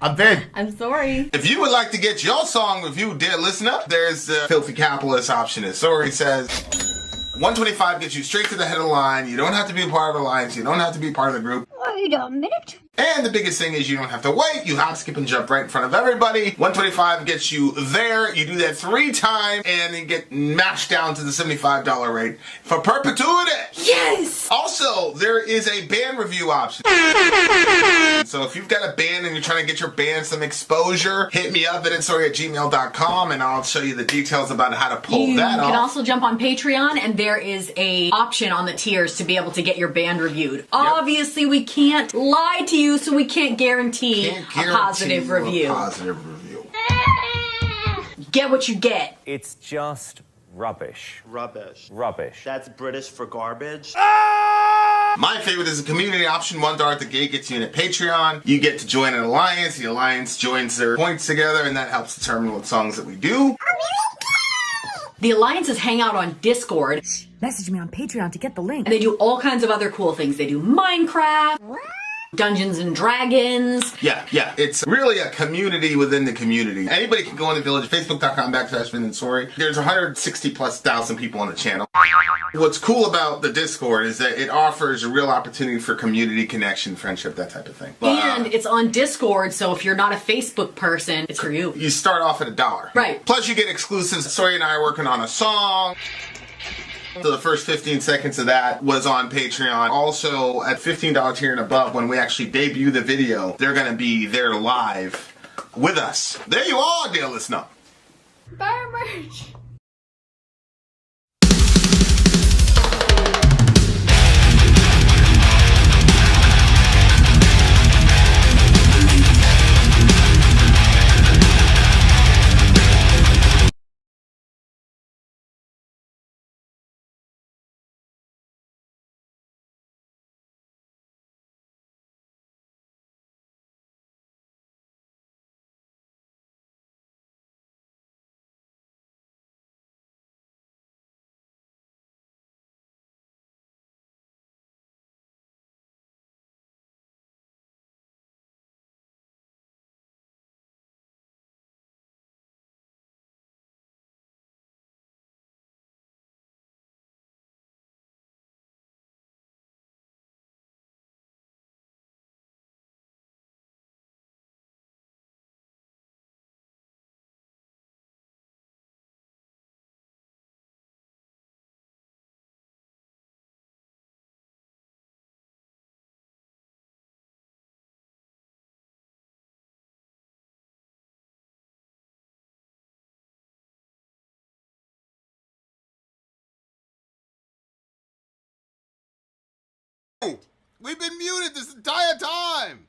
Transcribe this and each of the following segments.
I'm Ben. I'm sorry. If you would like to get your song reviewed, dear listener, there's the Filthy Capitalist option. As Sorry says, 125 gets you straight to the head of the line. You don't have to be a part of the alliance. You don't have to be part of the group. Wait a minute. And the biggest thing is you don't have to wait. You hop, skip, and jump right in front of everybody. 125 gets you there. You do that 3 times, and then get mashed down to the $75 rate for perpetuity. Yes! Also, there is a band review option. So if you've got a band and you're trying to get your band some exposure, hit me up at itsorry@gmail.com, and I'll show you the details about how to pull that off. You can also jump on Patreon, and there is a option on the tiers to be able to get your band reviewed. Yep. Obviously, we can't lie to you, so we can't guarantee a positive review. Get what you get. It's just rubbish. Rubbish. Rubbish. That's British for garbage. My favorite is the community option. $1 at the gate gets you in at Patreon. You get to join an alliance. The alliance joins their points together, and that helps determine what songs that we do. The alliances hang out on Discord. Message me on Patreon to get the link. And they do all kinds of other cool things. They do Minecraft, Dungeons and Dragons. Yeah. It's really a community within the community. Anybody can go in the village, facebook.com/VinandSorry. There's 160,000+ people on the channel. What's cool about the Discord is that it offers a real opportunity for community connection, friendship, that type of thing. And it's on Discord, so if you're not a Facebook person, it's for you. You start off at $1. Right. Plus you get exclusives. Sorry and I are working on a song. So the first 15 seconds of that was on Patreon. Also, at $15 tier and above, when we actually debut the video, they're going to be there live with us. There you are, dear listener. Buy merch. We've been muted this entire time.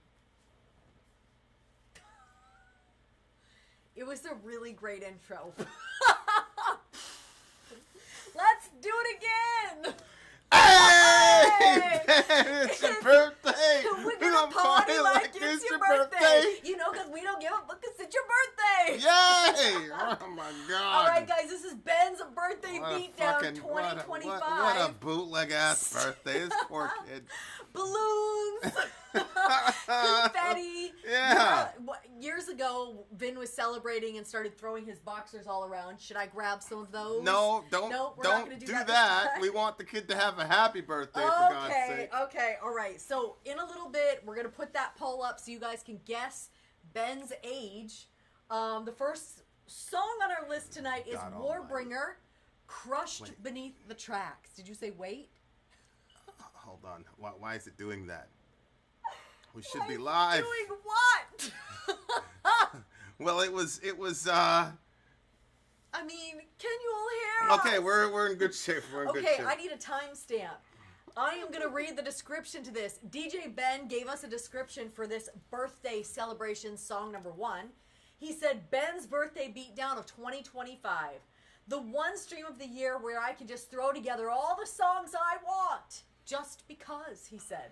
It was a really great intro. Let's do it again! Hey! It's your birthday! We're gonna party like it's your birthday! You know, because we don't give a fuck because it's your birthday! Yay! Oh my god! Alright guys, this is Ben's birthday beatdown 2025. What a bootleg ass birthday. This poor kid. Balloons! Confetti! Yeah. Years ago, Vin was celebrating and started throwing his boxers all around. Should I grab some of those? No, don't we're not gonna do do that. that. We want the kid to have a happy birthday, for God's sake. Okay, alright. So, in a little bit, we're gonna put that poll up so you guys can guess Ben's age. The first song on our list tonight is Warbringer, Crushed Beneath the Tracks. Did you say wait? Hold on. Why is it doing that? We should be live. Doing what? Well, it was. I mean, can you all hear us? Okay, we're in good shape. We're in good shape. Okay, I need a timestamp. I am going to read the description to this. DJ Ben gave us a description for this birthday celebration song number 1. He said, Ben's birthday beatdown of 2025. The one stream of the year where I can just throw together all the songs I want. Just because, he said.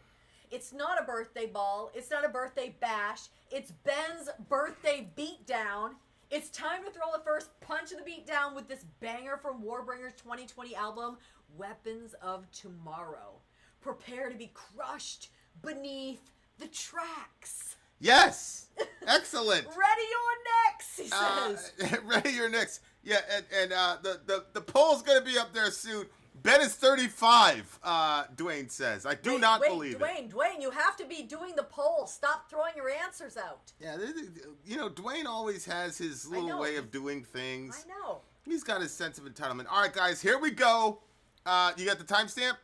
It's not a birthday ball. It's not a birthday bash. It's Ben's birthday beatdown. It's time to throw the first punch of the beatdown with this banger from Warbringer's 2020 album, Weapons of Tomorrow. Prepare to be crushed beneath the tracks. Yes. Excellent. Ready or next, he says. Ready or next. Yeah, and the poll's going to be up there soon. Ben is 35, Dwayne says. I do not believe it. Dwayne, you have to be doing the poll. Stop throwing your answers out. Yeah, Dwayne always has his little way of doing things. I know. He's got his sense of entitlement. All right, guys, here we go. You got the timestamp?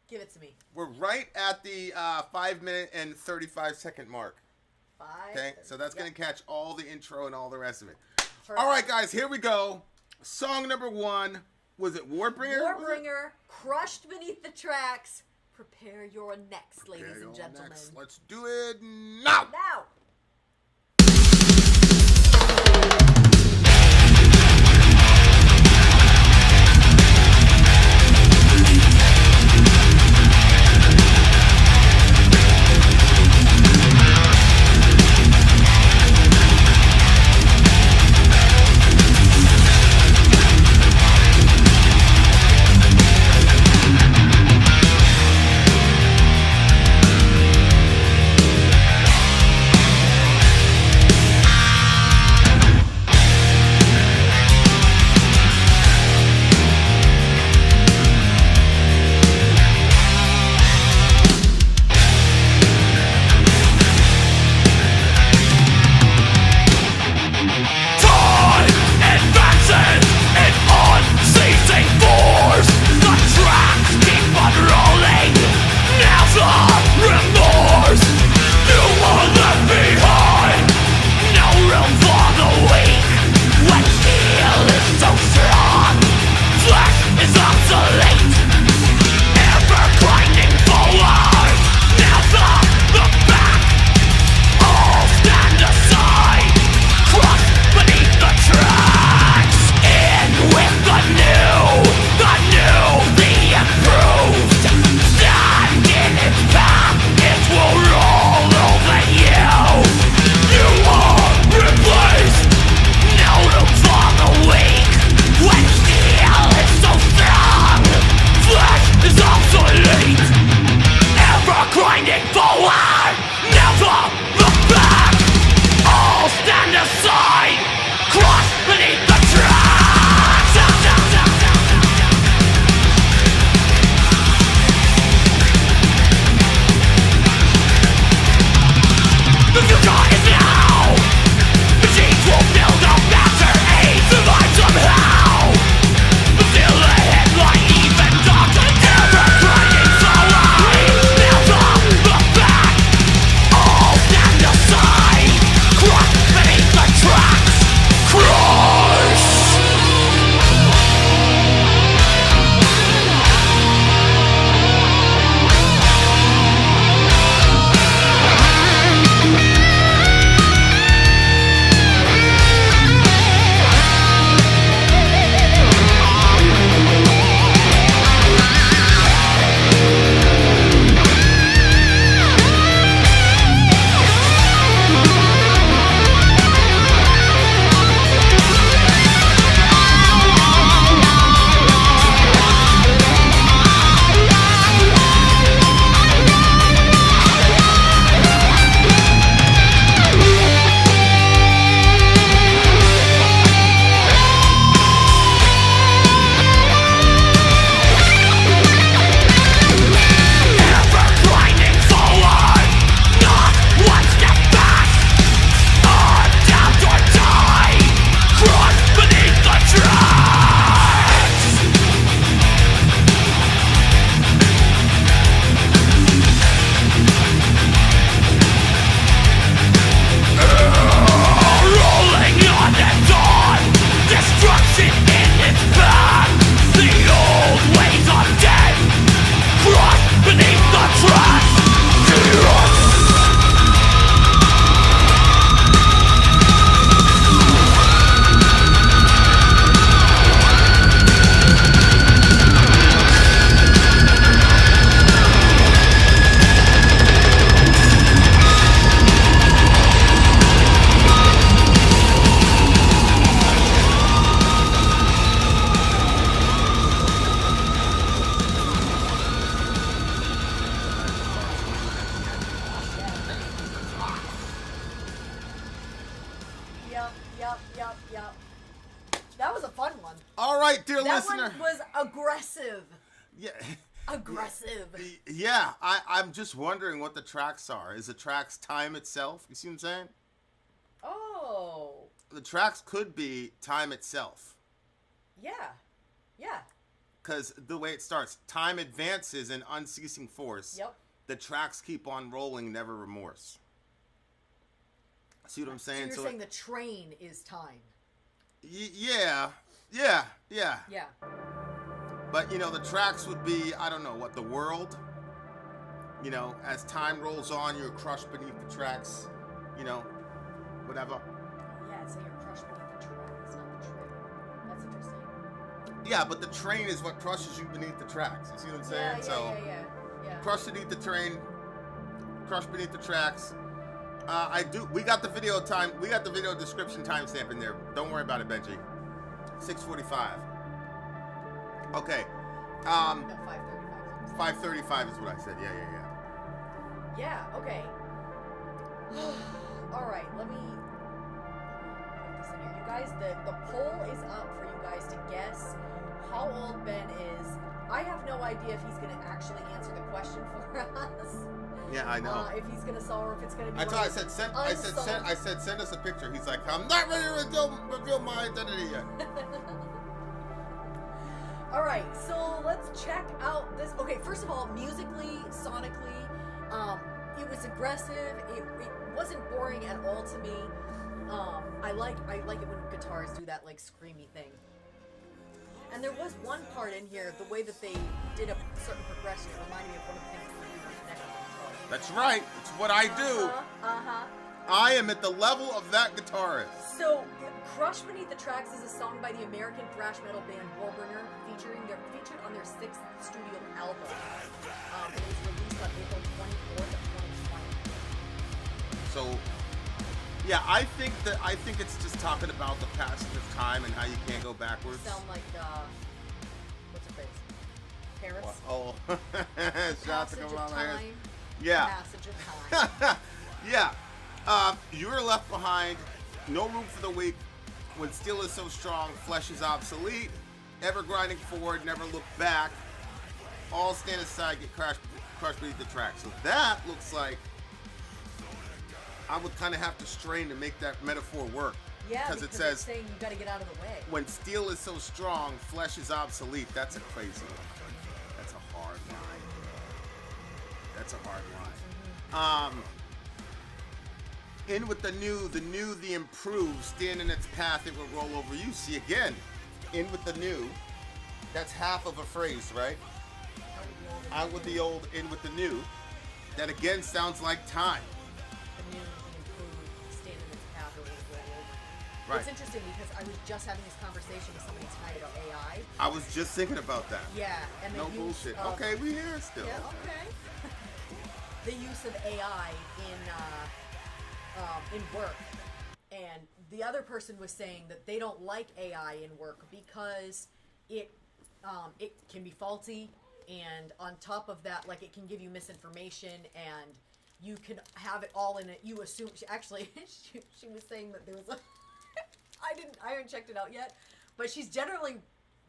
Give it to me. We're right at the 5 minute and 35 second mark. Okay, so that's going to catch all the intro and all the rest of it. Perfect. All right, guys, here we go. Song number 1. Was it Warbringer? Warbringer, crushed beneath the tracks. Prepare your necks, ladies and gentlemen. Next. Let's do it now. Now. aggressive. Yeah. Aggressive. Yeah, I'm just wondering what the tracks are. Is the tracks time itself? You see what I'm saying? Oh. The tracks could be time itself. Yeah. Yeah. Because the way it starts, time advances in unceasing force. Yep. The tracks keep on rolling, never remorse. See what I'm saying? So you're saying the train is time. Yeah. But, the tracks would be, I don't know, what, the world? As time rolls on, you're crushed beneath the tracks, whatever. Yeah, so you're crushed beneath the tracks, not the train. That's interesting. Yeah, but the train is what crushes you beneath the tracks. You see what I'm saying? Yeah. Crushed beneath the train, crushed beneath the tracks. We got the video description timestamp in there. Don't worry about it, Benji. 6:45. Okay. No, 5:35. 5:35 is what I said. Yeah. Yeah, okay. All right, let me put this in here. You guys, the poll is up for you guys to guess how old Ben is. I have no idea if he's going to actually answer the question for us. Yeah, I know. If he's going to solve or if it's going to be. I said send us a picture. He's like, I'm not ready to reveal my identity yet. All right, so let's check out this. Okay, first of all, musically, sonically, it was aggressive. It wasn't boring at all to me. I like it when guitars do that like screamy thing. And there was one part in here, the way that they did a certain progression, it reminded me of one of the things we do with next. That's right. It's what I do. I am at the level of that guitarist. So, Crush Beneath the Tracks is a song by the American thrash metal band Warbringer, featured on their 6th studio album. It was released on April 24th of 2020. So, yeah, I think it's just talking about the passage of time and how you can't go backwards. Sound like what's her face? Paris. Oh, shots Passage come of out there. time. Yeah. Passage of time. Yeah. You're left behind. No room for the weak. When steel is so strong, flesh is obsolete. Ever grinding forward, never look back. All stand aside, get crushed beneath the track. So that looks like I would kind of have to strain to make that metaphor work. Yeah, because it says it's saying you got to get out of the way. when steel is so strong, flesh is obsolete. That's a crazy one. That's a hard line. That's a hard line. In with the new, the improved, stand in its path, it will roll over you. See again, in with the new, that's half of a phrase, right? Out with the old, in with the new. That again sounds like time. The new, the improved, stand in its path, or will roll over. Right. It's interesting because I was just having this conversation with somebody tonight about AI. I was just thinking about that. Yeah, and No the use bullshit. of, Okay, we here still. Yeah, okay. The use of AI in work, and the other person was saying that they don't like AI in work because it can be faulty, and on top of that, like, it can give you misinformation, and you can have it all in it. You assume she was saying that there was a I haven't checked it out yet, but she's generally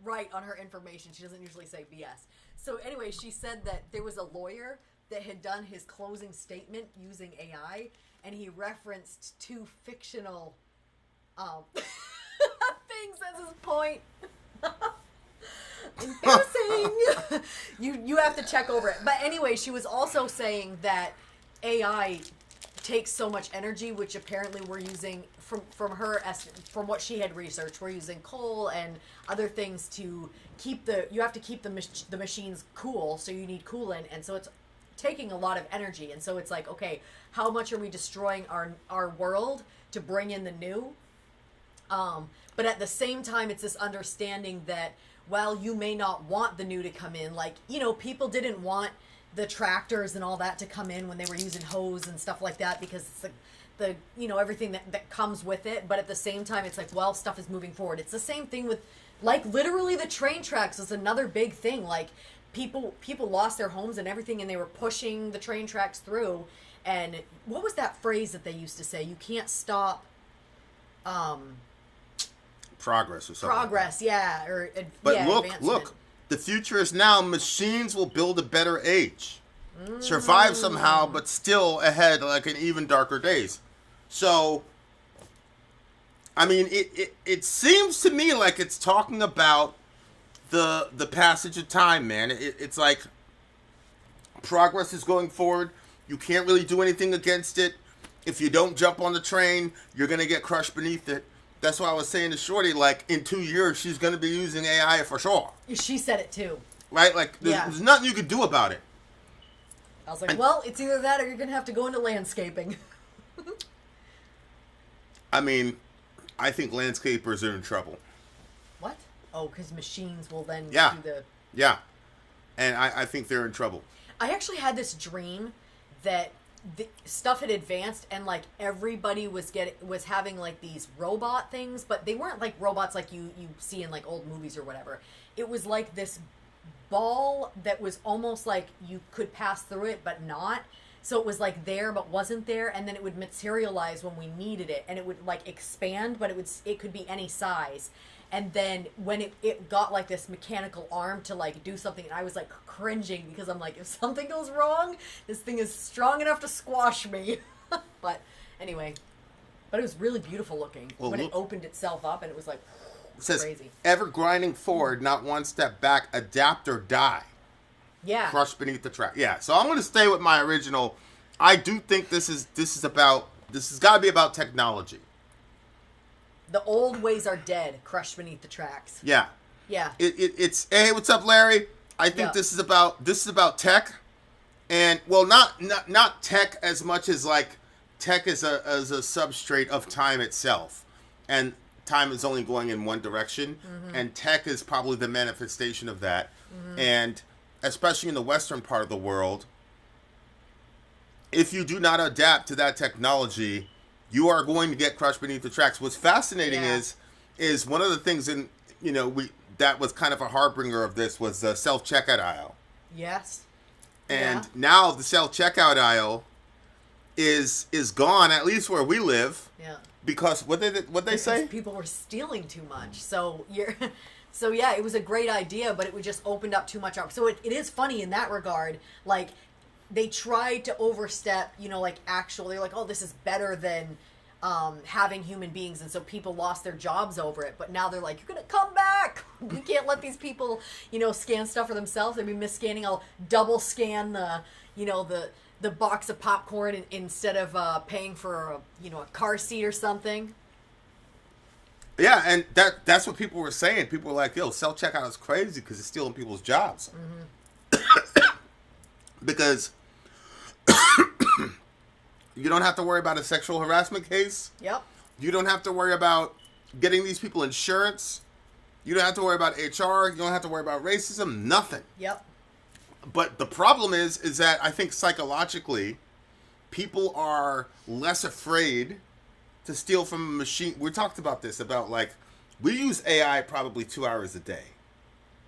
right on her information. She doesn't usually say BS. So anyway, she said that there was a lawyer that had done his closing statement using AI, and he referenced 2 fictional things as his point. Embarrassing. You have to check over it. But anyway, she was also saying that AI takes so much energy, which apparently we're using from what she had researched. We're using coal and other things to keep you have to keep the machines cool, so you need coolant, and so it's taking a lot of energy. And so it's like, okay, how much are we destroying our world to bring in the new? But at the same time, it's this understanding that while you may not want the new to come in, like, people didn't want the tractors and all that to come in when they were using hose and stuff like that, because it's the everything that comes with it. But at the same time, it's like, well, stuff is moving forward. It's the same thing with, like, literally the train tracks is another big thing. Like, people lost their homes and everything, and they were pushing the train tracks through. And what was that phrase that they used to say? You can't stop progress or something. Progress, yeah. But yeah, look, The future is now. Machines will build a better age. Survive somehow, but still ahead, like in even darker days. So, I mean, it seems to me like it's talking about the passage of time, man. It's like progress is going forward. You can't really do anything against it. If you don't jump on the train, you're going to get crushed beneath it. That's why I was saying to Shorty, like, in 2 years, she's going to be using AI for sure. She said it too. Right? Like, there's nothing you could do about it. I was like, well, it's either that or you're going to have to go into landscaping. I mean, I think landscapers are in trouble. What? Oh, because machines will then do the... Yeah. And I think they're in trouble. I actually had this dream that the stuff had advanced and like everybody was having like these robot things, but they weren't like robots like you see in like old movies or whatever. It was like this ball that was almost like you could pass through it but not. So it was like there but wasn't there, and then it would materialize when we needed it, and it would like expand, but it could be any size. And then when it got like this mechanical arm to like do something, and I was like cringing because I'm like, if something goes wrong, this thing is strong enough to squash me. But anyway, but it was really beautiful looking when it opened itself up, and it was like it says, crazy. Ever grinding forward, not one step back, adapt or die. Yeah. Crushed beneath the track. Yeah. So I'm going to stay with my original. I do think this has got to be about technology. The old ways are dead, crushed beneath the tracks. Yeah. Yeah. It's hey, what's up, Larry? I think this is about tech, and well, not tech as much as like tech as a substrate of time itself, and time is only going in one direction, and tech is probably the manifestation of that, and especially in the Western part of the world, if you do not adapt to that technology, you are going to get crushed beneath the tracks. What's fascinating is one of the things that was kind of a harbinger of this was the self-checkout aisle. Yes. And now the self-checkout aisle is gone, at least where we live. Yeah. Because what they say? People were stealing too much. So yeah, it was a great idea, but it would just opened up too much. So it is funny in that regard. Like, they tried to overstep, they're like, oh, this is better than having human beings, and so people lost their jobs over it. But now they're like, you're gonna come back. We can't let these people, scan stuff for themselves. They'd be mis-scanning. I'll double scan the box of popcorn instead of paying for a car seat or something. Yeah, and that's what people were saying. People were like, yo, self-checkout is crazy because it's stealing people's jobs. Because you don't have to worry about a sexual harassment case. Yep. You don't have to worry about getting these people insurance. You don't have to worry about HR. You don't have to worry about racism. Nothing. Yep. But the problem is that I think psychologically, people are less afraid to steal from a machine. We talked about this, about like, we use AI probably 2 hours a day.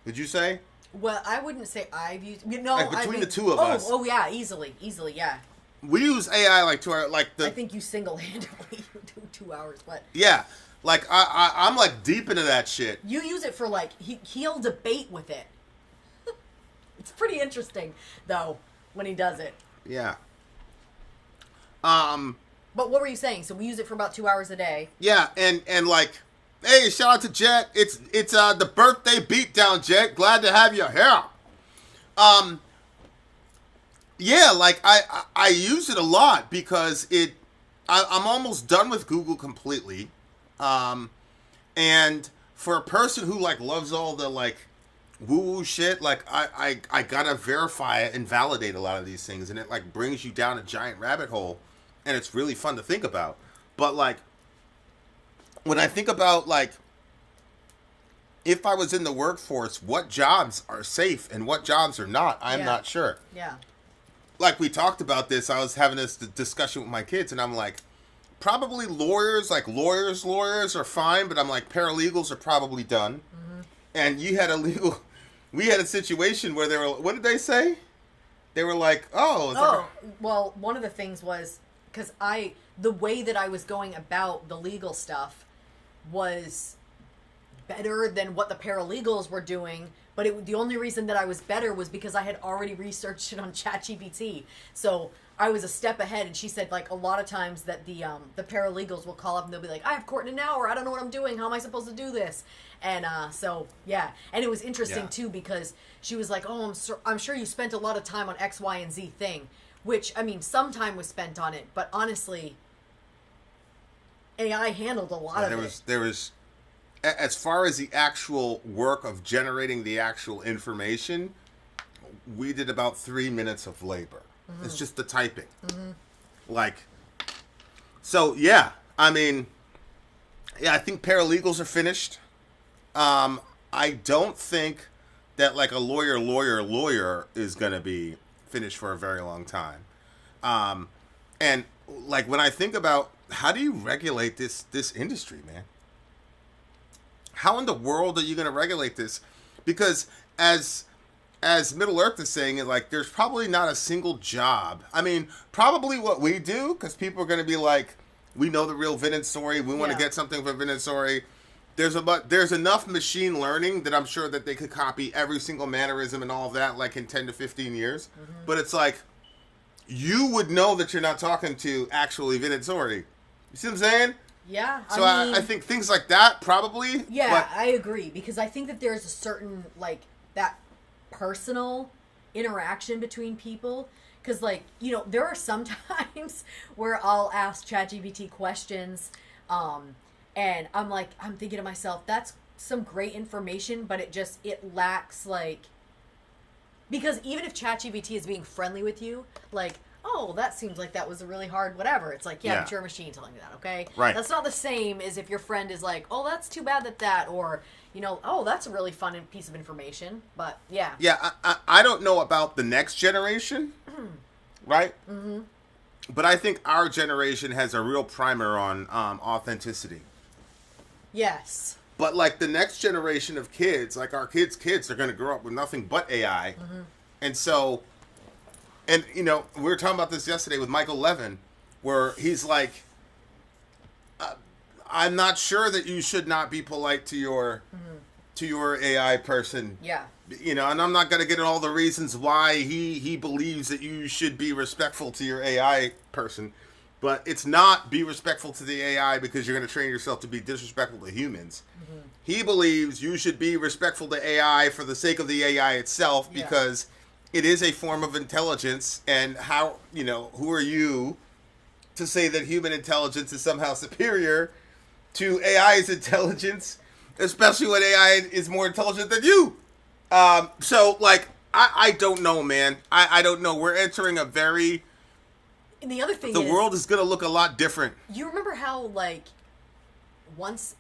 Would you say? Well, I wouldn't say I've used... like between the two of us. Oh, yeah, easily, yeah. We use AI like 2 hours, like the... I think you single-handedly do 2 hours, but... Yeah, like I'm like deep into that shit. You use it for like, he'll debate with it. It's pretty interesting, though, when he does it. Yeah. But what were you saying? So we use it for about 2 hours a day. Yeah, and like... Hey, shout out to Jet. It's the birthday beatdown, Jet. Glad to have you here. Yeah, like I use it a lot because I'm almost done with Google completely. And for a person who like loves all the like woo-woo shit, like I gotta verify it and validate a lot of these things, and it like brings you down a giant rabbit hole, and it's really fun to think about. But like, when I think about, like, if I was in the workforce, what jobs are safe and what jobs are not, I'm not sure. Yeah. Like, we talked about this. I was having this discussion with my kids, and I'm like, probably lawyers, like lawyers are fine, but I'm like, paralegals are probably done. Mm-hmm. And we had a situation where they were, what did they say? They were like, well, one of the things was, because the way that I was going about the legal stuff was better than what the paralegals were doing, but the only reason that I was better was because I had already researched it on ChatGPT. So I was a step ahead, and she said, like, a lot of times that the paralegals will call up and they'll be like, I have court in an hour, I don't know what I'm doing, how am I supposed to do this? And so, yeah. And it was interesting, too, because she was like, oh, I'm sure you spent a lot of time on X, Y, and Z thing, which, I mean, some time was spent on it, but honestly, AI handled a lot of it. There was, as far as the actual work of generating the actual information, we did about 3 minutes of labor. Mm-hmm. It's just the typing. Mm-hmm. Like, so yeah, I mean, yeah, I think paralegals are finished. I don't think that like a lawyer is going to be finished for a very long time. And like when I think about how do you regulate this industry, man? How in the world are you going to regulate this? Because as Middle Earth is saying, it like there's probably not a single job. I mean, probably what we do, because people are going to be like, we know the real Vinod story. We want to get something from Vinod story. There's enough machine learning that I'm sure that they could copy every single mannerism and all of that like in 10 to 15 years. Mm-hmm. But it's like, you would know that you're not talking to actually Vinod story. You see what I'm saying? Yeah. So I think things like that probably. Yeah, I agree. Because I think that there's a certain, like, that personal interaction between people. Because, like, you know, there are some times where I'll ask ChatGPT questions, and I'm thinking to myself, that's some great information, but it lacks, like, because even if ChatGPT is being friendly with you, like, oh, that seems like that was a really hard whatever. It's like, yeah, but you're a machine telling me that, okay? Right. That's not the same as if your friend is like, oh, that's too bad that, or, you know, oh, that's a really fun piece of information. But, yeah. Yeah, I don't know about the next generation, right? Mm-hmm. But I think our generation has a real primer on authenticity. Yes. But, like, the next generation of kids, like our kids are going to grow up with nothing but AI. Mm-hmm. And so... And, you know, we were talking about this yesterday with Michael Levin, where he's like, I'm not sure that you should not be polite to your AI person. Yeah. You know, and I'm not going to get into all the reasons why he believes that you should be respectful to your AI person. But it's not be respectful to the AI because you're going to train yourself to be disrespectful to humans. Mm-hmm. He believes you should be respectful to AI for the sake of the AI itself because... it is a form of intelligence, and how, you know, who are you to say that human intelligence is somehow superior to AI's intelligence, especially when AI is more intelligent than you? So, like, I don't know, man. I don't know. We're entering a very... And the other thing the world is going to look a lot different. You remember how, like, once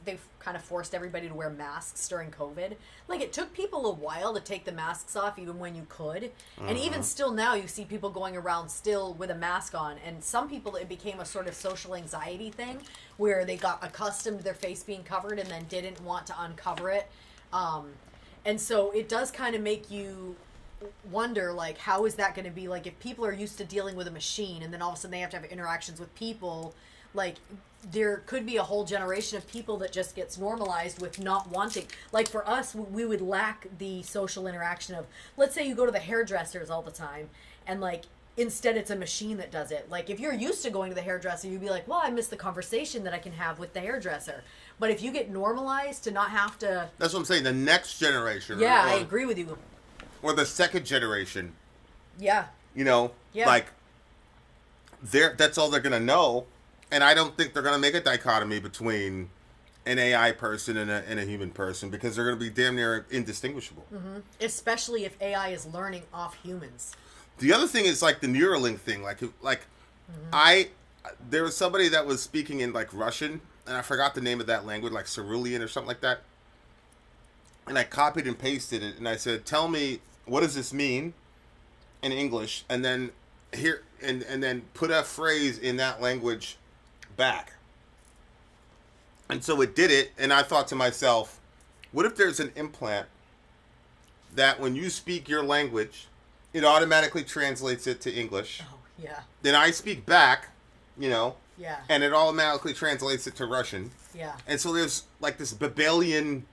they've kind of forced everybody to wear masks during COVID, like, it took people a while to take the masks off even when you could. And even still now you see people going around still with a mask on, and some people it became a sort of social anxiety thing where they got accustomed to their face being covered and then didn't want to uncover it. And so it does kind of make you wonder, like, how is that going to be? Like, if people are used to dealing with a machine and then all of a sudden they have to have interactions with people, like, there could be a whole generation of people that just gets normalized with not wanting. Like, for us, we would lack the social interaction of, let's say you go to the hairdressers all the time, and, like, instead it's a machine that does it. Like, if you're used to going to the hairdresser, you'd be like, well, I miss the conversation that I can have with the hairdresser. But if you get normalized to not have to... That's what I'm saying, the next generation. Yeah, I agree with you. Or the second generation. Yeah. You know, like, that's all they're going to know. And I don't think they're going to make a dichotomy between an AI person and a human person, because they're going to be damn near indistinguishable. Mm-hmm. Especially if AI is learning off humans. The other thing is, like, the Neuralink thing. There was somebody that was speaking in, like, Russian, and I forgot the name of that language, like Cerulean or something like that. And I copied and pasted it, and I said, tell me, what does this mean in English? And then and then put a phrase in that language back. And so it did it, and I thought to myself, what if there's an implant that when you speak your language, it automatically translates it to English. Oh, yeah. Then I speak back, you know, yeah, and it automatically translates it to Russian. Yeah. And so there's like this Babylonian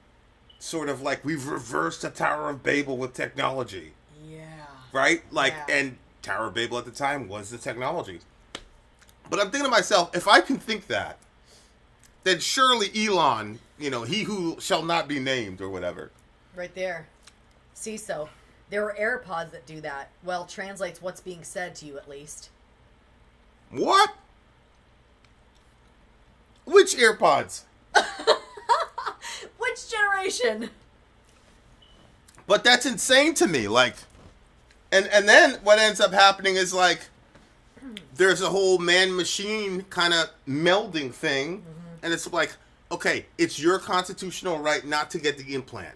sort of like we've reversed the Tower of Babel with technology. Yeah. Right? Like, Yeah. and Tower of Babel at the time was the technology. But I'm thinking to myself, if I can think that, then surely Elon, he who shall not be named or whatever. Right there. See, so there are AirPods that do that. Well, translates what's being said to you at least. What? Which AirPods? Which generation? But that's insane to me. Like, and then what ends up happening is like, there's a whole man-machine kind of melding thing, and it's like, okay, it's your constitutional right not to get the implant,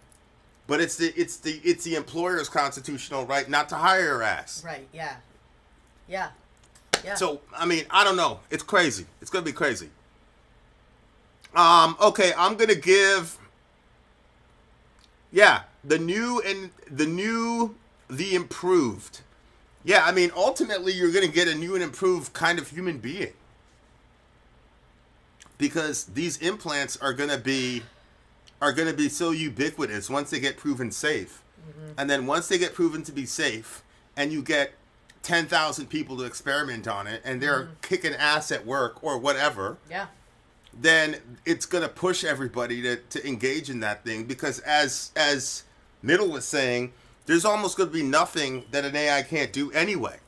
but it's the employer's constitutional right not to hire your ass. Right. Yeah. Yeah. Yeah. So I mean, I don't know. It's crazy. It's gonna be crazy. Okay, I'm gonna give. Yeah, the improved. Yeah, I mean, ultimately, you're going to get a new and improved kind of human being. Because these implants are going to be so ubiquitous once they get proven safe. Mm-hmm. And then once they get proven to be safe, and you get 10,000 people to experiment on it, and they're kicking ass at work or whatever, yeah, then it's going to push everybody to engage in that thing. Because as Middle was saying, there's almost going to be nothing that an AI can't do anyway.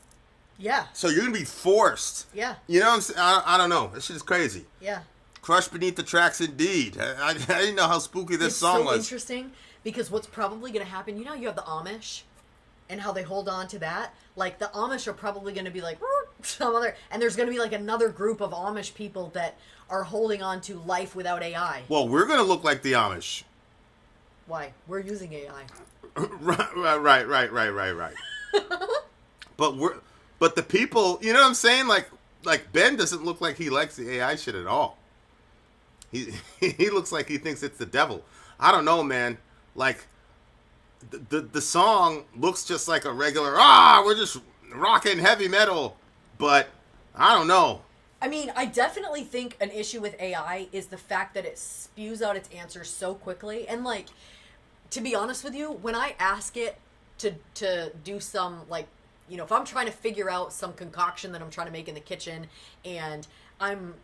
Yeah. So you're going to be forced. Yeah. You know what I'm saying? I don't know. This shit is crazy. Yeah. Crushed beneath the tracks indeed. I didn't know how spooky this song was. It's so interesting because what's probably going to happen, you have the Amish and how they hold on to that. Like, the Amish are probably going to be like, some other, and there's going to be like another group of Amish people that are holding on to life without AI. Well, we're going to look like the Amish. Why? We're using AI. Right. But the people, you know what I'm saying? Like Ben doesn't look like he likes the AI shit at all. He looks like he thinks it's the devil. I don't know, man. Like the song looks just like a regular, we're just rocking heavy metal, but I don't know. I mean, I definitely think an issue with AI is the fact that it spews out its answers so quickly. And like, to be honest with you, when I ask it to do some, like, if I'm trying to figure out some concoction that I'm trying to make in the kitchen and I'm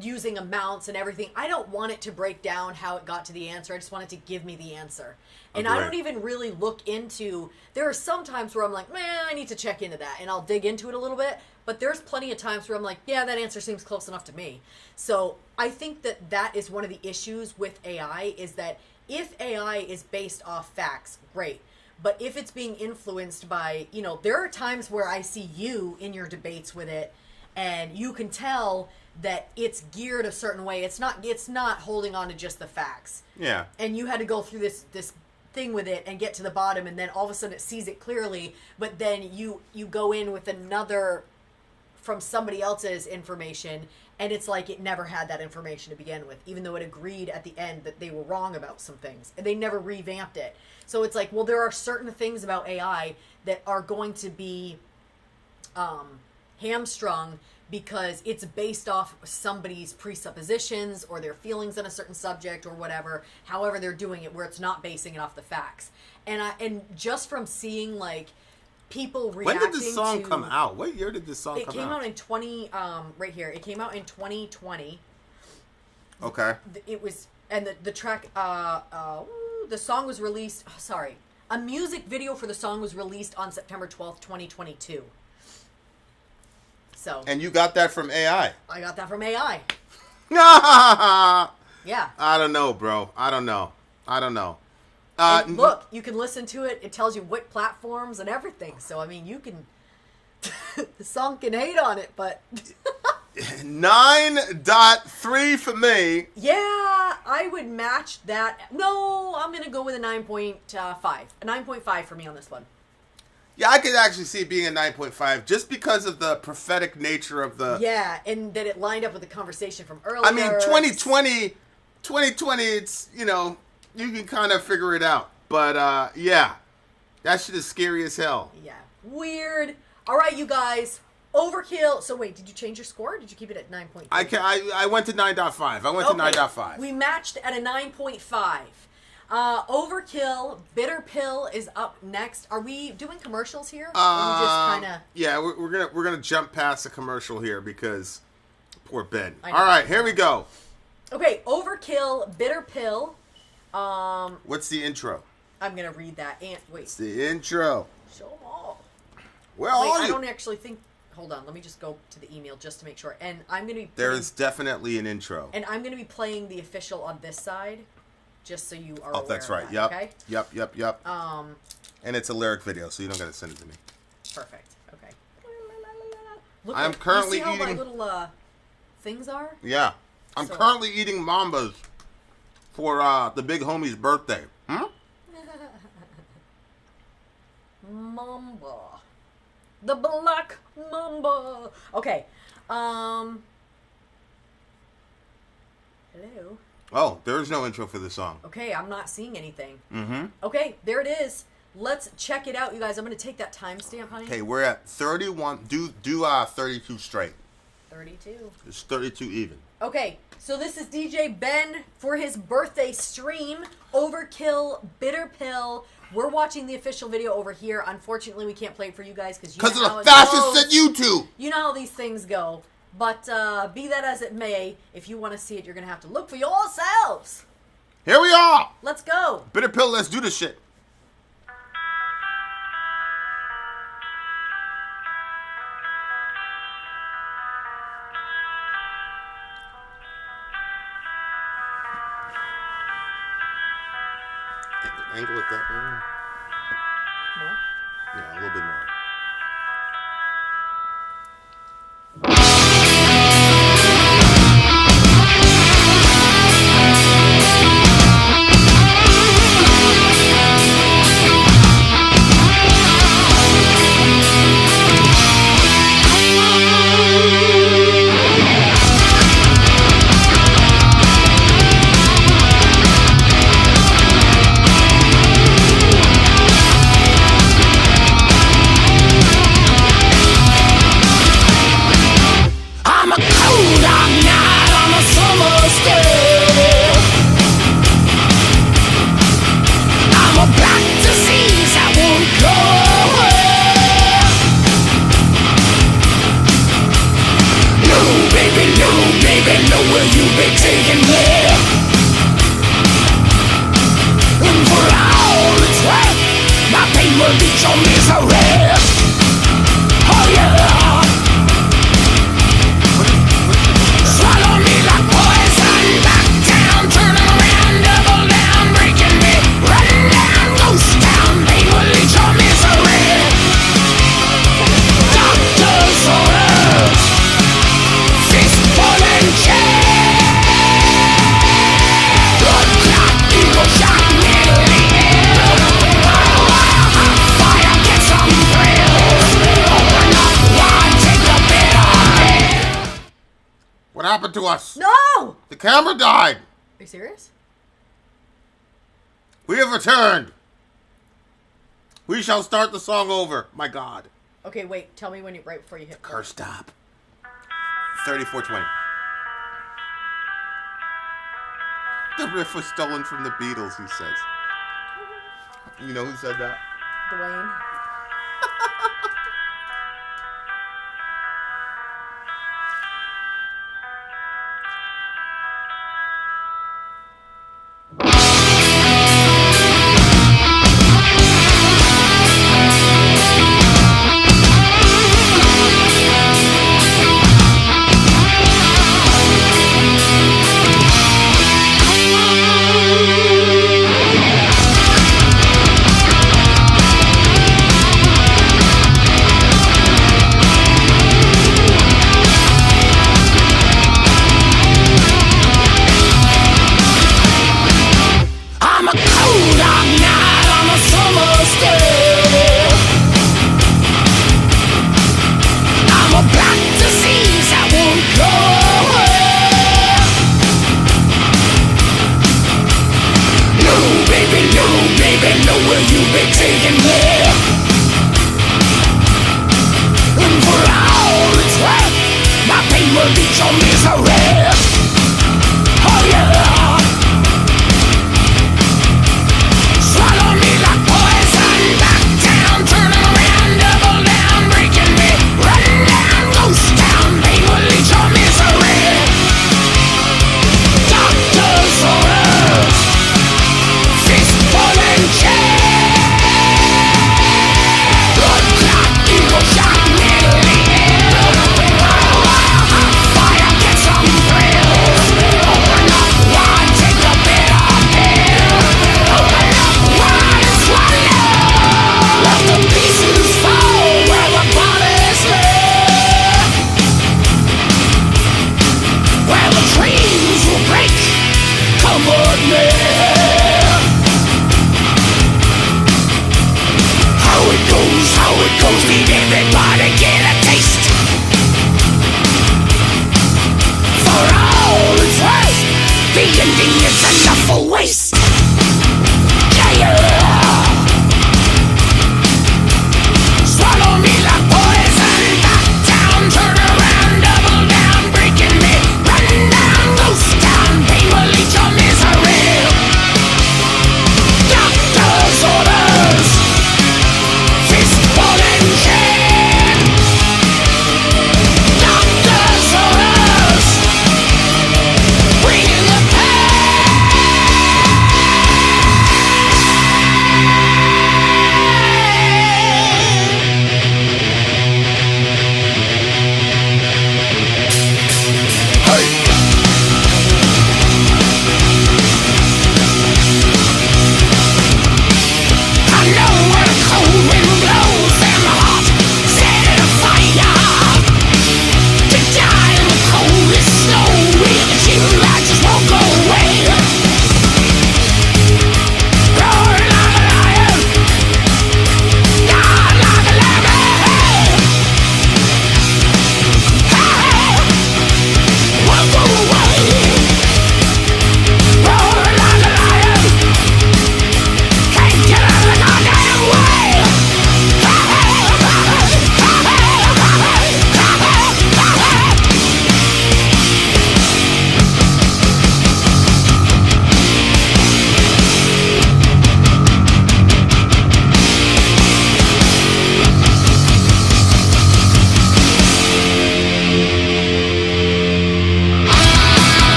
using amounts and everything, I don't want it to break down how it got to the answer. I just want it to give me the answer. And I don't even really look into, there are some times where I'm like, man, I need to check into that, and I'll dig into it a little bit. But there's plenty of times where I'm like, yeah, that answer seems close enough to me. So I think that is one of the issues with AI, is that if AI is based off facts, great. But if it's being influenced by, there are times where I see you in your debates with it, and you can tell that it's geared a certain way. It's not holding on to just the facts. Yeah. And you had to go through this thing with it and get to the bottom, and then all of a sudden it sees it clearly, but then you go in with another from somebody else's information, and it's like it never had that information to begin with, even though it agreed at the end that they were wrong about some things. And they never revamped it. So it's like, well, there are certain things about AI that are going to be hamstrung because it's based off somebody's presuppositions or their feelings on a certain subject or whatever, however they're doing it, where it's not basing it off the facts. And just from seeing, like, people reacting to... When did this song come out? What year did this song come out? It came out in right here. It came out in 2020. Okay. It was, and the track, the song was released, a music video for the song was released on September 12th, 2022. So. And you got that from AI? I got that from AI. Yeah. I don't know, bro. I don't know. Look, you can listen to it. It tells you what platforms and everything. So, I mean, you can... the song can hate on it, but... 9.3 for me. Yeah, I would match that. No, I'm going to go with a 9.5. A 9.5 for me on this one. Yeah, I could actually see it being a 9.5 just because of the prophetic nature of the... Yeah, and that it lined up with the conversation from earlier. I mean, 2020, it's, you can kind of figure it out. But, yeah, that shit is scary as hell. Yeah, weird. All right, you guys, Overkill. So wait, did you change your score? Or did you keep it at 9.3? I went to 9.5. I went to 9.5. We matched at a 9.5. Overkill, Bitter Pill is up next. Are we doing commercials here? Or are we just kind of... Yeah, we're gonna jump past the commercial here because poor Ben. All right, here we go. Okay, Overkill, Bitter Pill. What's the intro? I'm gonna read that. And wait. It's the intro. Show them all. Where Wait, are I you? don't actually think... Hold on, let me just go to the email just to make sure. And I'm going to be... There's definitely an intro. And I'm going to be playing the official on this side, just so you are aware that's of right. that, Yep. okay? Yep. And it's a lyric video, so you don't got to send it to me. Perfect. Okay. Look, I'm currently you see how my eating... little things are? Yeah. I'm currently eating Mambas for the big homie's birthday. Mamba. The Black Mamba. Okay. Hello. Oh, there's no intro for this song. Okay, I'm not seeing anything. Mm-hmm. Okay, there it is. Let's check it out, you guys. I'm going to take that timestamp, honey. Okay, we're at 31. Do 32 straight. 32. It's 32 even. Okay, so this is DJ Ben for his birthday stream. Overkill, Bitter Pill. We're watching the official video over here. Unfortunately, we can't play it for you guys because of the fascists at YouTube. You know how these things go. But be that as it may, if you want to see it, you're going to have to look for yourselves. Here we are. Let's go. Bitter Pill, let's do this shit. Angle it that way. More. Yeah, a little bit more. What happened to us? No! The camera died. Are you serious? We have returned. We shall start the song over. My God. Okay, wait. Tell me when you right before you hit. Curse stop. 3420. The riff was stolen from the Beatles, he says. You know who said that? Dwayne.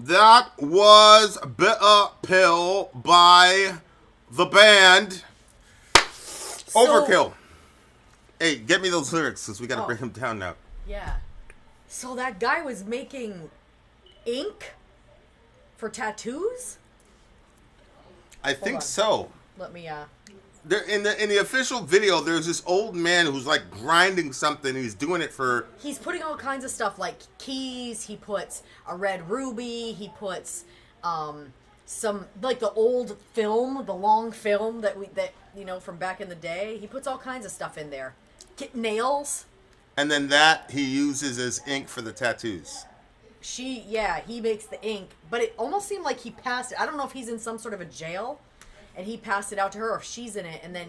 That was Bitter Pill by the band Overkill. Hey, get me those lyrics because we got to break them down now. Yeah. So that guy was making ink for tattoos? I think so. Let me, There, in the official video, there's this old man who's like grinding something. He's doing it for... He's putting all kinds of stuff like keys. He puts a red ruby. He puts some like the old film, the long film that from back in the day. He puts all kinds of stuff in there. Nails. And then that he uses as ink for the tattoos. He makes the ink, but it almost seemed like he passed it. I don't know if he's in some sort of a jail and he passed it out to her, or if she's in it and then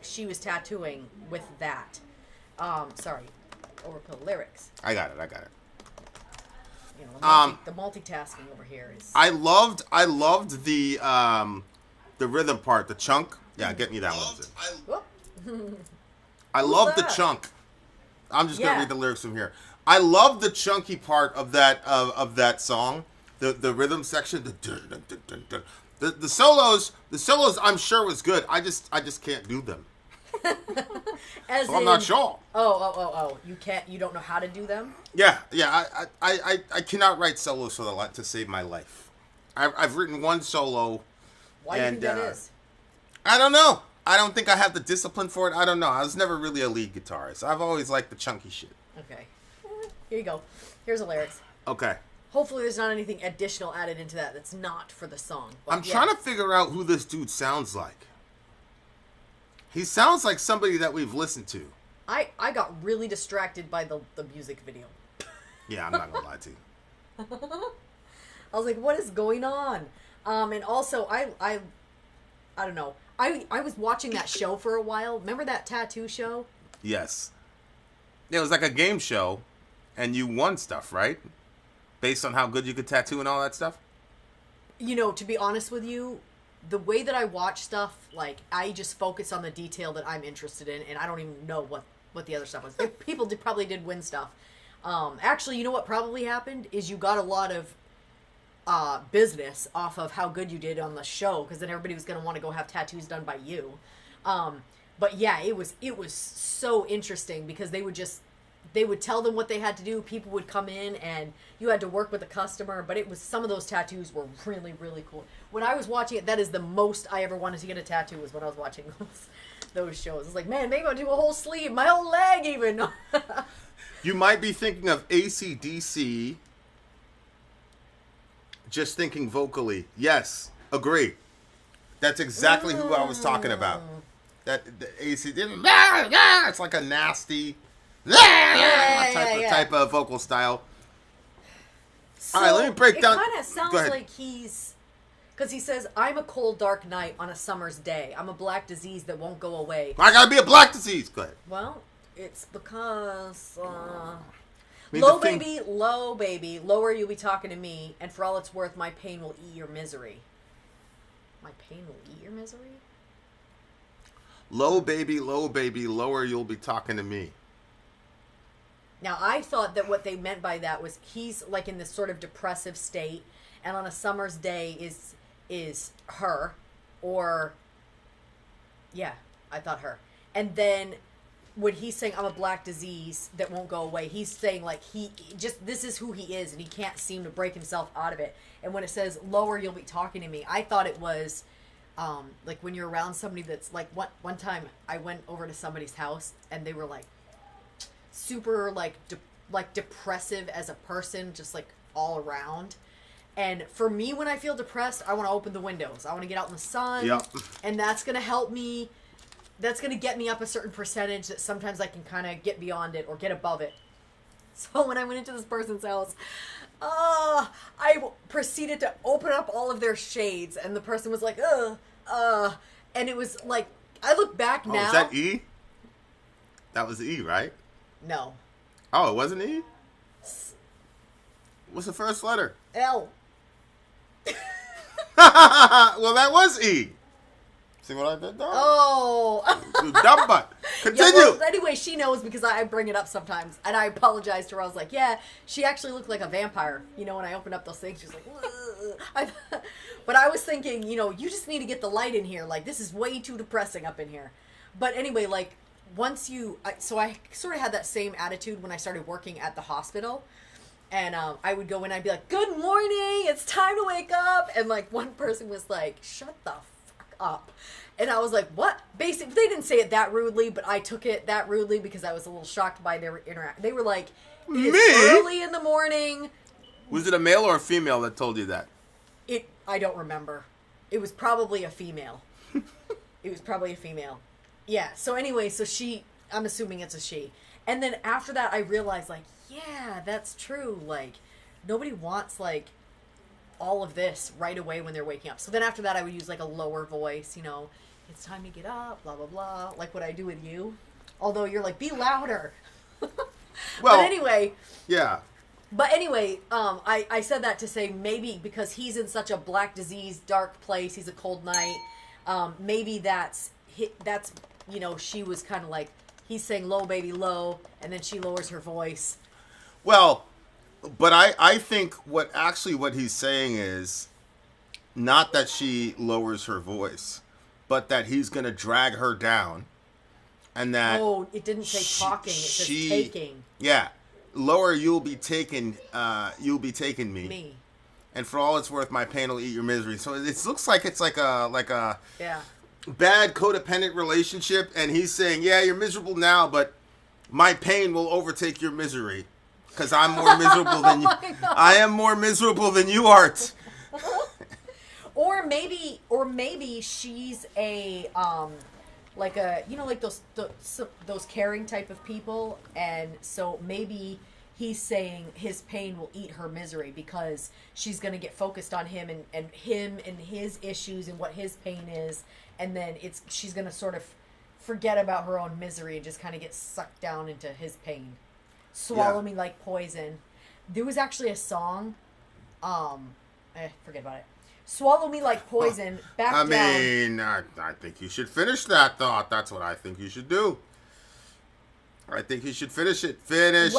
she was tattooing with that. Sorry, Overkill lyrics. I got it. You know, the multitasking over here is. I loved the rhythm part, the chunk. Yeah, get me that one. I love the chunk. I'm just gonna read the lyrics from here. I love the chunky part of that song, the rhythm section, the dun, dun, dun, dun, dun. The solos I'm sure was good. I just can't do them. So I'm not sure. Oh! You don't know how to do them? Yeah. I cannot write solos to save my life. I've written one solo. Why do you think that is? I don't know. I don't think I have the discipline for it. I don't know. I was never really a lead guitarist. I've always liked the chunky shit. Okay. Here you go. Here's the lyrics. Okay. Hopefully there's not anything additional added into that that's not for the song. But I'm trying to figure out who this dude sounds like. He sounds like somebody that we've listened to. I got really distracted by the music video. Yeah, I'm not going to lie to you. I was like, what is going on? And also, I don't know. I was watching that show for a while. Remember that tattoo show? Yes. It was like a game show, and you won stuff, right? Based on how good you could tattoo and all that stuff? You know, to be honest with you, the way that I watch stuff, like, I just focus on the detail that I'm interested in, and I don't even know what the other stuff was. People probably did win stuff. Actually, you know what probably happened? Is you got a lot of business off of how good you did on the show, because then everybody was going to want to go have tattoos done by you. But yeah, it was so interesting because they would tell them what they had to do. People would come in and you had to work with the customer, but some of those tattoos were really, really cool. When I was watching it, that is the most I ever wanted to get a tattoo, was when I was watching those shows. It's like, man, maybe I'll do a whole sleeve, my whole leg even. You might be thinking of AC/DC, just thinking vocally. Yes, agree. That's exactly who I was talking about. That the AC, it's like a nasty type of vocal style. So all right, let me break down. It kind of sounds like because he says, I'm a cold, dark night on a summer's day. I'm a black disease that won't go away. I gotta be a black disease. Go ahead. Well, it's because... low, baby, lower you'll be talking to me, and for all it's worth, my pain will eat your misery. My pain will eat your misery? Low, baby, lower you'll be talking to me. Now, I thought that what they meant by that was he's like in this sort of depressive state, and on a summer's day is her, or... Yeah, I thought her. And then... when he's saying I'm a black disease that won't go away, he's saying like this is who he is and he can't seem to break himself out of it. And when it says lower you'll be talking to me, I thought it was like when you're around somebody that's like one time I went over to somebody's house and they were like super like depressive as a person, just like all around. And for me, when I feel depressed, I want to open the windows. I want to get out in the sun. Yep. And that's going to help me. That's going to get me up a certain percentage that sometimes I can kind of get beyond it or get above it. So when I went into this person's house, I proceeded to open up all of their shades. And the person was like, and it was like, I look back now. Was that E? That was E, right? No. Oh, it wasn't E? What's the first letter? L. Well, that was E. See what I did there? Oh. You dumb butt. Continue. Yeah, well, anyway, she knows because I bring it up sometimes, and I apologized to her. I was like, "Yeah, she actually looked like a vampire." You know, when I opened up those things, she was like, but I was thinking, you know, you just need to get the light in here. Like, this is way too depressing up in here. But anyway, like, once so I sort of had that same attitude when I started working at the hospital. And I would go in, I'd be like, "Good morning, it's time to wake up." And like one person was like, "Shut the fuck up." And I was like, "What?" Basically, they didn't say it that rudely, but I took it that rudely because I was a little shocked by their interaction. They were like, "It's early in the morning." Was it a male or a female that told you that? I don't remember. It was probably a female. Yeah, so anyway, so I'm assuming it's a she. And then after that, I realized, like, yeah, that's true. Like, nobody wants, like, all of this right away when they're waking up. So then after that, I would use, like, a lower voice, you know, "It's time to get up, blah, blah, blah," like what I do with you. Although you're like, "Be louder." Well, but anyway. Yeah. But anyway, I said that to say maybe because he's in such a black disease, dark place, he's a cold night, maybe that's, you know, she was kind of like, he's saying "low, baby, low," and then she lowers her voice. Well, but I think what he's saying is not that she lowers her voice, but that he's going to drag her down, and that... Oh, it didn't say talking, it says taking. Yeah. Lower, you'll be taking me. Me. And for all it's worth, my pain will eat your misery. So it looks like it's like a Yeah. bad codependent relationship, and he's saying, "Yeah, you're miserable now, but my pain will overtake your misery because I'm more miserable than you. I am more miserable than you are." Or maybe she's a like a, you know, like those caring type of people, and so maybe he's saying his pain will eat her misery because she's going to get focused on him and his issues and what his pain is, and then she's going to sort of forget about her own misery and just kind of get sucked down into his pain. Swallow Me Like Poison. There was actually a song, forget about it. Swallow Me Like Poison. Back Down. I think you should finish that thought. That's what I think you should do. I think you should finish it. Finish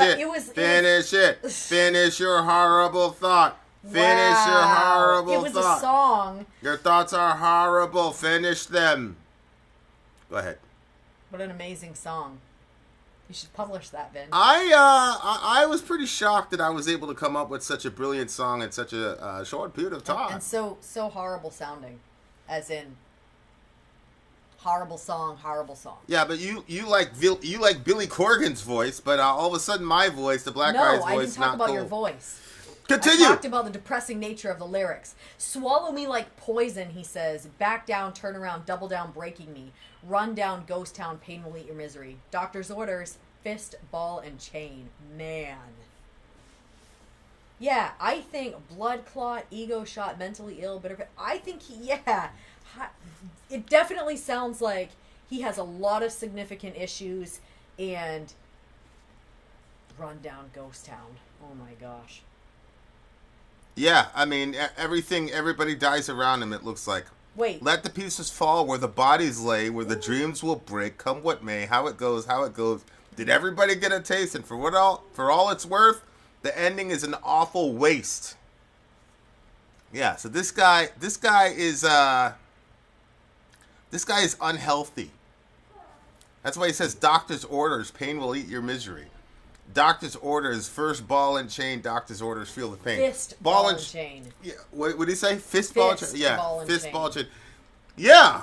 it. Finish your horrible thought. Finish your horrible thought. It was a song. Your thoughts are horrible. Finish them. Go ahead. What an amazing song. You should publish that, Vin. I was pretty shocked that I was able to come up with such a brilliant song in such a short period of time. And so horrible sounding, as in horrible song. Yeah, but you like Billy Corgan's voice, but all of a sudden my voice, the black guy's voice, I didn't talk about cool. your voice. Continue. I talked about the depressing nature of the lyrics. Swallow me like poison, he says. Back down, turn around, double down, breaking me. Run down, ghost town, pain will eat your misery. Doctor's orders, fist, ball, and chain. Man. Yeah, I think blood clot, ego shot, mentally ill, bitter. I think it definitely sounds like he has a lot of significant issues and run down, ghost town. Oh my gosh. Yeah, I mean, everybody dies around him, it looks like. Wait. Let the pieces fall where the bodies lay, where the dreams will break, come what may, how it goes. Did everybody get a taste? And for all it's worth, the ending is an awful waste. Yeah, so this guy is unhealthy. That's why he says doctor's orders, pain will eat your misery. Doctor's orders, first ball and chain. Doctor's orders, feel the pain. Fist, ball, and chain. Yeah, what did he say? Fist, ball, and chain. Yeah, ball, and fist, chain. ball, and chain. Yeah,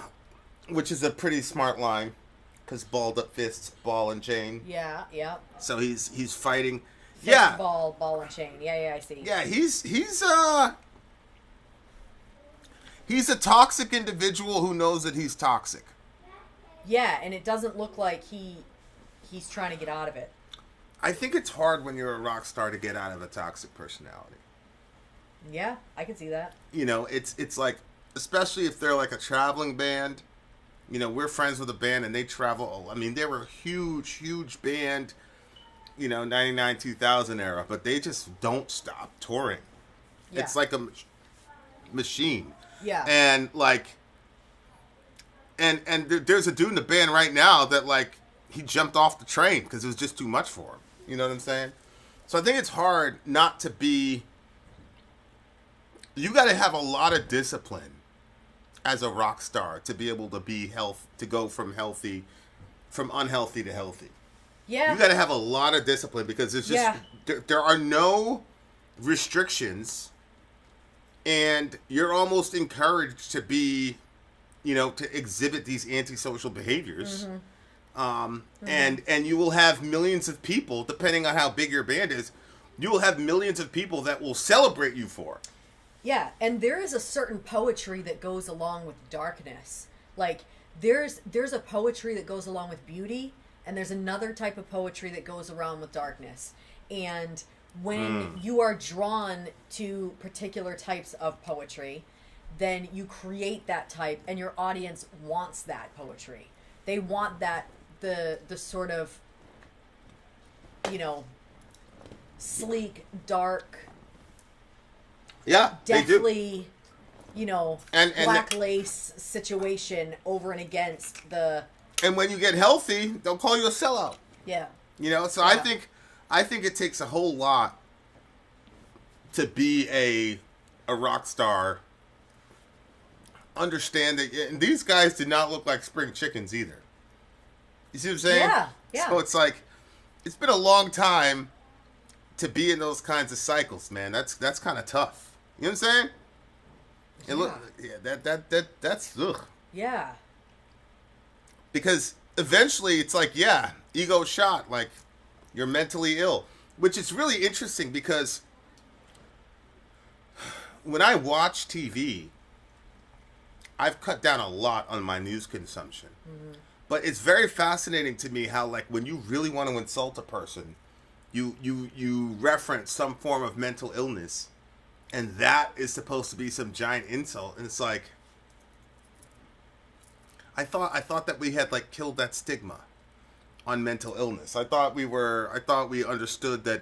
which is a pretty smart line, because balled up fists, ball and chain. Yeah. So he's fighting. Fist, ball, and chain. Yeah, I see. Yeah, he's a toxic individual who knows that he's toxic. Yeah, and it doesn't look like he's trying to get out of it. I think it's hard when you're a rock star to get out of a toxic personality. Yeah, I can see that. You know, it's like, especially if they're like a traveling band. You know, we're friends with a band and they travel. I mean, they were a huge band, you know, 99, 2000 era, but they just don't stop touring. Yeah. It's like a machine. Yeah. And like, there's a dude in the band right now that like he jumped off the train because it was just too much for him. You know what I'm saying? So I think it's hard not to be. You got to have a lot of discipline as a rock star to be able to to go from unhealthy to healthy. Yeah. You got to have a lot of discipline because it's just there are no restrictions, and you're almost encouraged to be, to exhibit these antisocial behaviors. And you will have millions of people, depending on how big your band is, you will have millions of people that will celebrate you for it. Yeah, and there is a certain poetry that goes along with darkness. Like, there's a poetry that goes along with beauty, and there's another type of poetry that goes around with darkness. And when you are drawn to particular types of poetry, then you create that type, and your audience wants that poetry. They want that, the sort of, sleek, dark, yeah, deathly, and black lace situation over and against the. And when you get healthy, they'll call you a sellout. Yeah. So yeah. I think it takes a whole lot to be a rock star. Understand that, and these guys did not look like spring chickens either. You see what I'm saying? Yeah. So it's like, it's been a long time to be in those kinds of cycles, man. That's kind of tough. You know what I'm saying? And look, that's ugh. Yeah. Because eventually it's like, ego shot, like you're mentally ill, which is really interesting because when I watch TV, I've cut down a lot on my news consumption. But it's very fascinating to me how, like, when you really want to insult a person, you reference some form of mental illness, and that is supposed to be some giant insult. And it's like, I thought that we had like killed that stigma on mental illness. I thought we understood that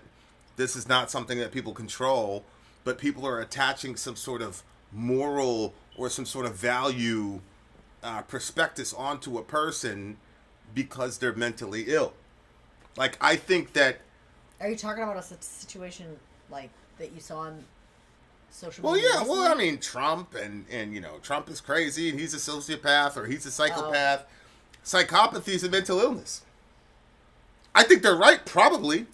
this is not something that people control, but people are attaching some sort of moral or some sort of value prospectus onto a person because they're mentally ill. Like, I think that. Are you talking about a situation like that you saw on social Well, media? yeah. Well, I mean, Trump and Trump is crazy and he's a sociopath or he's a psychopath. Psychopathy is a mental illness. I think they're right, probably,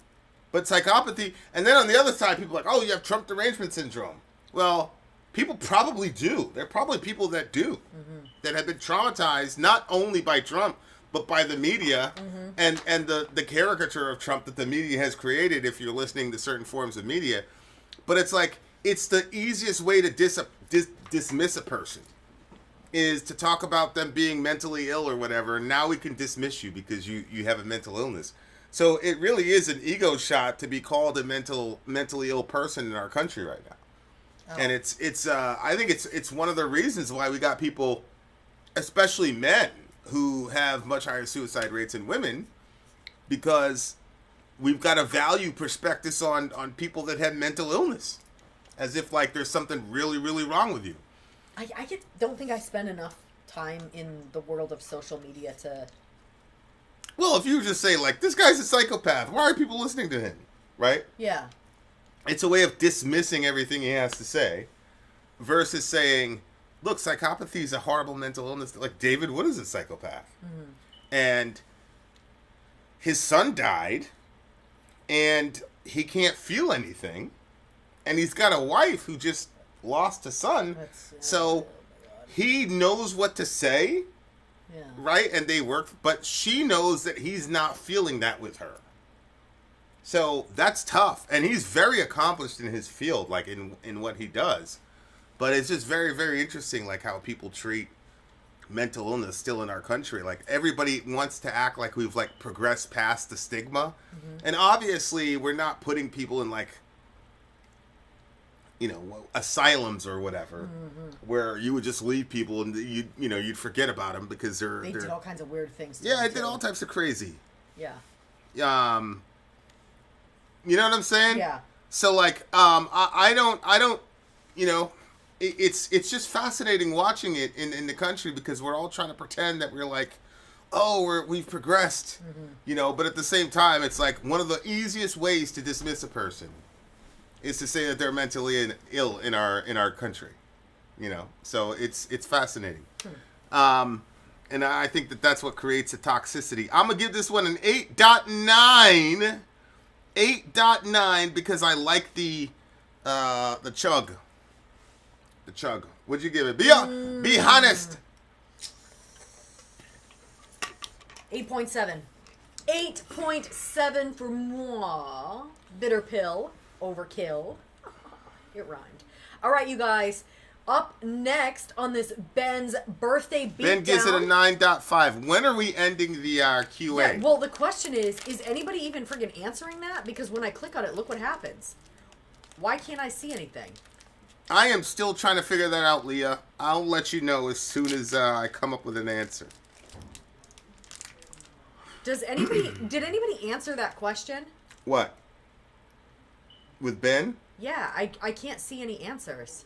but psychopathy. And then on the other side, people are like, oh, you have Trump derangement syndrome. Well, people probably do. There are probably people that do, that have been traumatized not only by Trump, but by the media and the caricature of Trump that the media has created if you're listening to certain forms of media. But it's like, it's the easiest way to dismiss a person is to talk about them being mentally ill or whatever, and now we can dismiss you because you have a mental illness. So it really is an ego shot to be called a mentally ill person in our country right now. Oh. And it's I think it's one of the reasons why we got people, especially men, who have much higher suicide rates than women, because we've got a value prospectus on people that have mental illness, as if like there's something really, really wrong with you. I don't think I spend enough time in the world of social media to. Well, if you just say like, this guy's a psychopath, why are people listening to him? Right? Yeah. It's a way of dismissing everything he has to say, versus saying, look, psychopathy is a horrible mental illness. Like, David Wood is a psychopath. And his son died, and he can't feel anything. And he's got a wife who just lost a son. So he knows what to say, right? And they work, but she knows that he's not feeling that with her. So that's tough. And he's very accomplished in his field, like in what he does. But it's just very, very interesting, like how people treat mental illness still in our country. Like, everybody wants to act like we've like progressed past the stigma. And obviously we're not putting people in like, asylums or whatever, where you would just leave people and you'd forget about them because they did all kinds of weird things. Yeah, they did all types of crazy. Yeah. You know what I'm saying? Yeah. So like, I don't, it's just fascinating watching it in the country because we're all trying to pretend that we're like, oh, we've progressed, you know. But at the same time, it's like one of the easiest ways to dismiss a person is to say that they're mentally ill in our country, you know. So it's fascinating, and I think that's what creates the toxicity. I'm gonna give this one an 8.9, 8.9 because I like the chug. The chug. What'd you give it? Be honest. 8.7. 8.7 for moi. Bitter pill. Overkill. It rhymed. All right, you guys. Up next on this Ben's birthday beatdown. Ben gives it a 9.5. When are we ending the QA? Yeah, well, the question is anybody even friggin' answering that? Because when I click on it, look what happens. Why can't I see anything? I am still trying to figure that out, Leah. I'll let you know as soon as I come up with an answer. Did anybody answer that question? What? With Ben? Yeah, I can't see any answers.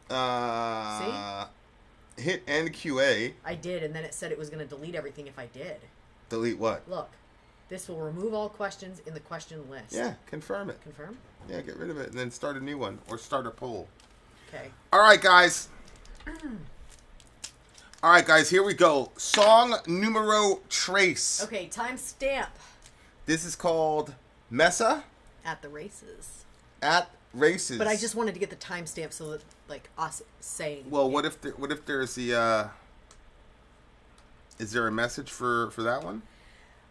See? Hit end QA. I did, and then it said it was going to delete everything if I did. Delete what? Look, this will remove all questions in the question list. Yeah, confirm it. Confirm? Yeah, get rid of it and then start a new one or start a poll. Okay. All right, guys. All right, guys, here we go. Song numero tres. Okay, timestamp. This is called Messa At the races. at Races. But I just wanted to get the timestamp so that, like, us saying. Well, what if there's the is there a message for that one?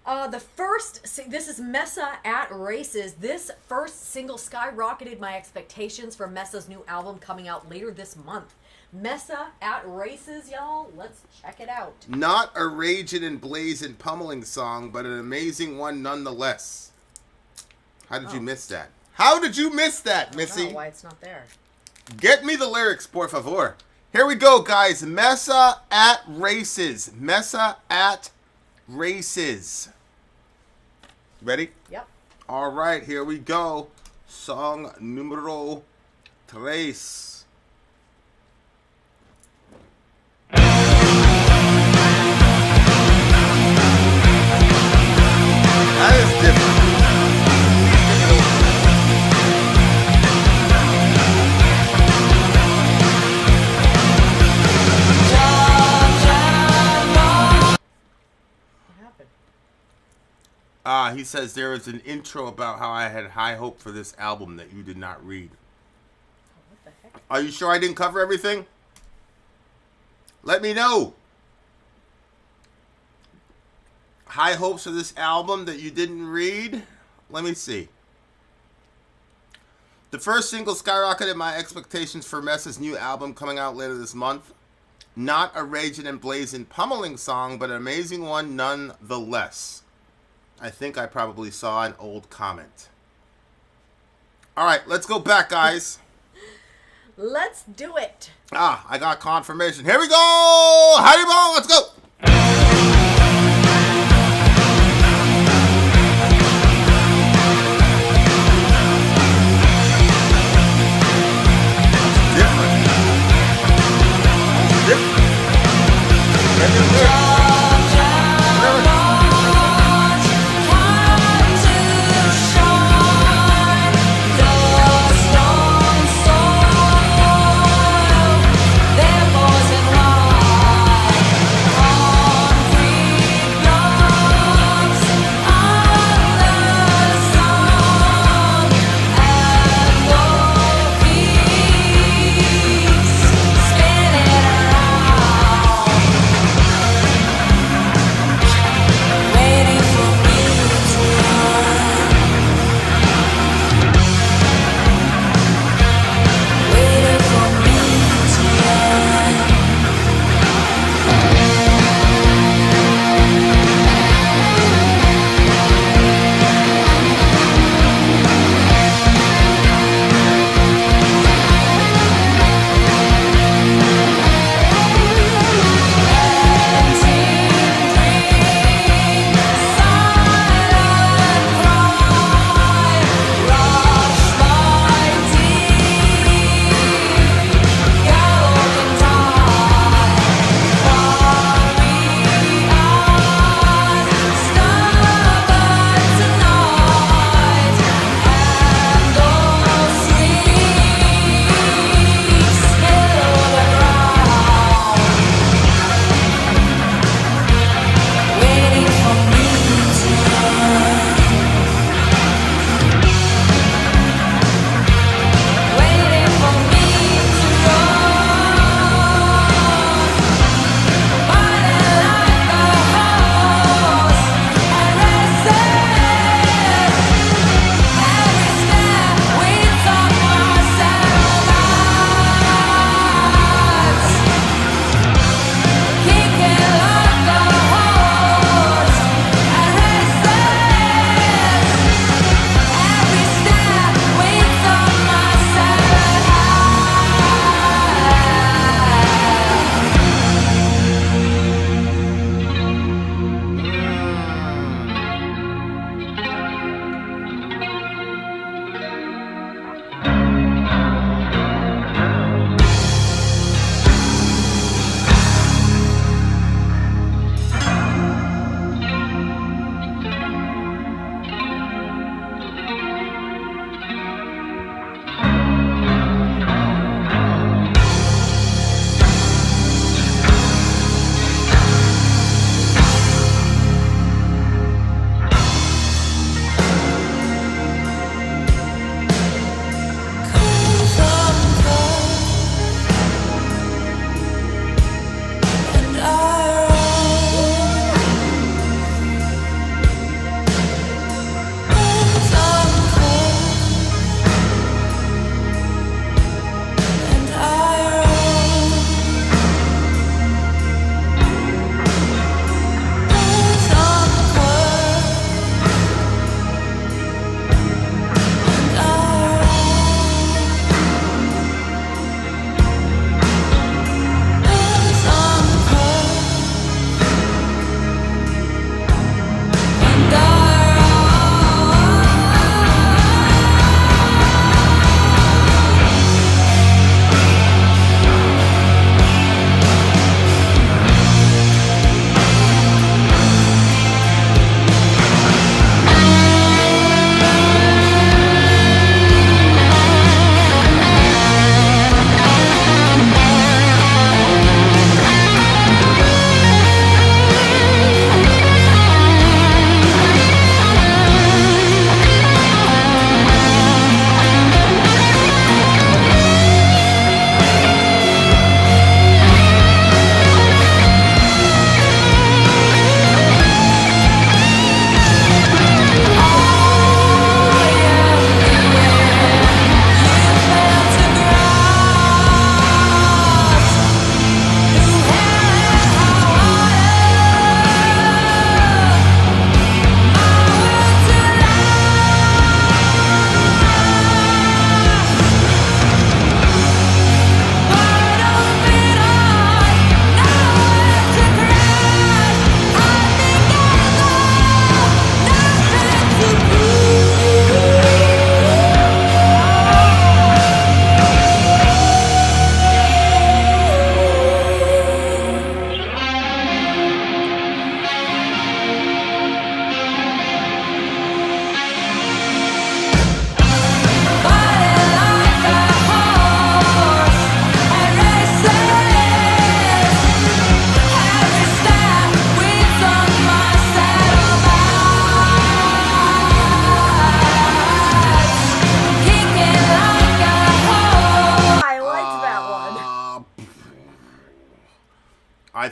This is Messa at Races. This first single skyrocketed my expectations for Messa's new album coming out later this month. Messa at Races, y'all. Let's check it out. Not a raging and blazing pummeling song, but an amazing one nonetheless. How did you miss that? How did you miss that, I Missy? don't know why it's not there. Get me the lyrics, por favor. Here we go, guys. Messa at Races. Messa at Races. Ready? Yep. All right, here we go. Song numero tres. That is different. He says there is an intro about how I had high hope for this album that you did not read. What the heck? Are you sure I didn't cover everything? Let me know. High hopes for this album that you didn't read? Let me see. The first single skyrocketed my expectations for Messa's new album coming out later this month. Not a raging and blazing pummeling song, but an amazing one nonetheless. I think I probably saw an old comment. All right, let's go back, guys. Let's do it. I got confirmation. Here we go. Haribon, let's go.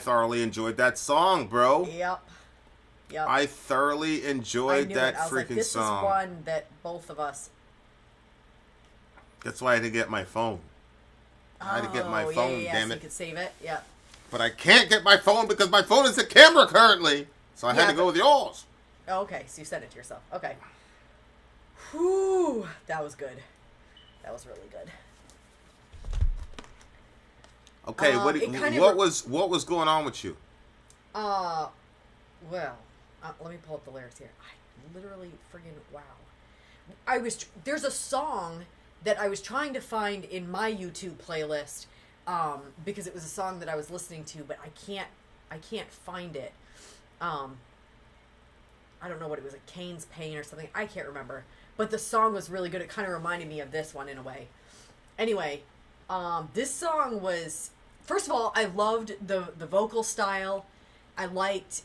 thoroughly enjoyed that song, bro. Yep. I thoroughly enjoyed that I was like, freaking this song. is one that both of us. That's why I had to get my phone. I had to get my phone, damn so it. you could save it. Yeah. But I can't get my phone because my phone is a camera currently. So I had to go with yours. Oh, okay, so you sent it to yourself. Okay. Whew, that was good. That was really good. Okay, what was going on with you? Well, let me pull up the lyrics here. I literally friggin' wow. There's a song that I was trying to find in my YouTube playlist, because it was a song that I was listening to, but I can't find it. I don't know what it was, like Cain's Pain or something. I can't remember. But the song was really good. It kind of reminded me of this one in a way. Anyway, this song was, first of all, I loved the vocal style. I liked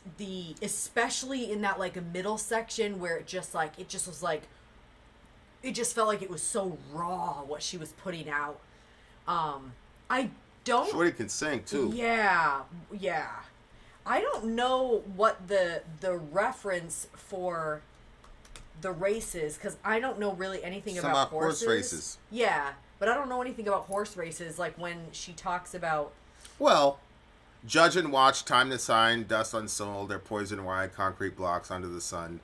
especially in that like a middle section where it just felt like it was so raw what she was putting out. Shorty can sing too. Yeah. I don't know what the reference for the races, because I don't know really anything about horses. Horse races. Yeah, but I don't know anything about horse races, like when she talks about... Well, judge and watch, time to sign, dust unsold, they're poison wide, concrete blocks under the sun,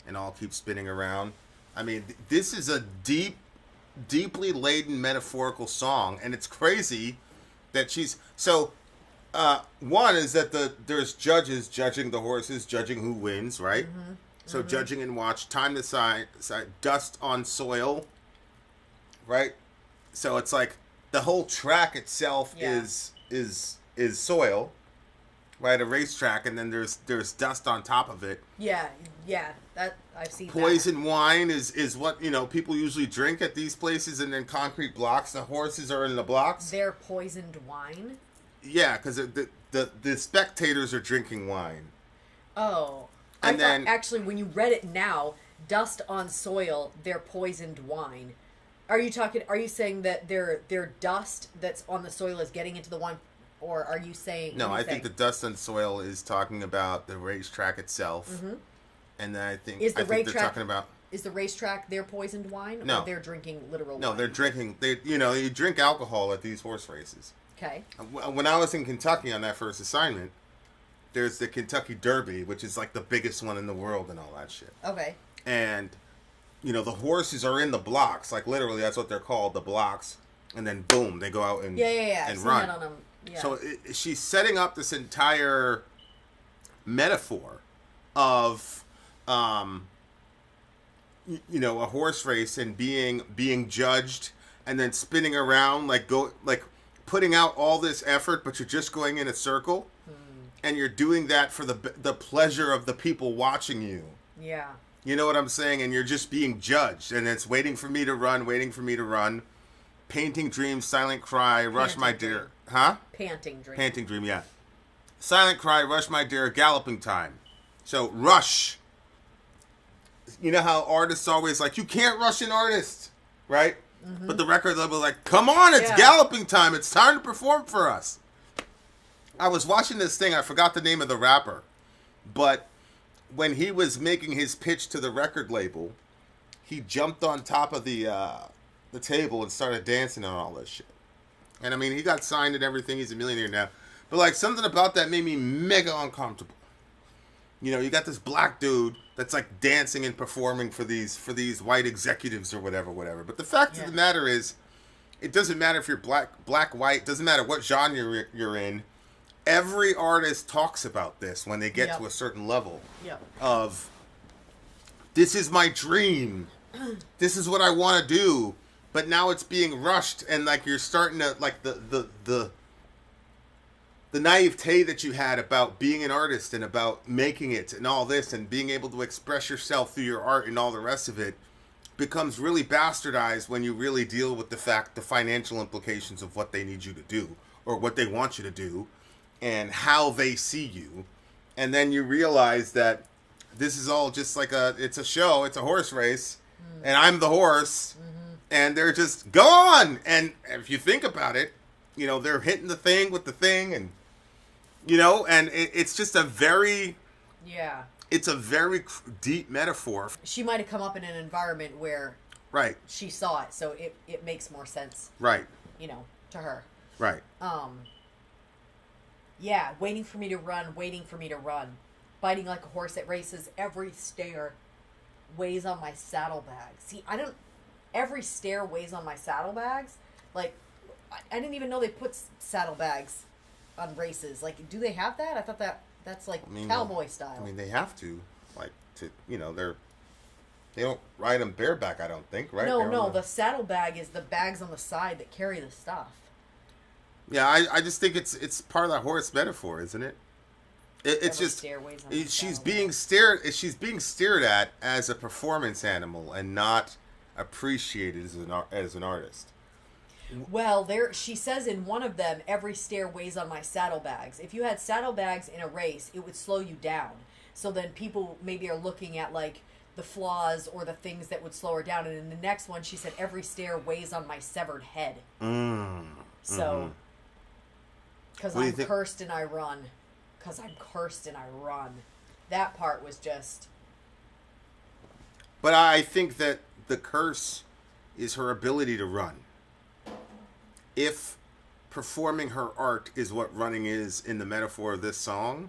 and all keep spinning around. I mean, this is a deeply laden metaphorical song, and it's crazy that she's... So, one is that there's judges judging the horses, judging who wins, right? Mm-hmm. So judging and watch, time to sign, dust on soil, right? So it's like the whole track itself is soil, right? A racetrack, and then there's dust on top of it. Yeah, that I've seen. Poison wine is what people usually drink at these places, and then concrete blocks. The horses are in the blocks. They're poisoned wine. Yeah, because the spectators are drinking wine. Oh. And I thought, actually, when you read it now, dust on soil, they're poisoned wine. Are you saying that their dust that's on the soil is getting into the wine, or are you saying... No, I think the dust on soil is talking about the racetrack itself. Mm-hmm. And then I think they're talking about... Is the racetrack their poisoned wine? No. Or they're drinking literal wine? No, they're drinking... you drink alcohol at these horse races. Okay. When I was in Kentucky on that first assignment, there's the Kentucky Derby, which is like the biggest one in the world and all that shit. Okay. And, the horses are in the blocks. Like, literally, that's what they're called, the blocks. And then, boom, they go out and I've seen run. that on them. Yeah. So she's setting up this entire metaphor of, a horse race and being judged and then spinning around, putting out all this effort, but you're just going in a circle. And you're doing that for the pleasure of the people watching you. Yeah. You know what I'm saying? And you're just being judged. And it's waiting for me to run. Painting dreams, silent cry, rush my dear. Huh? Panting dream. Panting dream, yeah. Silent cry, rush my dear, galloping time. So, rush. You know how artists always you can't rush an artist, right? Mm-hmm. But the record label come on, it's galloping time. It's time to perform for us. I was watching this thing. I forgot the name of the rapper. But when he was making his pitch to the record label, he jumped on top of the table and started dancing on all this shit. And, I mean, he got signed and everything. He's a millionaire now. But, something about that made me mega uncomfortable. You got this black dude that's, dancing and performing for these white executives or whatever. But the fact of the matter is, it doesn't matter if you're black, white. Doesn't matter what genre you're in. Every artist talks about this when they get to a certain level of, this is my dream. This is what I want to do. But now it's being rushed, and you're starting to the naivete that you had about being an artist and about making it and all this and being able to express yourself through your art and all the rest of it becomes really bastardized when you really deal with the financial implications of what they need you to do or what they want you to do. And how they see you. And then you realize that this is all just it's a show, it's a horse race, and I'm the horse, and they're just gone. And if you think about it, they're hitting the thing with the thing, and You know, and it's just a very, Yeah. it's a very deep metaphor. She might have come up in an environment where Right, she saw it, so it makes more sense, right, you know, to her. right. Yeah, waiting for me to run, biting like a horse at races. Every stare weighs on my saddlebags. See, every stare weighs on my saddlebags. Like, I didn't even know they put saddlebags on races. Like, do they have that? I thought that's like cowboy style. I mean, they have to, like, they don't ride them bareback, I don't think, right? No, the saddlebag is the bags on the side that carry the stuff. Yeah, I just think it's part of that horse metaphor, isn't it? It's just she's being stared at as a performance animal and not appreciated as an artist. Well, she says in one of them, every stare weighs on my saddlebags. If you had saddlebags in a race, it would slow you down. So then people maybe are looking at like the flaws or the things that would slow her down. And in the next one, she said, every stare weighs on my severed head. So, because I'm cursed and I run. Because I'm cursed and I run. That part was just... But I think that the curse is her ability to run. If performing her art is what running is in the metaphor of this song,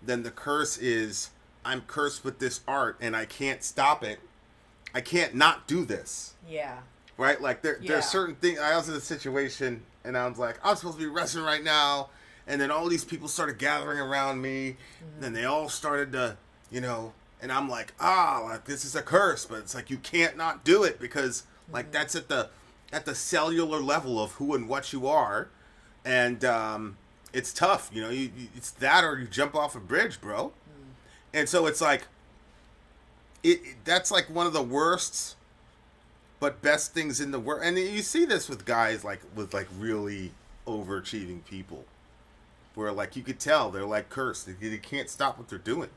then the curse is, I'm cursed with this art and I can't stop it. I can't not do this. Yeah. Right? Like, there's certain things. I was in a situation and I was like, I'm supposed to be wrestling right now. And then all these people started gathering around me. And then they all started to, and I'm like, like, this is a curse. But it's like, you can't not do it because, like, that's at the cellular level of who and what you are. And it's tough. It's that or you jump off a bridge, bro. And so it's like, that's like one of the worst but best things in the world. And you see this with guys with really overachieving people. Where, like, you could tell they're, like, cursed. They can't stop what they're doing.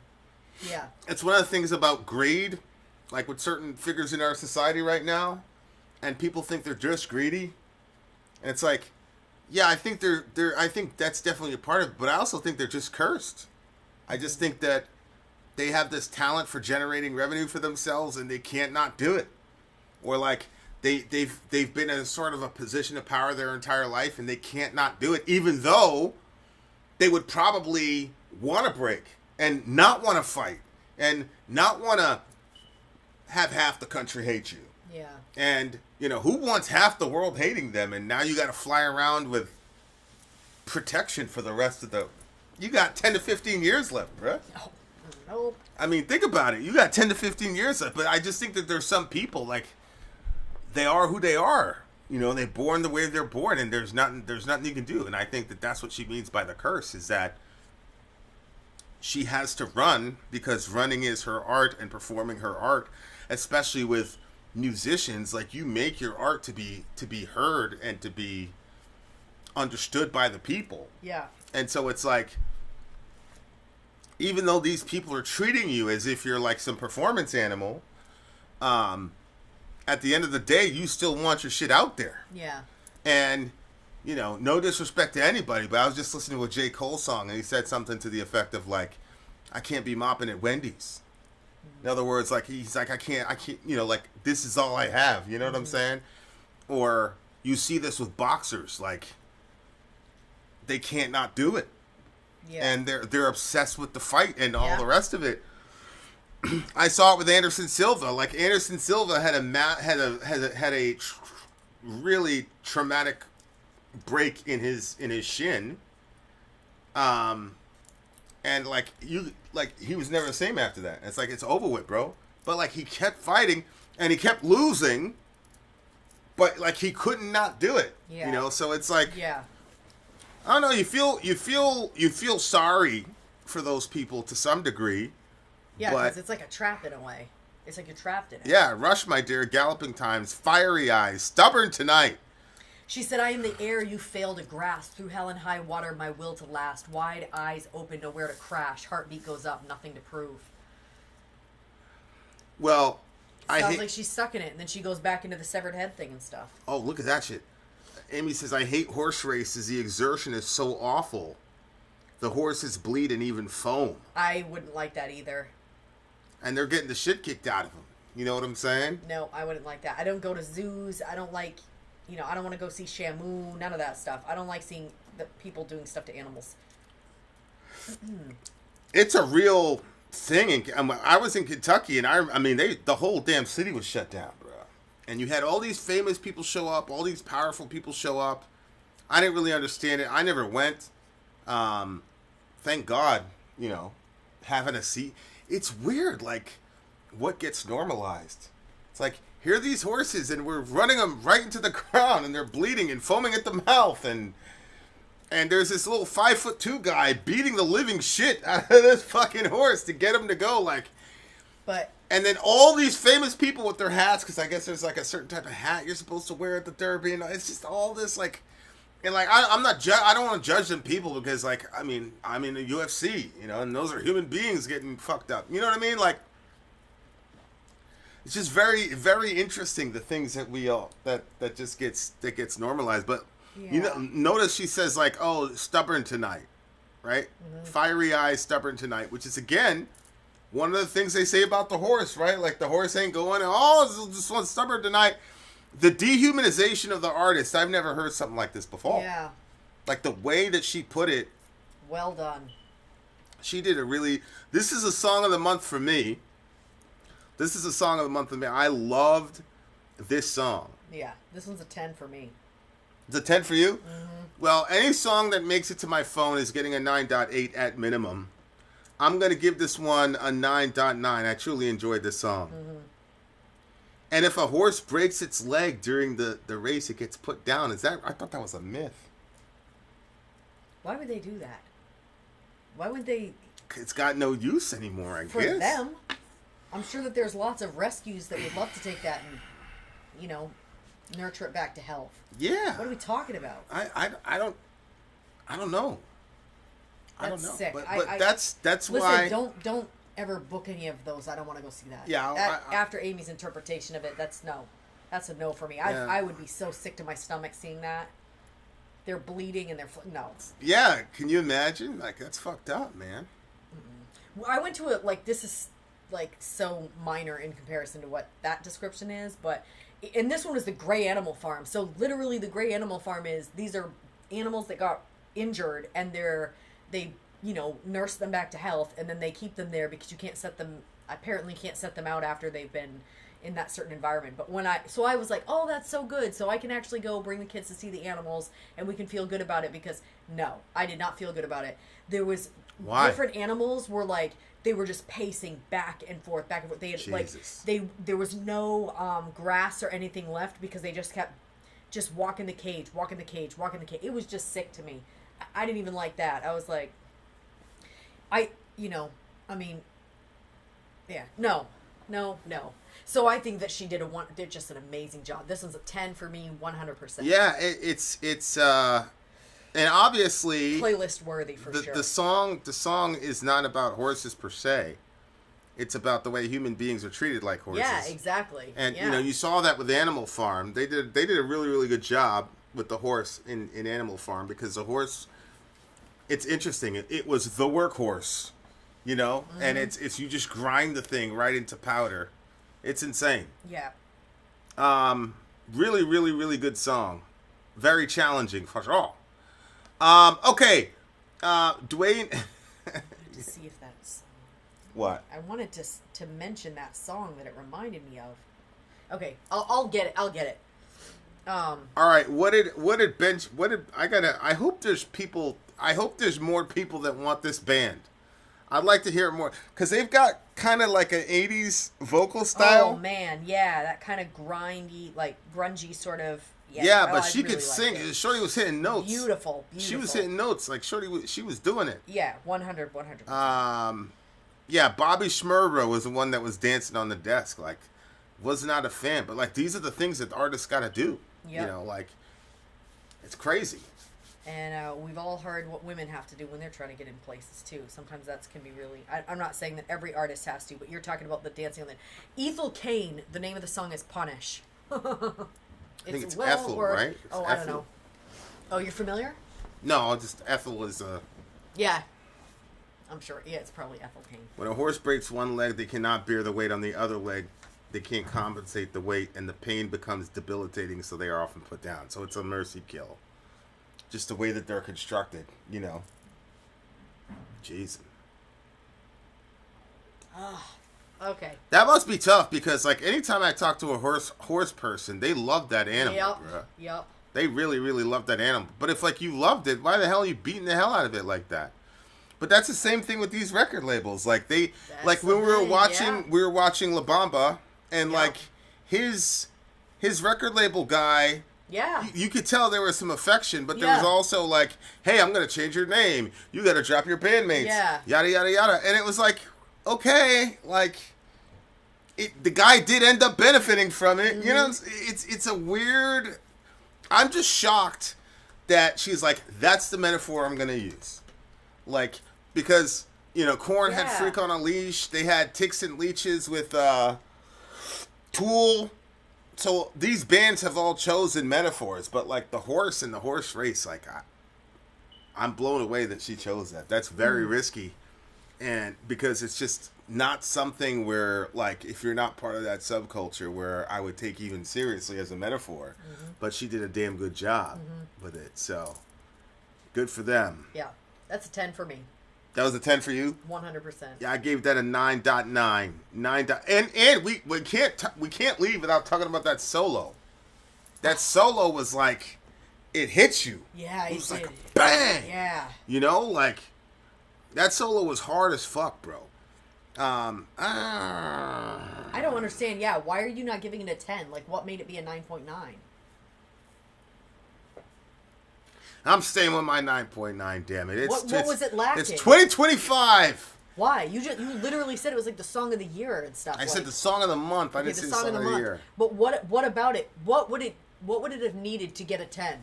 Yeah. It's one of the things about greed, like with certain figures in our society right now, and people think they're just greedy. And it's like, yeah, I think I think that's definitely a part of it, but I also think they're just cursed. I just think that they have this talent for generating revenue for themselves, and they can't not do it. Or, like, they've been in a sort of a position of power their entire life, and they can't not do it, even though... they would probably want to break and not want to fight and not want to have half the country hate you. Yeah. And, who wants half the world hating them? And now you got to fly around with protection for the rest of the... You got 10 to 15 years left, bruh. No. I mean, think about it. You got 10 to 15 years left. But I just think that there's some people, like, they are who they are. They're born the way they're born, and there's nothing you can do. And I think that that's what she means by the curse, is that she has to run because running is her art and performing her art, especially with musicians. Like, you make your art to be heard and to be understood by the people. Yeah. And so it's like, even though these people are treating you as if you're like some performance animal, at the end of the day, you still want your shit out there. Yeah. And, no disrespect to anybody, but I was just listening to a J. Cole song, and he said something to the effect of, like, I can't be mopping at Wendy's. In other words, like, he's like, I can't, like, this is all I have. You know what I'm saying? Or you see this with boxers, like, they can't not do it. Yeah. And they're obsessed with the fight and all the rest of it. I saw it with Anderson Silva. Like, Anderson Silva had a really traumatic break in his shin, and he was never the same after that. It's like, it's over with, bro. But like, he kept fighting and he kept losing, but like, he couldn't not do it. Yeah. So it's like, I don't know. You feel sorry for those people to some degree. Yeah, because it's like a trap in a way. It's like you're trapped in it. Yeah, Rush, my dear, galloping times, fiery eyes, stubborn tonight. She said, I am the air you fail to grasp. Through hell and high water, my will to last. Wide eyes open, nowhere to crash. Heartbeat goes up, nothing to prove. Well, Sounds like she's stuck in it, and then she goes back into the severed head thing and stuff. Oh, look at that shit. Amy says, I hate horse races. The exertion is so awful. the horses bleed and even foam. I wouldn't like that either. And they're getting the shit kicked out of them. You know what I'm saying? No, I wouldn't like that. I don't go to zoos. I don't like, I don't want to go see Shamu. None of that stuff. I don't like seeing the people doing stuff to animals. It's a real thing. I was in Kentucky, and I mean, the whole damn city was shut down, bro. And you had all these famous people show up, all these powerful people show up. I didn't really understand it. I never went. Thank God, having a seat. It's weird, like, what gets normalized. It's like, here are these horses, and we're running them right into the ground, and they're bleeding and foaming at the mouth, and there's this little 5'2" guy beating the living shit out of this fucking horse to get him to go, like. And then all these famous people with their hats, because I guess there's like a certain type of hat you're supposed to wear at the Derby, and it's just all this like. And like I don't want to judge them people because like I'm in the UFC, and those are human beings getting fucked up. You know what I mean? Like it's just very, very interesting the things that we all that gets normalized. But notice she says like, oh, stubborn tonight, right? Mm-hmm. Fiery eyes, stubborn tonight, which is again one of the things they say about the horse, right? Like the horse ain't going. Oh, this one's stubborn tonight. The dehumanization of the artist, I've never heard something like this before. Yeah. Like the way that she put it. Well done. She did this is a song of the month for me. I loved this song. Yeah, this one's a 10 for me. It's a 10 for you? Mm-hmm. Well, any song that makes it to my phone is getting a 9.8 at minimum. I'm going to give this one a 9.9. I truly enjoyed this song. Mm-hmm. And if a horse breaks its leg during the race, it gets put down. I thought that was a myth. Why would they do that? Why would they? It's got no use anymore, I guess. For them. I'm sure that there's lots of rescues that would love to take that and, nurture it back to health. Yeah. What are we talking about? I don't know. I don't know. Sick. But that's listen, why. Don't ever book any of those. I don't want to go see that. Yeah. After Amy's interpretation of it, that's a no for me. I would be so sick to my stomach seeing that. They're bleeding and no. Yeah, can you imagine? Like that's fucked up, man. Mm-hmm. I went to this is like so minor in comparison to what that description is, and this one is the Gray Animal Farm. So literally, the Gray Animal Farm these are animals that got injured and they nurse them back to health, and then they keep them there because you can't set them out after they've been in that certain environment. But I was like, oh, that's so good. So I can actually go bring the kids to see the animals and we can feel good about it, because no, I did not feel good about it. There was different animals were like, they were just pacing back and forth. They had Jesus. There was no grass or anything left because they just kept just walking the cage. It was just sick to me. I didn't even like that. I was like, no. So I think that she did just an amazing job. This one's a 10 for me, 100%. Yeah, it's and obviously playlist worthy for sure. The song is not about horses per se. It's about the way human beings are treated like horses. Yeah, exactly. And you saw that with Animal Farm. They did a really, really good job with the horse in Animal Farm, because the horse, it's interesting. It was the workhorse, mm-hmm. And it's you just grind the thing right into powder. It's insane. Yeah. Really, really, really good song. Very challenging for sure. Okay. Dwayne. To see if that's what I wanted to mention that song that it reminded me of. Okay, I'll get it. All right. I hope there's more people that want this band. I'd like to hear it more, because they've got kind of like an 80s vocal style. Oh man, yeah, that kind of grindy, like grungy sort of. Yeah, but she could sing. Shorty was hitting notes. Beautiful. She was hitting notes. Like she was doing it. Yeah, 100. Yeah, Bobby Shmurda was the one that was dancing on the desk. Like, was not a fan, but like these are the things that the artists got to do. Yep. Like it's crazy. And we've all heard what women have to do when they're trying to get in places too. Sometimes that can be really. I'm not saying that every artist has to, but you're talking about the dancing on the. Ethel Cain. The name of the song is "Punish." I think it's Ethel, right? I don't know. Oh, you're familiar? No, just Ethel is Yeah, I'm sure. Yeah, it's probably Ethel Kane. When a horse breaks one leg, they cannot bear the weight on the other leg. They can't compensate the weight, and the pain becomes debilitating, so they are often put down. So it's a mercy kill. Just the way that they're constructed, you know. Jeez. Okay. That must be tough because, like, anytime I talk to a horse person, they love that animal, bruh. Yep. They really, really love that animal. But if, like, you loved it, why the hell are you beating the hell out of it like that? But that's the same thing with these record labels. Like, when we were watching La Bamba, and, like, his record label guy... Yeah. You could tell there was some affection, but there was also like, hey, I'm going to change your name. You got to drop your bandmates. Yeah. Yada, yada, yada. And it was like, okay, like, the guy did end up benefiting from it. Mm-hmm. You know, it's a weird... I'm just shocked that she's like, that's the metaphor I'm going to use. Like, because, you know, Korn had Freak on a Leash. They had Ticks and Leeches with Tool. So these bands have all chosen metaphors, but like the horse and the horse race, like I'm blown away that she chose that. That's very risky, and because it's just not something where, like, if you're not part of that subculture, where I would take even seriously as a metaphor. But she did a damn good job with it, so good for them. Yeah, that's a 10 for me. That was a 10 for you? 100%. Yeah, I gave that a 9.9. And we can't leave without talking about that solo. That solo was like, it hits you. Yeah, it was did. like bang. Yeah. You know, like that solo was hard as fuck, bro. I don't understand. Yeah, why are you not giving it a 10? Like, what made it be a 9.9? I'm staying with my 9.9, damn it. What was it lacking? It's 2025. Why? You literally said it was like the song of the year and stuff. I said the song of the month. I didn't say the song of the year. But what about it? What would it have needed to get a 10?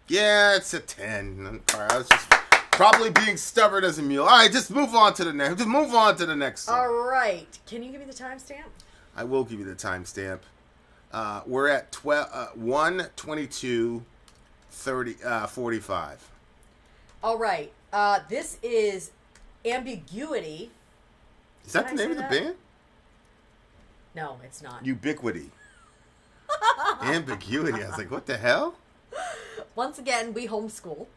Yeah, it's a 10. I was just probably being stubborn as a mule. All right, just move on to the next. Just move on to the next song. All right. Can you give me the timestamp? I will give you the timestamp. We're at 1:22:45. All right. This is Ambiguity. Is that the name of the band? No, it's not. Ubiquity. Ambiguity. I was like, what the hell? Once again, we homeschool.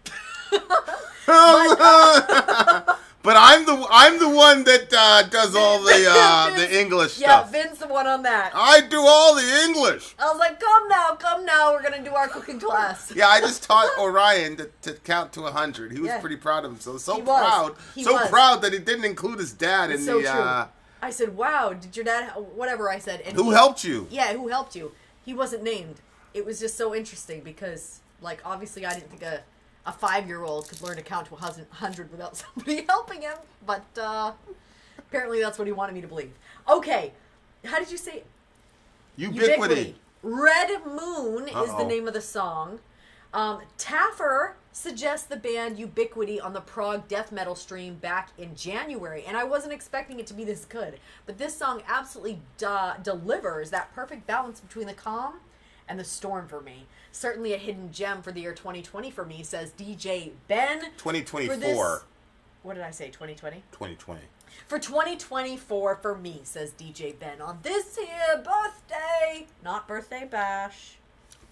But I'm the one that does all the English stuff. Yeah, Vin's the one on that. I do all the English. I was like, come now, we're gonna do our cooking class. Yeah, I just taught Orion to count to 100. He was pretty proud of himself. Proud that he didn't include his dad in the. True. I said, wow, did your dad? Whatever I said. And who helped you? Yeah, who helped you? He wasn't named. It was just so interesting because, like, obviously I didn't think a 5-year-old could learn to count to 100 without somebody helping him, but apparently that's what he wanted me to believe. Okay, how did you say? Ubiquity. Red Moon is the name of the song. Taffer suggests the band Ubiquity on the prog death metal stream back in January, and I wasn't expecting it to be this good, but this song absolutely delivers that perfect balance between the calm and the storm for me. Certainly a hidden gem for the year 2020 for me, says DJ Ben. 2024. What did I say, 2020? 2020. For 2024 for me, says DJ Ben, on this here birthday. Not birthday bash.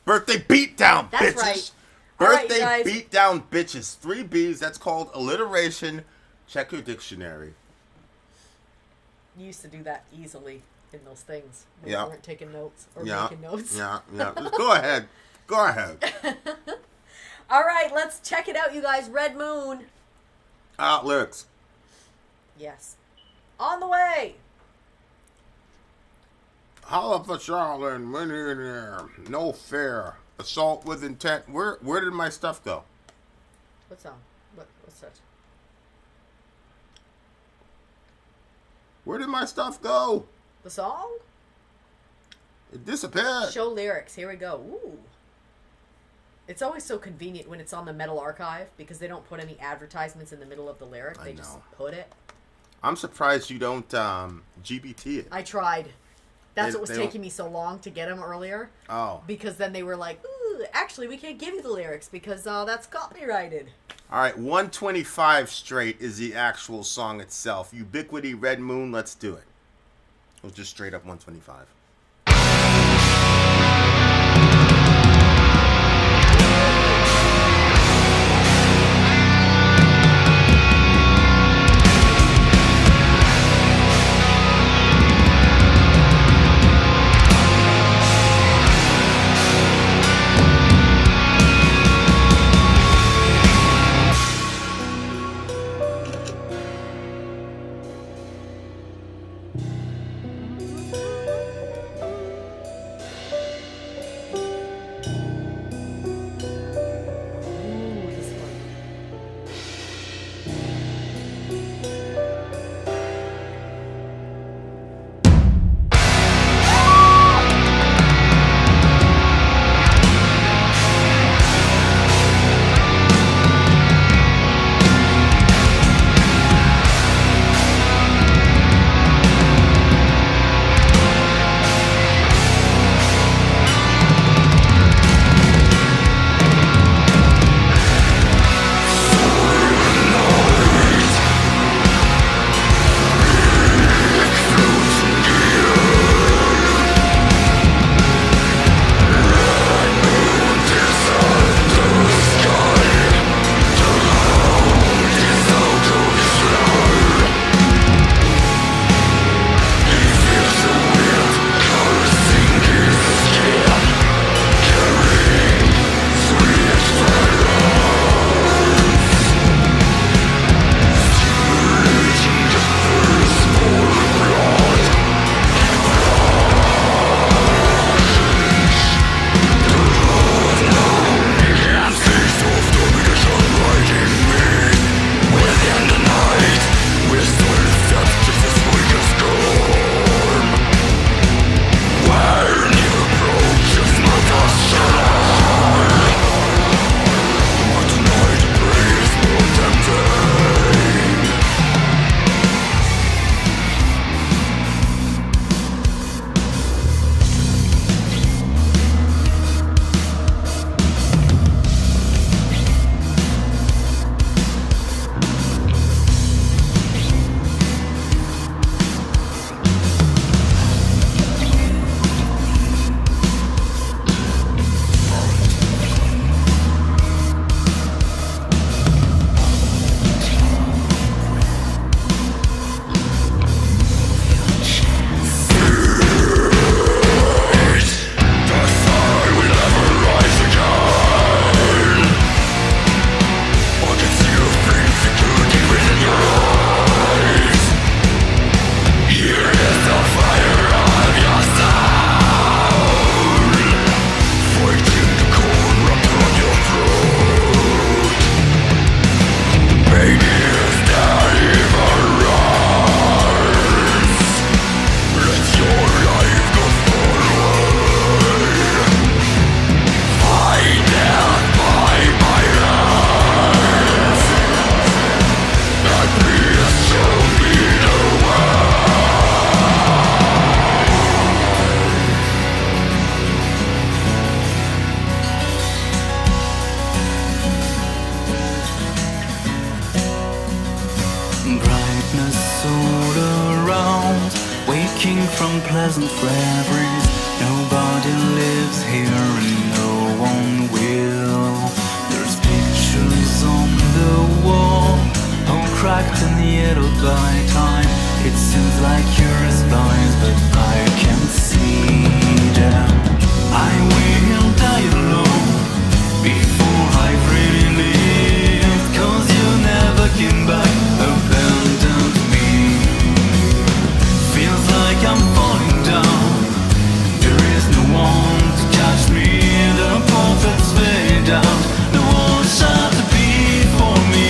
Birthday beatdown, That's bitches. Right. Birthday right, beatdown, bitches. 3 B's. That's called alliteration. Check your dictionary. You used to do that easily in those things. When Yeah. you weren't taking notes or making notes. Yeah. Just go ahead. Go ahead. All right, let's check it out, you guys. Red Moon. Lyrics. Yes. On the way. Holla for Charlotte, no fair. Assault with intent. Where did my stuff go? What song? What's that? Where did my stuff go? The song? It disappeared. Show lyrics. Here we go. Ooh. It's always so convenient when it's on the Metal Archive because they don't put any advertisements in the middle of the lyric. They just put it. I'm surprised you don't GBT it. I tried. That's what was taking me so long to get them earlier. Oh. Because then they were like, ooh, Actually, we can't give you the lyrics because that's copyrighted. All right, 125 straight is the actual song itself. Ubiquity, Red Moon, let's do it. It was just straight up 125. from pleasant reveries. Nobody lives here and no one will. There's pictures on the wall, all cracked and yellowed by time. It seems like you're as blind, but I can see them. I will die alone before I've really lived, 'cause you never came back, abandoned me. Feels like I'm falling down. There is no one to catch me. The prophets fade out. No one shall be for me.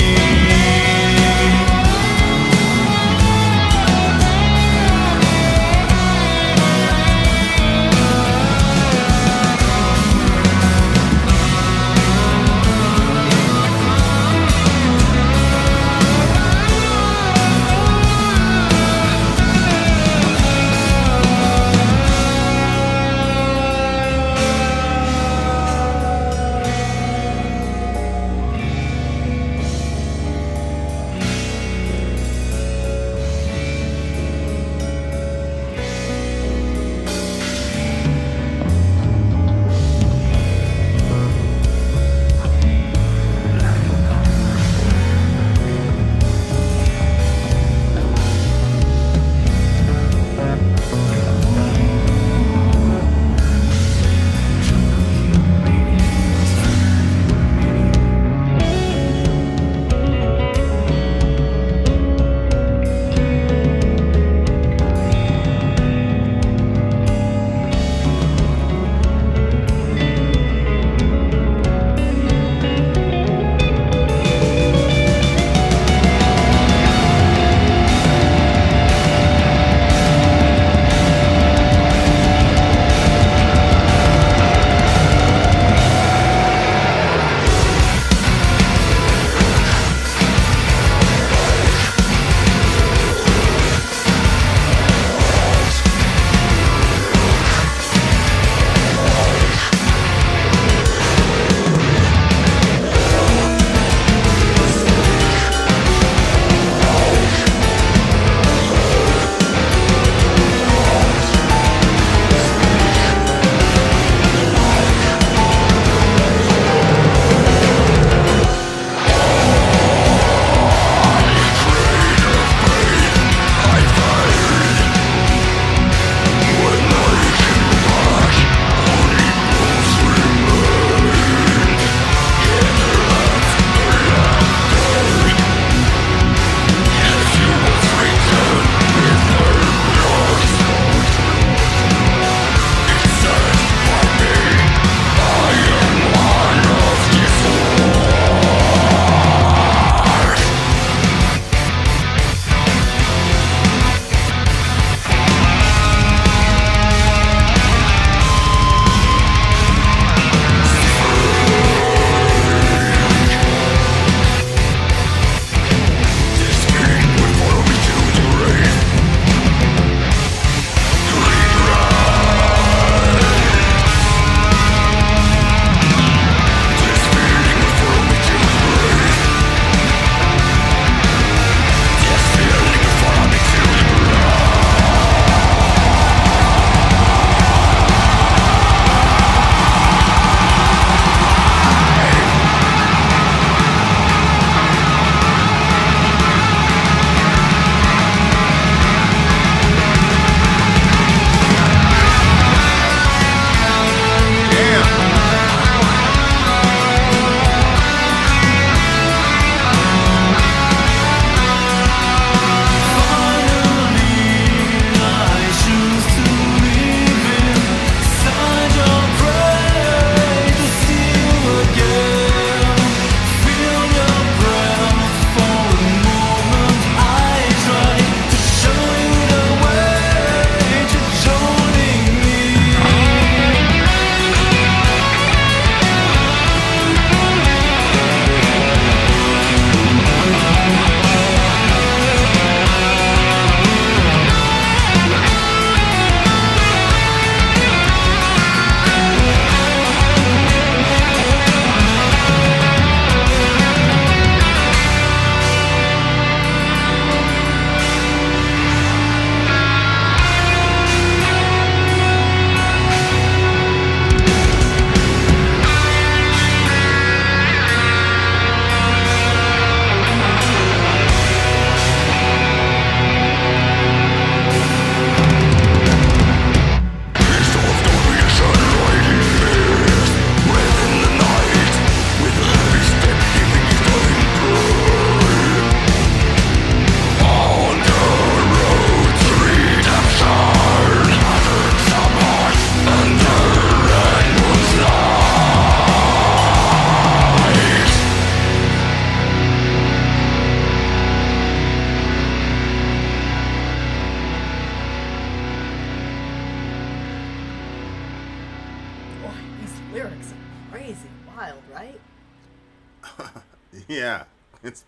Yeah. It's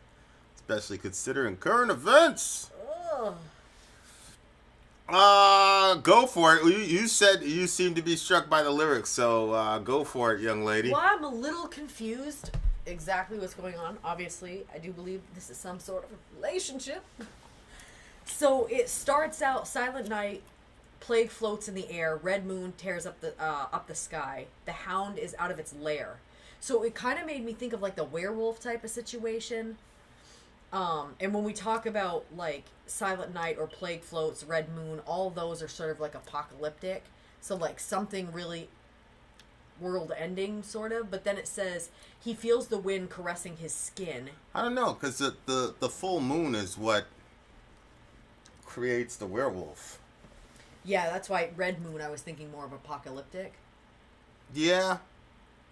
especially considering current events. Go for it. You said you seem to be struck by the lyrics, so go for it, young lady. Well, I'm a little confused exactly what's going on. Obviously, I do believe this is some sort of relationship. So it starts out Silent Night, plague floats in the air, red moon tears up the sky. The hound is out of its lair. So it kind of made me think of like the werewolf type of situation. And when we talk about like Silent Night or plague floats, red moon, all those are sort of like apocalyptic. So like something really world ending sort of. But then it says he feels the wind caressing his skin. I don't know, because the full moon is what creates the werewolf. Yeah, that's why red moon I was thinking more of apocalyptic. Yeah.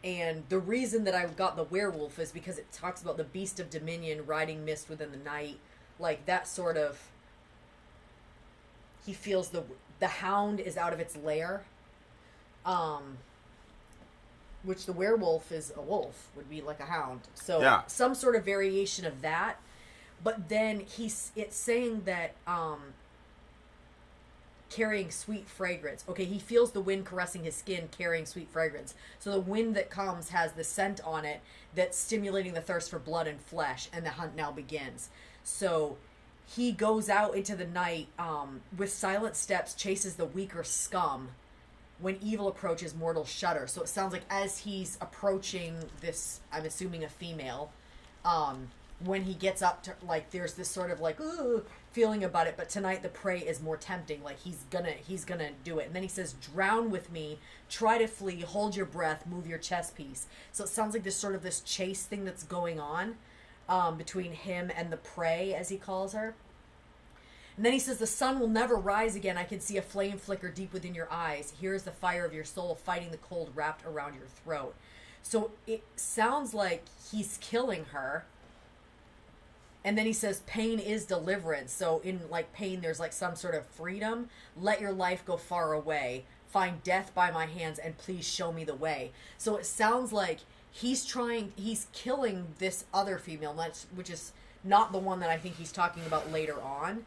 And the reason that I got the werewolf is because it talks about the beast of dominion riding mist within the night. Like that sort of... He feels the hound is out of its lair. Which the werewolf is a wolf, would be like a hound. So yeah. Some sort of variation of that. But then it's saying that carrying sweet fragrance. Okay, he feels the wind caressing his skin, carrying sweet fragrance. So the wind that comes has the scent on it that's stimulating the thirst for blood and flesh, and the hunt now begins. So he goes out into the night with silent steps, chases the weaker scum. When evil approaches, mortals shudder. So it sounds like as he's approaching this, I'm assuming a female, when he gets up to, like, there's this sort of like, ooh, feeling about it, but tonight the prey is more tempting, like he's gonna do it. And then he says, drown with me, try to flee, hold your breath, move your chest piece. So it sounds like this sort of this chase thing that's going on between him and the prey, as he calls her. And then he says, the sun will never rise again, I can see a flame flicker deep within your eyes, here is the fire of your soul fighting the cold wrapped around your throat. So it sounds like he's killing her. And then he says, pain is deliverance. So in like pain, there's like some sort of freedom. Let your life go far away. Find death by my hands and please show me the way. So it sounds like he's killing this other female, which is not the one that I think he's talking about later on.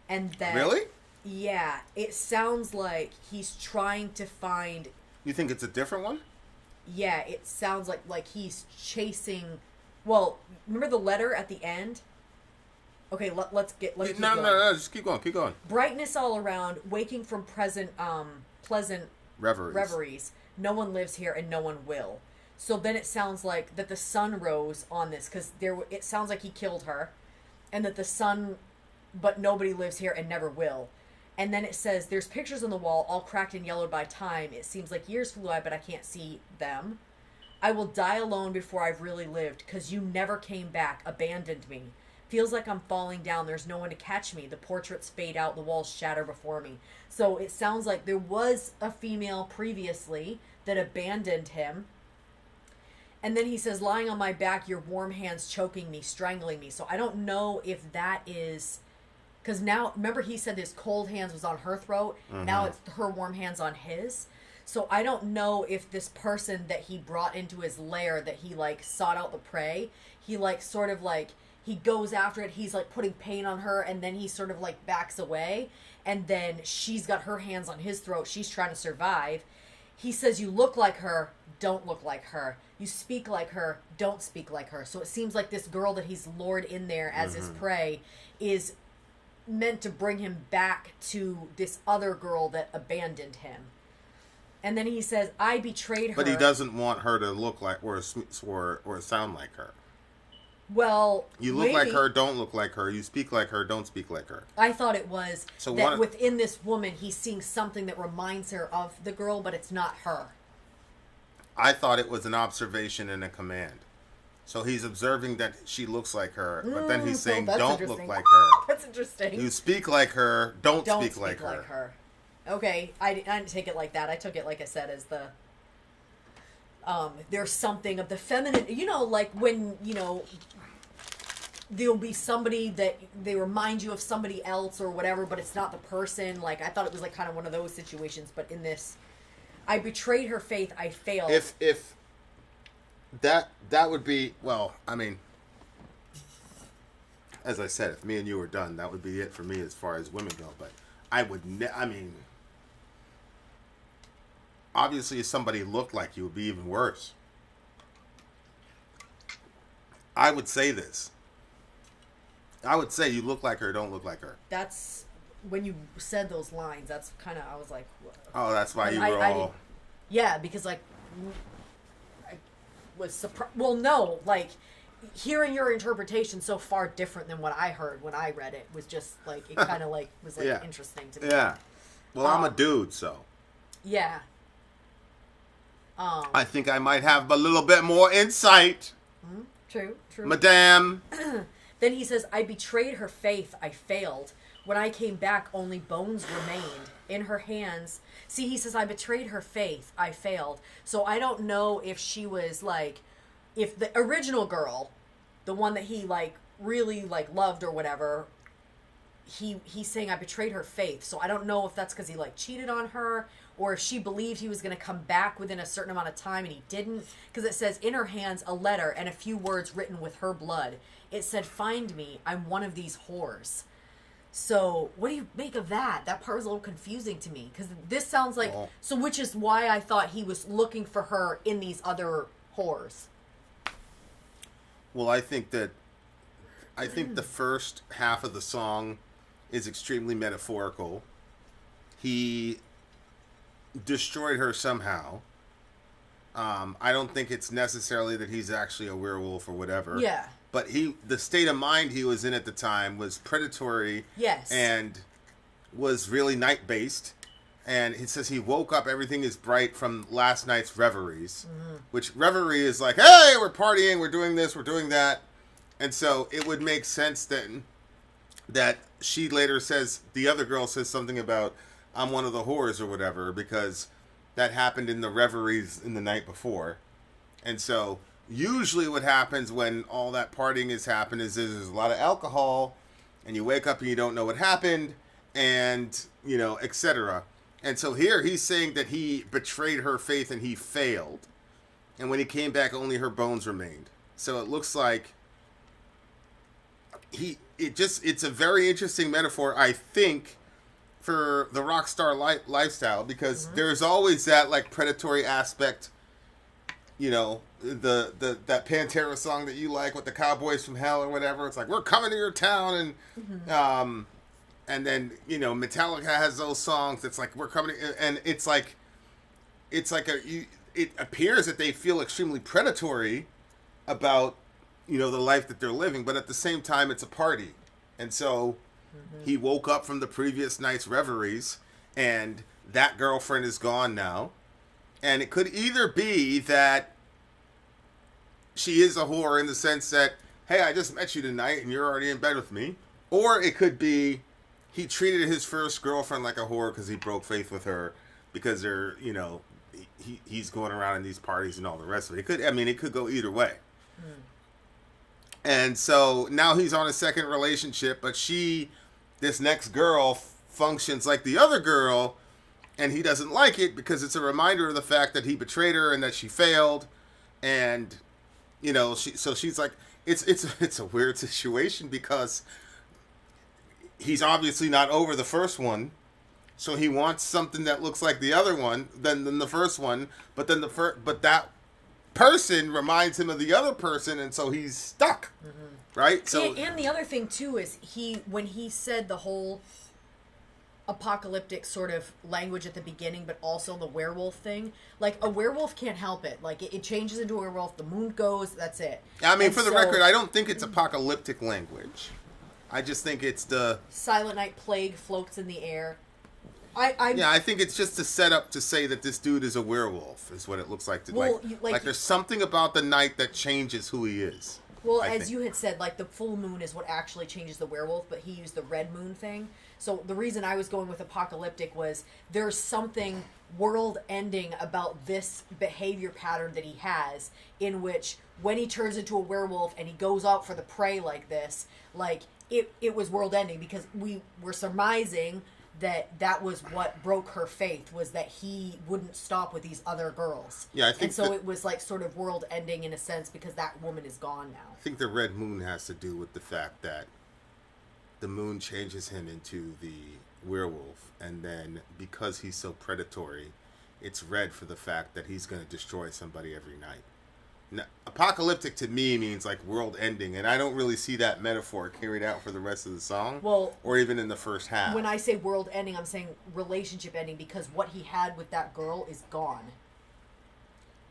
And that, really? Yeah, it sounds like he's trying to find... You think it's a different one? Yeah, it sounds like he's chasing... Well, remember the letter at the end? Okay, let's keep going. No, just keep going. Brightness all around, waking from pleasant reveries. No one lives here and no one will. So then it sounds like that the sun rose on this, because it sounds like he killed her, and that the sun, but nobody lives here and never will. And then it says, there's pictures on the wall, all cracked and yellowed by time. It seems like years flew by, but I can't see them. I will die alone before I've really lived, because you never came back, abandoned me. Feels like I'm falling down. There's no one to catch me. The portraits fade out. The walls shatter before me. So it sounds like there was a female previously that abandoned him. And then he says, lying on my back, your warm hands choking me, strangling me. So I don't know if that is... Because now, remember he said his cold hands was on her throat. Mm-hmm. Now it's her warm hands on his. So I don't know if this person that he brought into his lair, that he like sought out the prey, he like sort of like... He goes after it, he's like putting pain on her, and then he sort of like backs away, and then she's got her hands on his throat, she's trying to survive. He says, you look like her, don't look like her. You speak like her, don't speak like her. So it seems like this girl that he's lured in there as his prey is meant to bring him back to this other girl that abandoned him. And then he says, I betrayed her. But he doesn't want her to look like or sound like her. Well, you look like her, don't look like her. You speak like her, don't speak like her. I thought it was that within this woman, he's seeing something that reminds her of the girl, but it's not her. I thought it was an observation and a command. So he's observing that she looks like her, but then he's saying, don't look like her. That's interesting. You speak like her, don't speak like her. Okay, I didn't take it like that. I took it, like I said, as the... there's something of the feminine, like when, there'll be somebody that they remind you of somebody else or whatever, but it's not the person. Like, I thought it was like kind of one of those situations, but in this, I betrayed her faith, I failed. If that would be, well, I mean, as I said, if me and you were done, that would be it for me as far as women go. But I would, I mean, obviously, if somebody looked like you, it would be even worse. I would say this. I would say you look like her, don't look like her. That's when you said those lines. That's kind of I was like, whoa. Oh, that's why you were I all. yeah, because like I was surprised. Well, no, like hearing your interpretation so far different than what I heard when I read it was just like it kind of like was like Yeah. interesting to me. Yeah. Well, I'm a dude, so. Yeah. I think I might have a little bit more insight, True. madame. Then he says, I betrayed her faith, I failed. When I came back, only bones remained in her hands. See, he says, I betrayed her faith, I failed. So I don't know if she was like, if the original girl, the one that he like really like loved or whatever, he's saying I betrayed her faith. So I don't know if that's because he like cheated on her or if she believed he was going to come back within a certain amount of time and he didn't. Because it says in her hands a letter and a few words written with her blood. It said, find me, I'm one of these whores. So what do you make of that? That part was a little confusing to me because this sounds like, so which is why I thought he was looking for her in these other whores. Well, I think the first half of the song is extremely metaphorical. He destroyed her somehow. I don't think it's necessarily that he's actually a werewolf or whatever. Yeah. But the state of mind he was in at the time was predatory. Yes. And was really night-based. And it says he woke up, everything is bright from last night's reveries. Which reverie is like, hey, we're partying, we're doing this, we're doing that. And so it would make sense then that she later says, the other girl says something about, I'm one of the whores or whatever, because that happened in the reveries in the night before. And so usually what happens when all that partying has happened is there's a lot of alcohol and you wake up and you don't know what happened and, you know, etc. And so here he's saying that he betrayed her faith and he failed. And when he came back, only her bones remained. So it looks like it's a very interesting metaphor, I think, for the rock star lifestyle, because there's always that like predatory aspect. You know, that Pantera song that you like with the Cowboys from Hell or whatever. It's like, we're coming to your town, and then, you know, Metallica has those songs. It's like, we're coming to, and it appears that they feel extremely predatory about, you know, the life that they're living, but at the same time, it's a party. And so he woke up from the previous night's reveries, and that girlfriend is gone now. And it could either be that she is a whore in the sense that, hey, I just met you tonight and you're already in bed with me. Or it could be he treated his first girlfriend like a whore because he broke faith with her because they're, you know, he's going around in these parties and all the rest of it. It could go either way. And so now he's on a second relationship, but this next girl functions like the other girl, and he doesn't like it because it's a reminder of the fact that he betrayed her and that she failed. And, you know, she's like, it's a weird situation because he's obviously not over the first one. So he wants something that looks like the other one than the first one. But then but that person reminds him of the other person, and so he's stuck. Right? So and the other thing too is when he said the whole apocalyptic sort of language at the beginning, but also the werewolf thing. Like, a werewolf can't help it. Like, it changes into a werewolf, the moon goes, that's it. I mean, for the record, I don't think it's apocalyptic language. I just think it's the Silent Night plague floats in the air. I think it's just a setup to say that this dude is a werewolf, is what it looks like. Like there's something about the night that changes who he is. Well, as you had said, like, the full moon is what actually changes the werewolf, but he used the red moon thing. So the reason I was going with apocalyptic was there's something world-ending about this behavior pattern that he has, in which when he turns into a werewolf and he goes out for the prey like this, like, it was world-ending, because we were surmising that was what broke her faith, was that he wouldn't stop with these other girls. Yeah, I think. And so it was like sort of world ending in a sense because that woman is gone now. I think the red moon has to do with the fact that the moon changes him into the werewolf, and then because he's so predatory, it's red for the fact that he's going to destroy somebody every night. Now, apocalyptic to me means like world ending, and I don't really see that metaphor carried out for the rest of the song, Well, or even in the first half. when I say world ending, I'm saying relationship ending, because what he had with that girl is gone.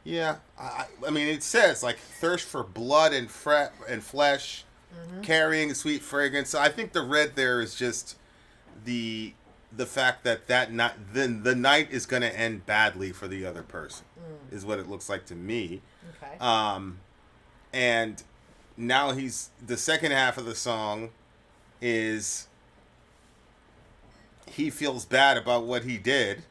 Yeah, I mean, it says like thirst for blood and flesh, carrying sweet fragrance. So I think the red there is just the fact that the night is going to end badly for the other person, is what it looks like to me. Okay. And now the second half of the song is he feels bad about what he did,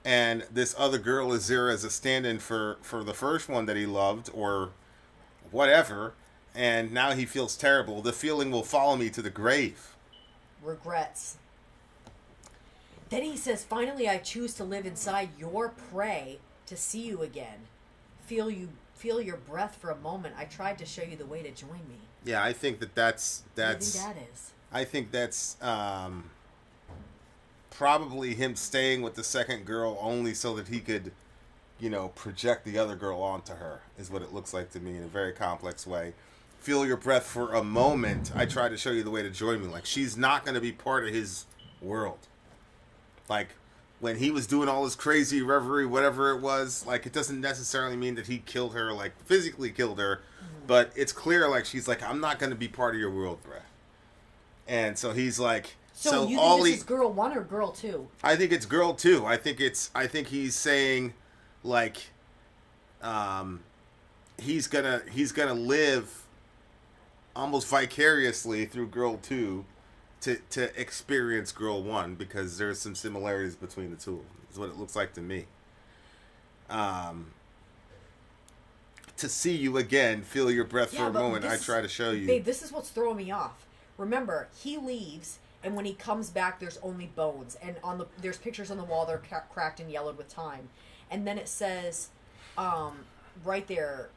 and this other girl is there as a stand-in for the first one that he loved or whatever, and now he feels terrible. The feeling will follow me to the grave. Regrets. Then he says, finally I choose to live inside your prey to see you again. Feel your breath for a moment. I tried to show you the way to join me. Yeah, I think that's What do you think that is? I think that's probably him staying with the second girl only so that he could, project the other girl onto her, is what it looks like to me in a very complex way. Feel your breath for a moment. I tried to show you the way to join me. Like, she's not going to be part of his world. Like, when he was doing all his crazy reverie, whatever it was, like, it doesn't necessarily mean that he killed her, like, physically killed her. But it's clear, like, she's like, I'm not going to be part of your world, bruh. And so he's like... So you think this is girl 1 or girl 2? I think it's girl 2. I think he's saying, like, he's gonna live almost vicariously through girl 2 to experience girl 1, because there's some similarities between the two of them, is what it looks like to me. To see you again, feel your breath for a moment, I try to show you. Babe, this is what's throwing me off. Remember, he leaves, and when he comes back, there's only bones, and there's pictures on the wall. They're cracked and yellowed with time, and then it says, right there,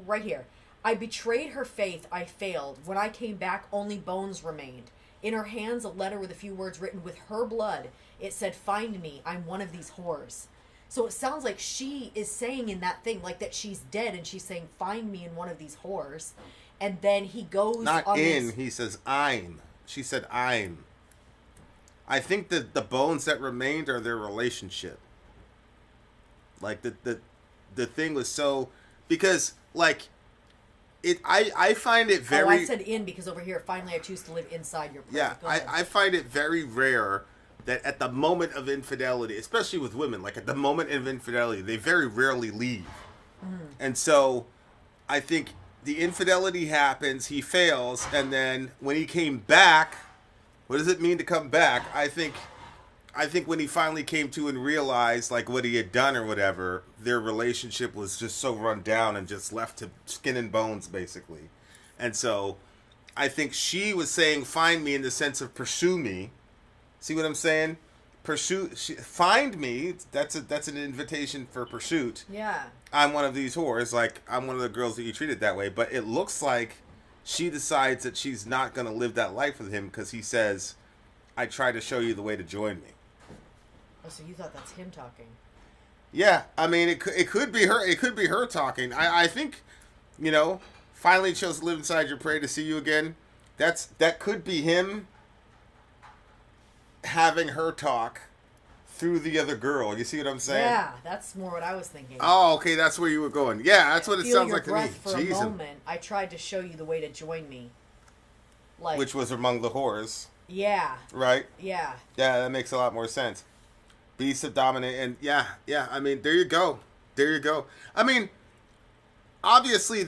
right here. I betrayed her faith. I failed. When I came back, only bones remained. In her hands, a letter with a few words written with her blood. It said, "Find me. I'm one of these whores." So it sounds like she is saying in that thing, like that she's dead, and she's saying, "Find me in one of these whores." And then he goes he says, "I'm." She said, "I'm." I think that the bones that remained are their relationship. Like, the thing was so... Because, like... I find it very... Oh, I said in because over here, finally I choose to live inside your prey. Yeah, I find it very rare that at the moment of infidelity, especially with women, like at the moment of infidelity, they very rarely leave. And so I think the infidelity happens, he fails, and then when he came back, what does it mean to come back? I think when he finally came to and realized like what he had done or whatever, their relationship was just so run down and just left to skin and bones, basically. And so I think she was saying, "Find me," in the sense of pursue me. See what I'm saying? Find me. That's an invitation for pursuit. Yeah. I'm one of these whores. Like, I'm one of the girls that you treated that way. But it looks like she decides that she's not going to live that life with him because he says, "I tried to show you the way to join me." Oh, so you thought that's him talking? Yeah, I mean, it could be her. It could be her talking. I think, finally chose to live inside your prey to see you again. That could be him having her talk through the other girl. You see what I'm saying? Yeah, that's more what I was thinking. Oh, okay, that's where you were going. Yeah, that's what it sounds like to me. For a moment, I tried to show you the way to join me. Like, which was among the whores. Yeah. Right? Yeah. Yeah, that makes a lot more sense. Beast of dominant, and yeah, I mean, there you go. I mean, obviously,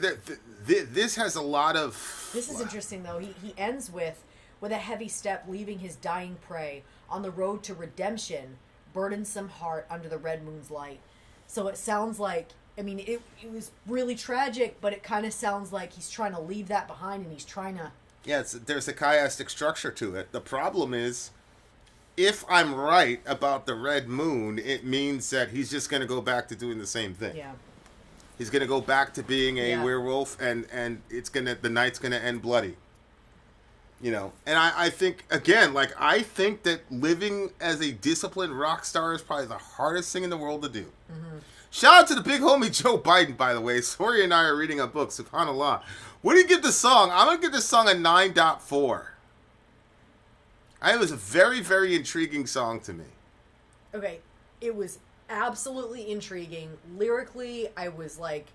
this has a lot of... This is interesting, though. He ends with a heavy step, leaving his dying prey on the road to redemption, burdensome heart under the red moon's light. So it sounds like, I mean, it was really tragic, but it kind of sounds like he's trying to leave that behind, and he's trying to... Yeah, there's a chiastic structure to it. The problem is, if I'm right about the red moon, it means that he's just going to go back to doing the same thing. Yeah. He's going to go back to being a werewolf, and the night's going to end bloody. You know, and I think, again, like, I think that living as a disciplined rock star is probably the hardest thing in the world to do. Mm-hmm. Shout out to the big homie Joe Biden, by the way. Sori and I are reading a book, subhanAllah. What do you give this song? I'm going to give this song a 9.4. It was a very, very intriguing song to me. Okay, it was absolutely intriguing. Lyrically, I was like,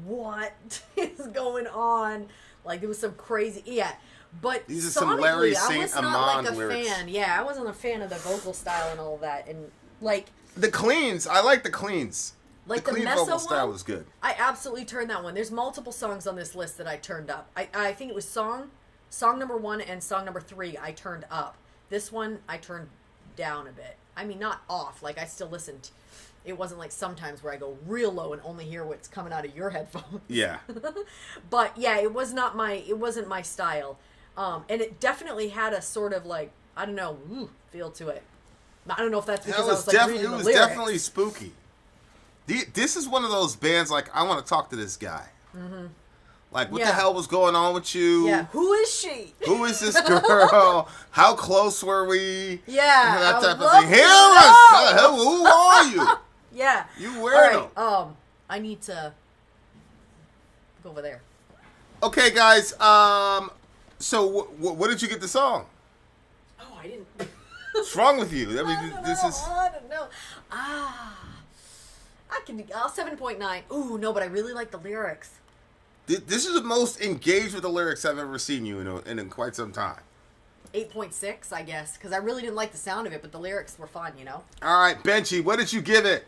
what is going on? Like, there was some crazy... Yeah. But these are some Larry St. Amand lyrics. Fan. Yeah, I wasn't a fan of the vocal style and all of that. And like the cleans, I like the cleans. Like the clean Messa vocal style one, was good. I absolutely turned that one. There's multiple songs on this list that I turned up. I think it was song number 1 and song number 3 I turned up. This one I turned down a bit. I mean, not off. Like, I still listened. It wasn't like sometimes where I go real low and only hear what's coming out of your headphones. Yeah. But yeah, it wasn't my style. And it definitely had a sort of like, I don't know, feel to it. I don't know if that's because I was like reading the lyrics. Definitely spooky. This is one of those bands, like, I want to talk to this guy. Mm-hmm. Like, what the hell was going on with you? Yeah, who is she? Who is this girl? How close were we? Yeah. That type of thing. Hear us! Who are you? Yeah. You weirdo. All right, I need to go over there. Okay, guys, so what did you get the song? Oh, I didn't. What's wrong with you? I mean, I don't know. I can 7.9. Ooh, no, but I really like the lyrics. This is the most engaged with the lyrics I've ever seen you in quite some time. 8.6, I guess, because I really didn't like the sound of it, but the lyrics were fun, you know? All right, Benchy, what did you give it?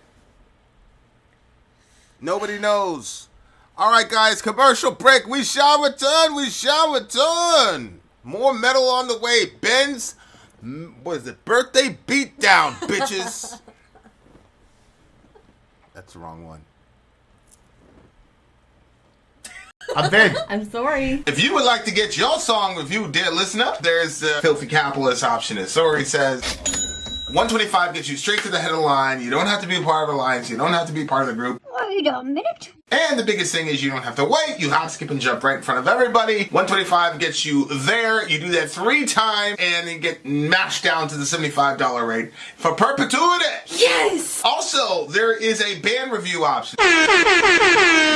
Nobody knows. All right, guys, commercial break. We shall return. We shall return. More metal on the way. Ben's, what is it? Birthday Beatdown, bitches. That's the wrong one. I'm Ben. I'm sorry. If you would like to get your song reviewed, dear listener, there's the Filthy Capitalist option. As Sori says, 125 gets you straight to the head of the line. You don't have to be a part of the alliance. You don't have to be part of the group. Wait a minute. And the biggest thing is you don't have to wait. You hop, skip, and jump right in front of everybody. 125 gets you there. You do that 3 times, and then get mashed down to the $75 rate for perpetuity. Yes! Also, there is a band review option.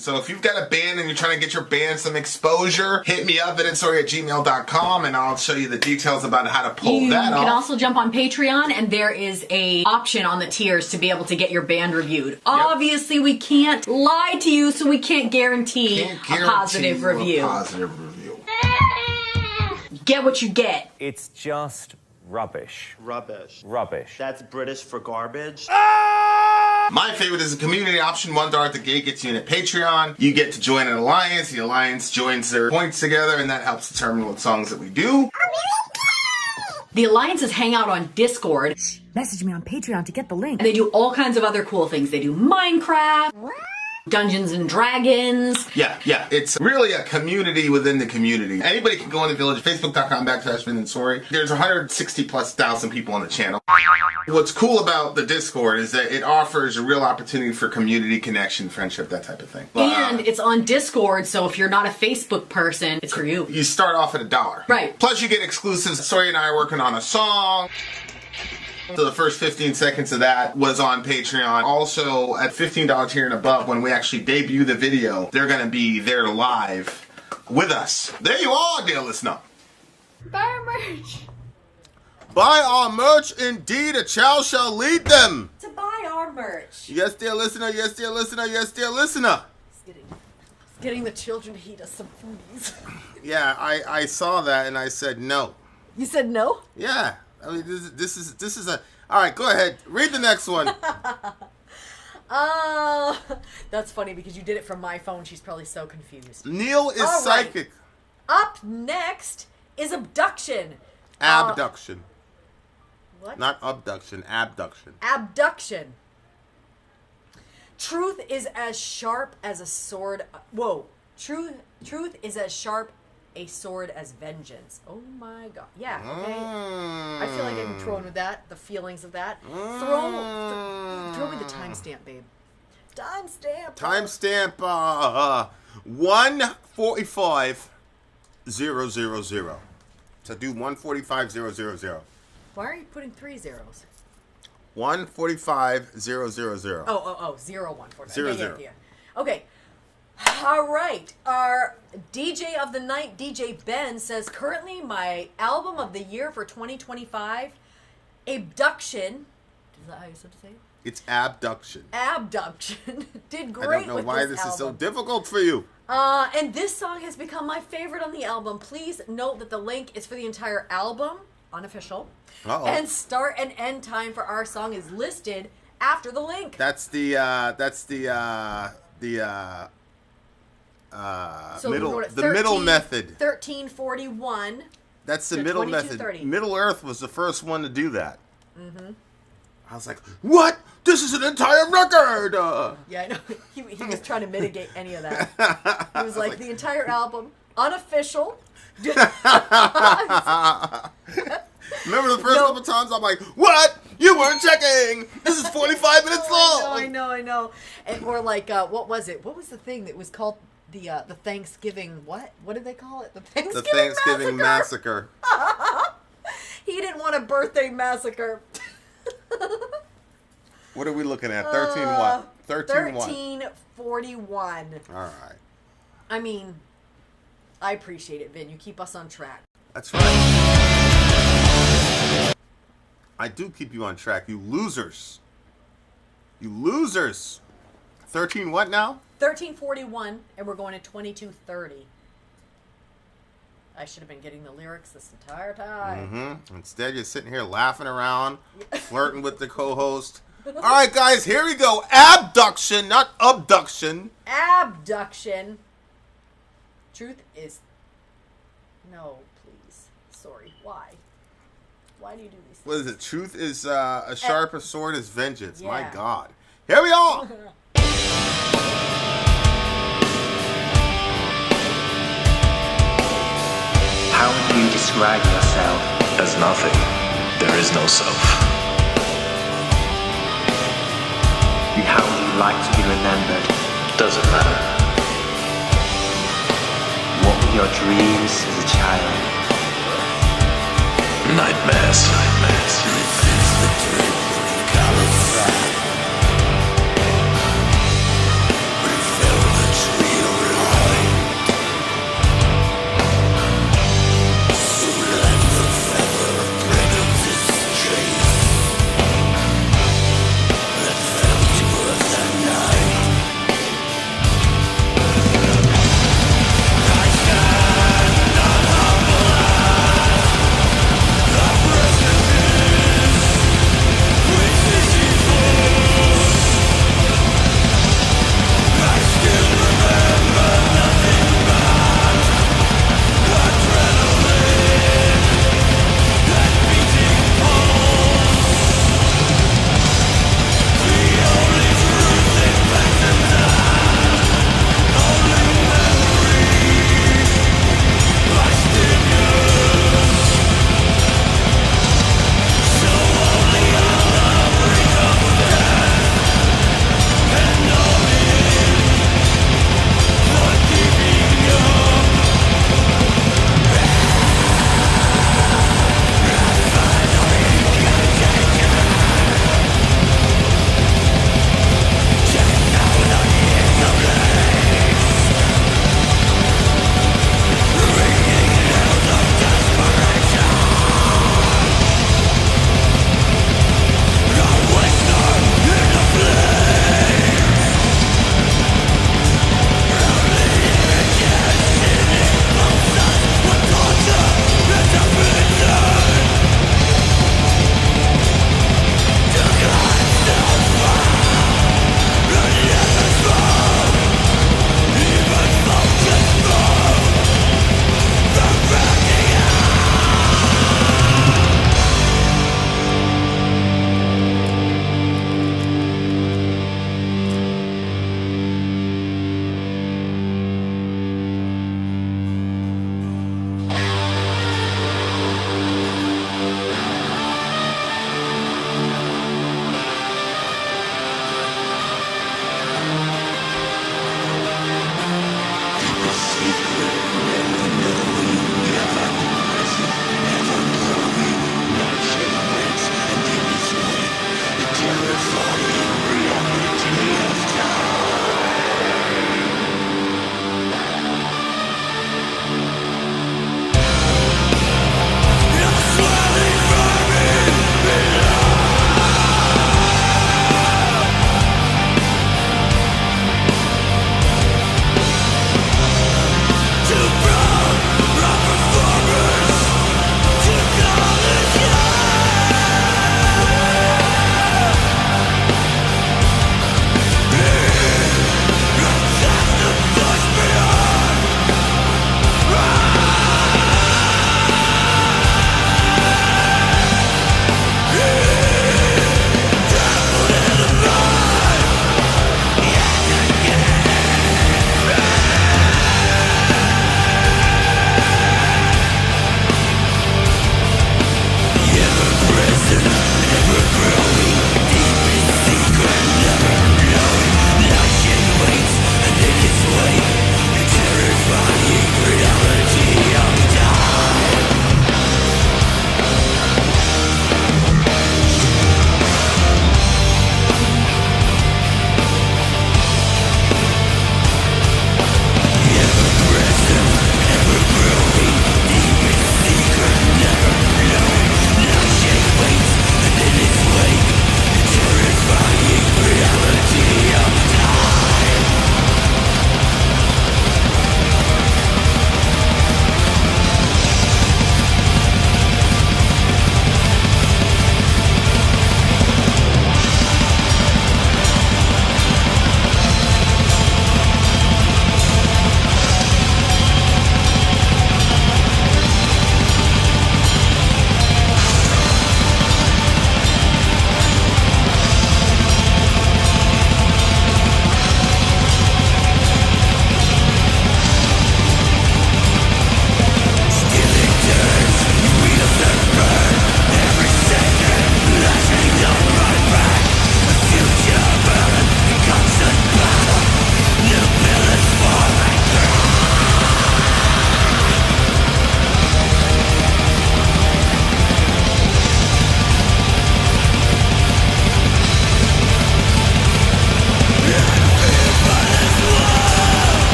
So if you've got a band and you're trying to get your band some exposure, hit me up at itsori@gmail.com, and I'll show you the details about how to pull that off. You can also jump on Patreon, and there is a option on the tiers to be able to get your band reviewed. Yep. Obviously, we can't lie to you, so we can't guarantee a positive review. Get what you get. It's just rubbish. Rubbish. Rubbish. That's British for garbage. My favorite is the community option. $1 at the gate gets you in at Patreon. You get to join an alliance. The alliance joins their points together, and that helps determine what songs that we do. The alliances hang out on Discord. Message me on Patreon to get the link. And they do all kinds of other cool things. They do Minecraft, Dungeons and Dragons. Yeah. It's really a community within the community. Anybody can go in the village, facebook.com/VinandSori. There's 160,000+ people on the channel. What's cool about the Discord is that it offers a real opportunity for community connection, friendship, that type of thing. And it's on Discord, so if you're not a Facebook person, it's for you. You start off at $1. Right. Plus you get exclusives. Sori and I are working on a song. So the first 15 seconds of that was on Patreon. Also, at $15 tier and above, when we actually debut the video, they're going to be there live with us. There you are, dear listener. Buy our merch. Buy our merch, indeed, a child shall lead them. To buy our merch. Yes, dear listener, yes, dear listener, yes, dear listener. Getting the children to eat us some foodies. Yeah, I saw that and I said no. You said no? Yeah. I mean, this is a... All right, go ahead. Read the next one. That's funny because you did it from my phone. She's probably so confused. Neil is All psychic. Right. Up next is Abduction. Abduction. What? Not abduction, abduction. Abduction. Truth is as sharp as a sword. Whoa. Truth is as sharp a sword as vengeance. Oh my god. Yeah, okay. I feel like I can throw in with that, the feelings of that. Throw me the timestamp, babe. Timestamp. Timestamp 145,000. So do 145,000. Why are you putting 3 zeros? 145,000. Oh, 0145. Zero, Yeah, zero. yeah. Okay. All right. Our DJ of the night, DJ Ben, says currently my album of the year for 2025, Abduction. Is that how you're supposed to say it? It's Abduction. Abduction did I great don't know with why this this is so album. difficult for you. And this song has become my favorite on the album. Please note that the link is for the entire album, unofficial. Uh-oh. And start and end time for our song is listed after the link. That's the So we middle wrote it the middle method. 1341. That's the to middle method. 2230. Middle Earth was the first one to do that. Mm-hmm. I was like, what? This is an entire record! Yeah, I know. He was trying to mitigate any of that. He was like, the entire album, unofficial. Remember the first couple times I'm like, what? You weren't checking! This is 45 minutes long! I know. And, or like, what was it? What was the thing that was called the Thanksgiving, what? What did they call it? The Thanksgiving Massacre. He didn't want a birthday massacre. What are we looking at? 13 what? 13 what? 1341. All right. I mean, I appreciate it, Vin. You keep us on track. That's right. I do keep you on track, you losers. You losers. 13 what now? 1341, and we're going to 2230. I should have been getting the lyrics this entire time. Mm-hmm. Instead, you're sitting here laughing around, flirting with the co-host. All right, guys, here we go. Abduction, not abduction. Abduction. Truth is... No, please. Sorry. Why? Why do you do these things? What is it? Truth is a sharper sword as vengeance. Yeah. My God. Here we are. How do you describe yourself? As nothing. There is no self. How would you like to be remembered? Doesn't matter. What were your dreams as a child? Nightmares.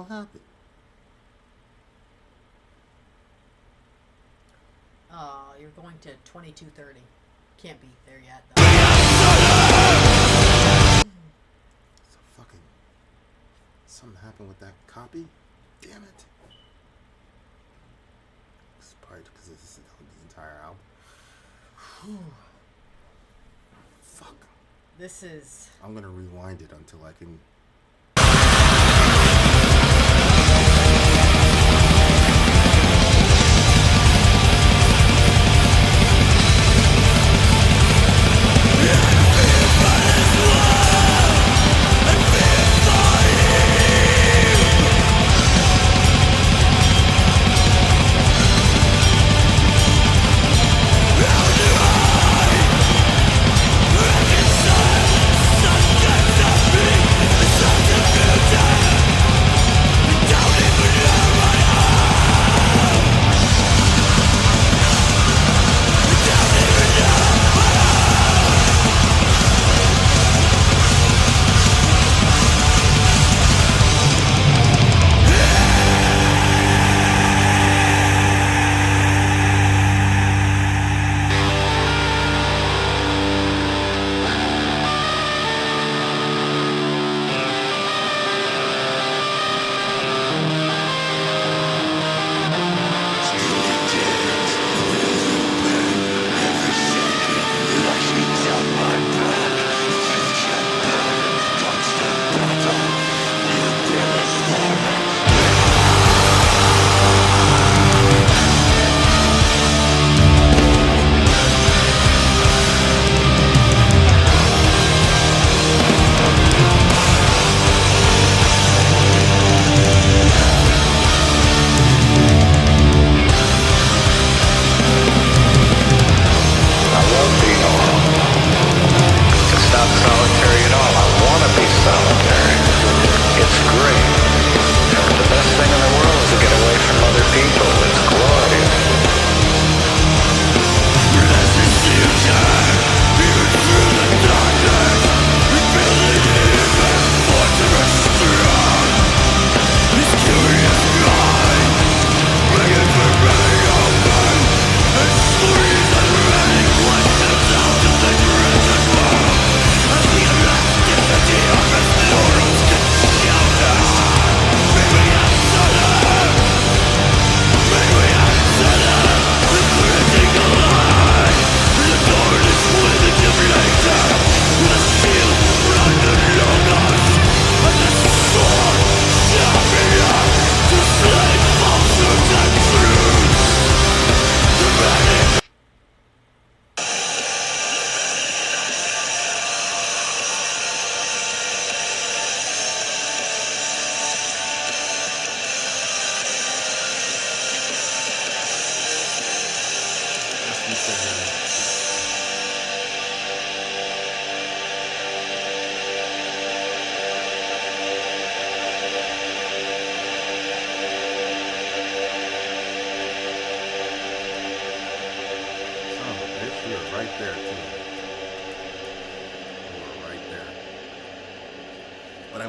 happened? You're going to 2230. Can't be there yet, though. So fucking... Something happened with that copy? Damn it. It's probably because this is the entire album. Whew. Fuck. This is... I'm gonna rewind it until I can...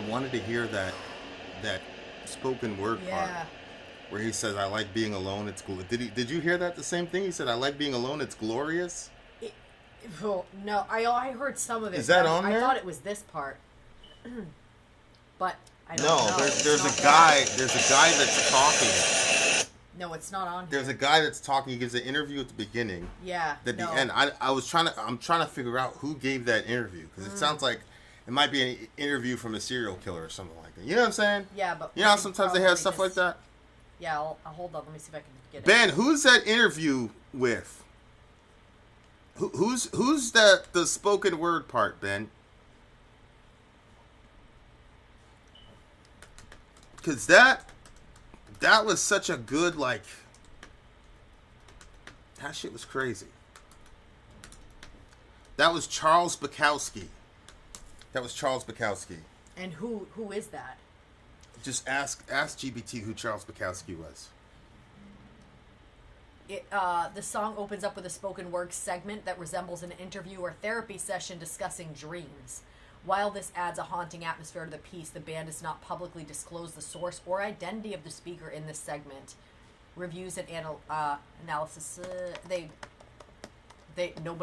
wanted to hear that spoken word part where he says, "I like being alone. It's did you hear that the same thing? He said, "I like being alone. It's glorious." Well, no, I heard some of it. Is that on there? I thought it was this part, but I don't know. There's a guy that's talking. No, it's not on. There's a guy that's talking. He gives an interview at the beginning. Yeah. At the end, I'm trying to figure out who gave that interview because it sounds like it might be an interview from a serial killer or something like that. You know what I'm saying? Yeah, but you know how sometimes they have stuff like that. Yeah, I'll hold on. Let me see if I can get it. Ben, who's that interview with? Who's the spoken word part, Ben? Because that was such a good, like, that shit was crazy. That was Charles Bukowski. And who is that? Just ask GBT who Charles Bukowski was. The song opens up with a spoken word segment that resembles an interview or therapy session discussing dreams. While this adds a haunting atmosphere to the piece, the band does not publicly disclose the source or identity of the speaker in this segment. Reviews and analysis, they don't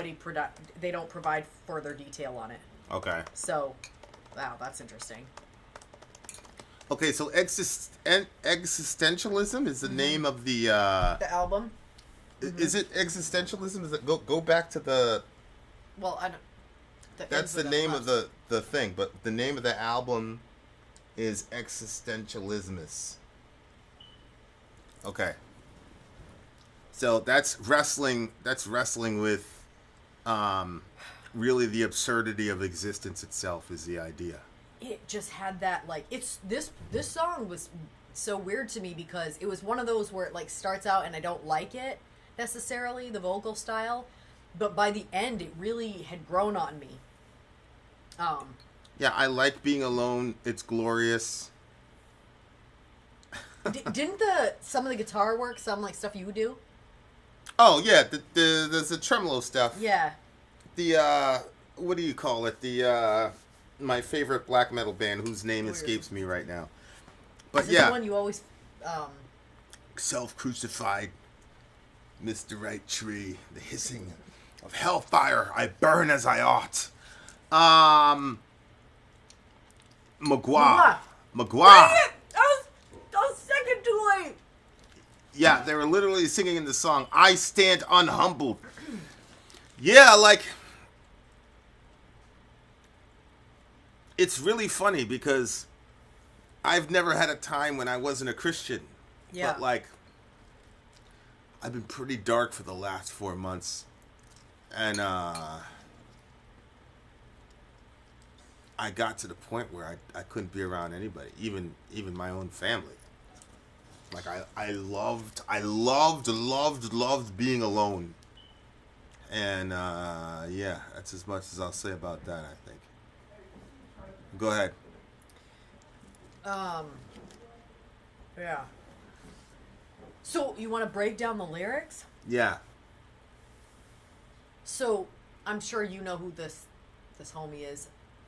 provide further detail on it. Okay. So, wow, that's interesting. Okay, so existentialism is the name of the album. Is it existentialism? Is it go back to the? Well, I don't. That's the name of the thing, but the name of the album is Existentialismus. Okay. So that's wrestling. That's wrestling with, really the absurdity of existence itself is the idea. It just had that like this song was so weird to me because it was one of those where it like starts out and I don't like it necessarily, the vocal style, but by the end it really had grown on me. Yeah, I like being alone. It's glorious. Didn't some of the guitar work sound like stuff you do? Oh yeah, there's the tremolo stuff. Yeah. The what do you call it? The my favorite black metal band whose name escapes me right now. But Is it yeah, the one you always self-crucified, Mr. Right Tree, the hissing of hellfire, I burn as I ought. Magua. I was second too late. Yeah, they were literally singing in the song, I stand unhumbled. Yeah, like, it's really funny because I've never had a time when I wasn't a Christian. Yeah. But, like, I've been pretty dark for the last 4 months. And, I got to the point where I couldn't be around anybody, even my own family. Like I loved being alone. And yeah, that's as much as I'll say about that, I think. Go ahead. Yeah. So you want to break down the lyrics? Yeah. So I'm sure you know who this homie is.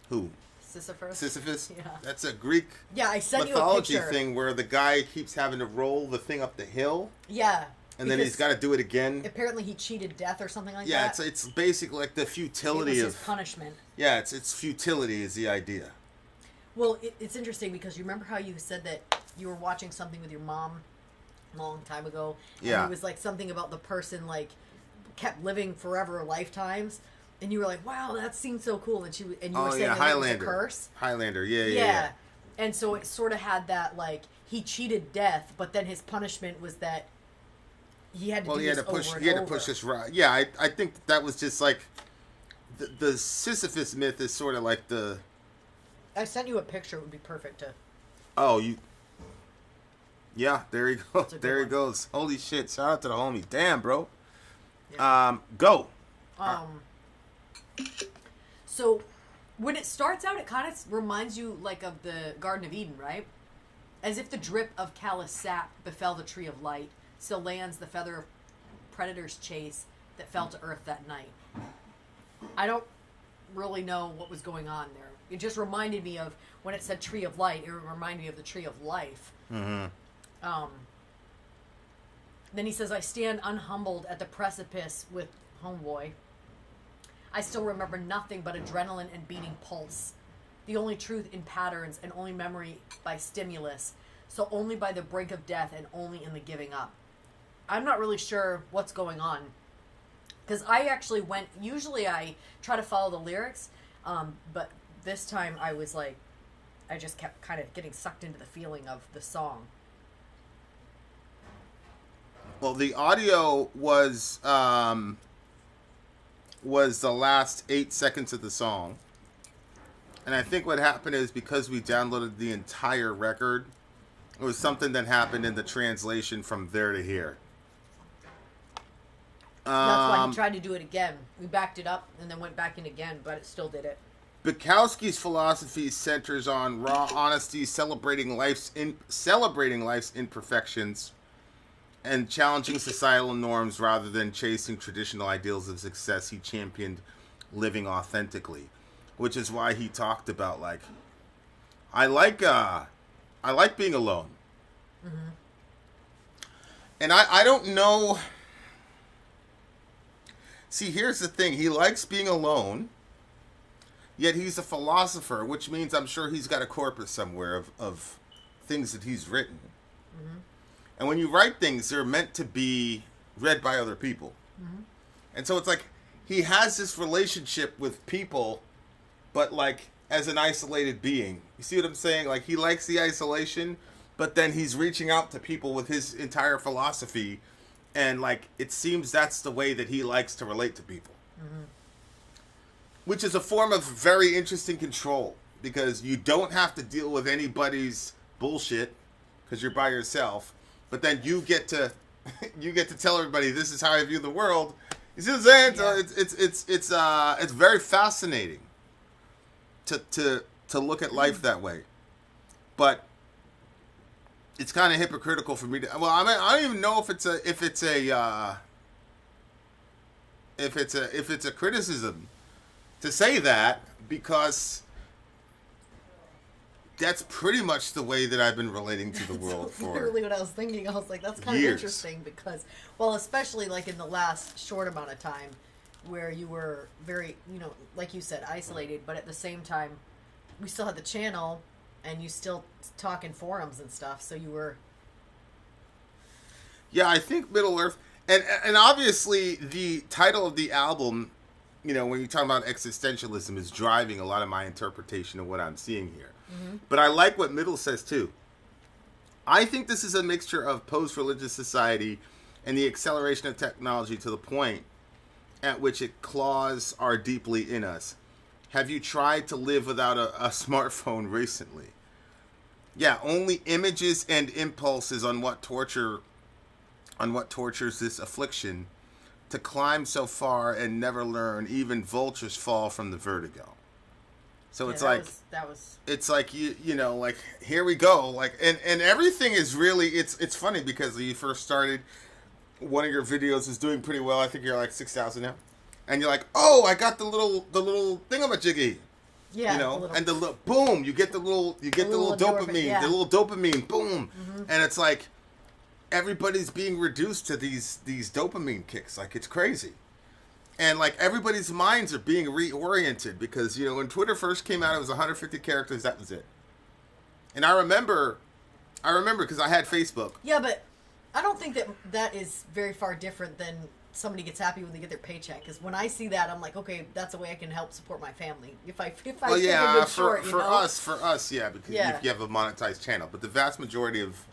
Who? Sisyphus. Sisyphus? Yeah. That's a Greek Yeah, I sent mythology you a picture. thing where the guy keeps having to roll the thing up the hill. Yeah. And then he's got to do it again. Apparently he cheated death or something like Yeah, that. it's basically like the futility it was of his punishment. Yeah, it's futility is the idea. Well, it's interesting because you remember how you said that you were watching something with your mom a long time ago. And Yeah. it was like something about the person like kept living forever lifetimes. And you were like, "Wow, that seems so cool." And you were saying that it was a curse. Highlander, yeah. And so it sort of had that like he cheated death, but then his punishment was that he had to do this over and over. He had to push this right. Yeah, I think that was just like the Sisyphus myth is sort of like the. I sent you a picture. It would be perfect to. Oh, you. Yeah, there he goes. There he goes. Holy shit! Shout out to the homie. Damn, bro. Yeah. Go. So, when it starts out, it kind of reminds you like of the Garden of Eden, right? As if the drip of callous sap befell the tree of light, so lands the feather of predator's chase that fell to earth that night. I don't really know what was going on there. It just reminded me of when it said tree of light. It reminded me of the tree of life. Mm-hmm. Then he says, "I stand unhumbled at the precipice with homeboy. I still remember nothing but adrenaline and beating pulse. The only truth in patterns and only memory by stimulus. So only by the brink of death and only in the giving up." I'm not really sure what's going on. Because I actually usually I try to follow the lyrics, but this time I was like, I just kept kind of getting sucked into the feeling of the song. Well, the audio was the last 8 seconds of the song. And I think what happened is because we downloaded the entire record, it was something that happened in the translation from there to here. That's why he tried to do it again. We backed it up and then went back in again, but it still did it. Bukowski's philosophy centers on raw honesty, celebrating life's imperfections, and challenging societal norms rather than chasing traditional ideals of success. He championed living authentically. which is why he talked about like, I like being alone. Mm-hmm. And I don't know. See, here's the thing. He likes being alone, yet he's a philosopher, which means I'm sure he's got a corpus somewhere of things that he's written. Mm-hmm. And when you write things, they're meant to be read by other people. Mm-hmm. And so it's like he has this relationship with people, but like as an isolated being. You see what I'm saying? Like he likes the isolation, but then he's reaching out to people with his entire philosophy. And like it seems that's the way that he likes to relate to people. Mm-hmm. Which is a form of very interesting control, because you don't have to deal with anybody's bullshit because you're by yourself, but then you get to tell everybody this is how I view the world. You see what I'm saying? Yeah. So it's very fascinating to look at life that way, but it's kind of hypocritical for me to. Well, I mean, I don't even know if it's a criticism to say that, because that's pretty much the way that I've been relating to the world for literally what I was thinking. I was like, that's kind years. of interesting because, well, especially like in the last short amount of time where you were very, like you said, isolated, but at the same time, we still had the channel and you still talk in forums and stuff, so you were... Yeah, I think Middle Earth, and obviously the title of the album, when you talk about existentialism, is driving a lot of my interpretation of what I'm seeing here. Mm-hmm. But I like what Middle says too. I think this is a mixture of post-religious society and the acceleration of technology to the point at which it claws are deeply in us. Have you tried to live without a smartphone recently? Yeah, only images and impulses on what tortures this affliction, to climb so far and never learn, even vultures fall from the vertigo. So it's like that was it's like like here we go, like and everything is really it's funny because when you first started, one of your videos is doing pretty well. I think you're like 6,000 now, and you're like, oh, I got the little thingamajiggy. Yeah, and the little boom, you get the little dopamine, yeah. the little dopamine, boom, Mm-hmm. and it's like everybody's being reduced to these dopamine kicks, like it's crazy, and like everybody's minds are being reoriented because when Twitter first came out, it was 150 characters, that was it, and I remember because I had Facebook. Yeah, but I don't think that is very far different than somebody gets happy when they get their paycheck. Because when I see that, I'm like, okay, that's a way I can help support my family. If I Well, yeah, take a good for short, us, yeah, because Yeah. you have a monetized channel, but the vast majority of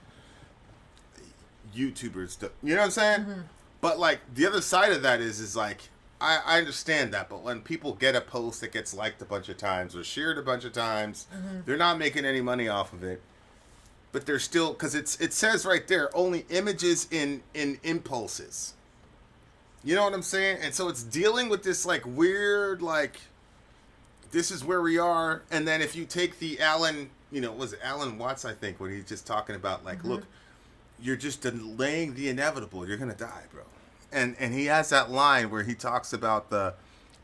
YouTubers, you know what I'm saying? Mm-hmm. But like the other side of that is like I understand that, but when people get a post that gets liked a bunch of times or shared a bunch of times, Mm-hmm. they're not making any money off of it. But they're still, because it says right there, only images in impulses. You know what I'm saying? And so it's dealing with this like weird, like, this is where we are. And then if you take the Alan, was it Alan Watts, I think, when he's just talking about like, look, you're just delaying the inevitable. You're going to die, bro. And he has that line where he talks about the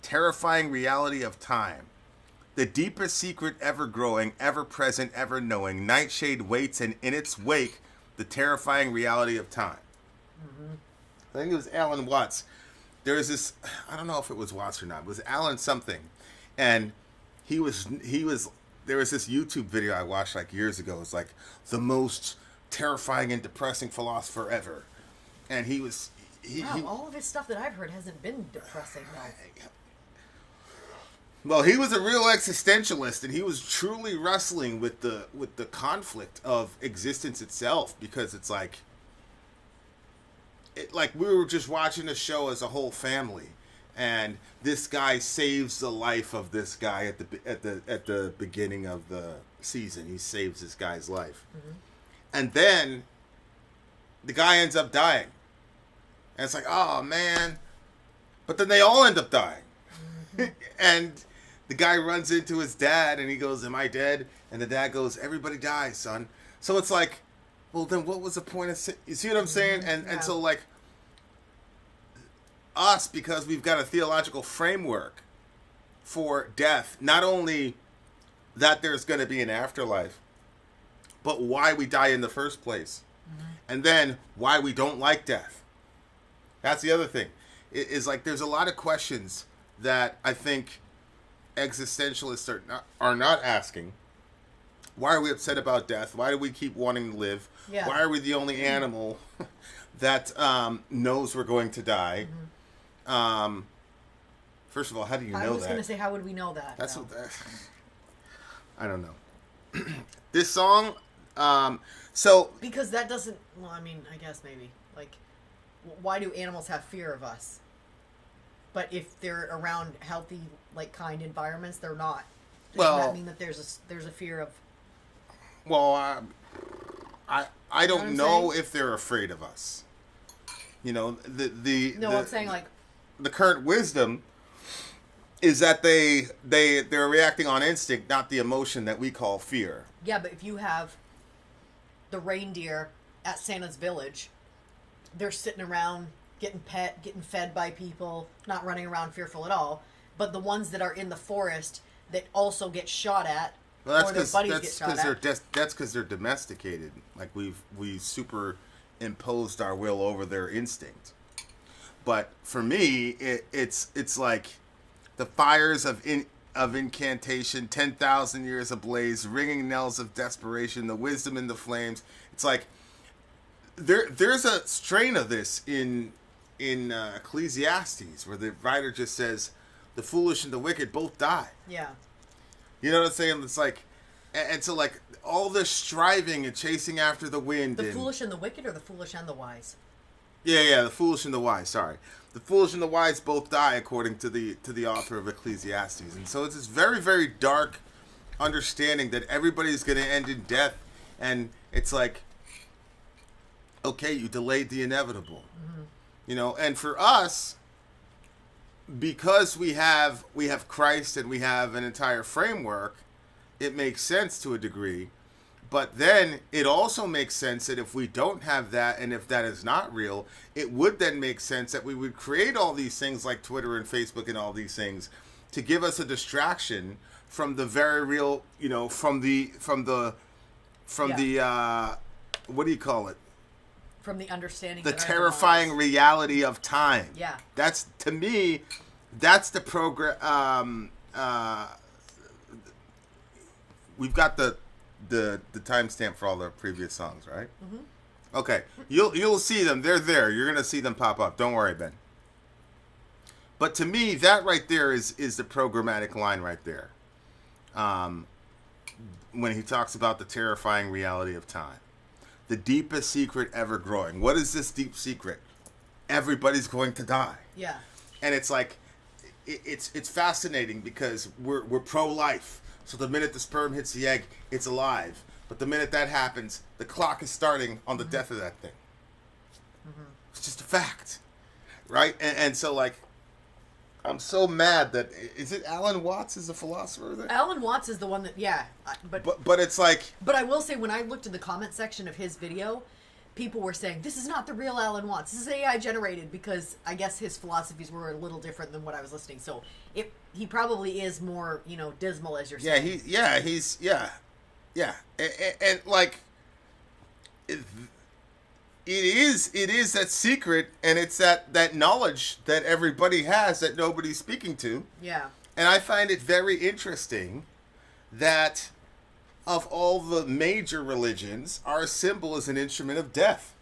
terrifying reality of time. The deepest secret ever growing, ever present, ever knowing. Nightshade waits, and in its wake, the terrifying reality of time. Mm-hmm. I think it was Alan Watts. There was this, I don't know if it was Watts or not. It was Alan something. And there was this YouTube video I watched like years ago. It was like the most terrifying and depressing philosopher ever. And he was... all of his stuff that I've heard hasn't been depressing, though. Well, he was a real existentialist, and he was truly wrestling with the conflict of existence itself, because it's like we were just watching a show as a whole family, and this guy saves the life of this guy at the beginning of the season. He saves this guy's life, and then the guy ends up dying, and it's like, oh man, but then they all end up dying, and the guy runs into his dad, and he goes, am I dead? And the dad goes, everybody dies, son. So it's like, well, then what was the point of... You see what I'm saying? And so, like, us, because we've got a theological framework, for death, not only that there's going to be an afterlife, but why we die in the first place. And then why we don't like death. That's the other thing. It is like there's a lot of questions that I think existentialists are not asking. Why are we upset about death? Why do we keep wanting to live? Yeah. Why are we the only animal that knows we're going to die? First of all, how do you know that? I was going to say, how would we know that? That's No. what. I don't know. This song. So Because that doesn't. Well, I mean, I guess maybe. Like, why do animals have fear of us? But if they're around healthy, like, kind environments, they're not. Doesn't that mean that there's a fear of? Well, I don't know saying? if they're afraid of us. You know, I'm saying, like, the current wisdom is that they're reacting on instinct, not the emotion that we call fear. yeah, but if you have the reindeer at Santa's village, they're sitting around getting fed by people, not running around fearful at all. But the ones that are in the forest that also get shot at, Well, or their buddies get shot at. that's because they're domesticated. Like we superimposed our will over their instinct. But for me, it's like the fires of incantation, 10,000 years ablaze, ringing knells of desperation, the wisdom in the flames. It's like there's a strain of this in Ecclesiastes where the writer just says the foolish and the wicked both die. Yeah. You know what I'm saying? It's like, and so like all this striving and chasing after the wind. The foolish and the wicked, or the foolish and the wise? Yeah, the foolish and the wise. Sorry, the foolish and the wise both die, according to the author of Ecclesiastes. And so it's this very, very dark understanding that everybody's going to end in death, and it's like, okay, you delayed the inevitable, you know. And for us, because we have Christ and we have an entire framework, it makes sense to a degree. But then it also makes sense that if we don't have that, and if that is not real, it would then make sense that we would create all these things like Twitter and Facebook and all these things to give us a distraction from the very real, you know, from the what do you call it? From the understanding. The that our terrifying lives- reality of time. Yeah. That's, to me, that's the program. We've got the timestamp for all the previous songs, right? Mm-hmm. Okay, you'll see them. They're there. You're gonna see them pop up. Don't worry, Ben. But to me, that right there is the programmatic line right there. When he talks about the terrifying reality of time, the deepest secret ever growing. What is this deep secret? Everybody's going to die. Yeah. And it's like, it's fascinating because we're pro-life. So the minute the sperm hits the egg, it's alive. But the minute that happens, the clock is starting on the death of that thing. It's just a fact, right? And so, like, I'm so mad that, is it Alan Watts is the philosopher there? Alan Watts is the one that, yeah. But it's like... But I will say, when I looked in the comment section of his video, people were saying, this is not the real Alan Watts. This is AI generated, because I guess his philosophies were a little different than what I was listening. So he probably is more, you know, dismal, as you're saying. Yeah. And like, it is that secret, and it's that knowledge that everybody has that nobody's speaking to. Yeah. And I find it very interesting that of all the major religions, our symbol is an instrument of death.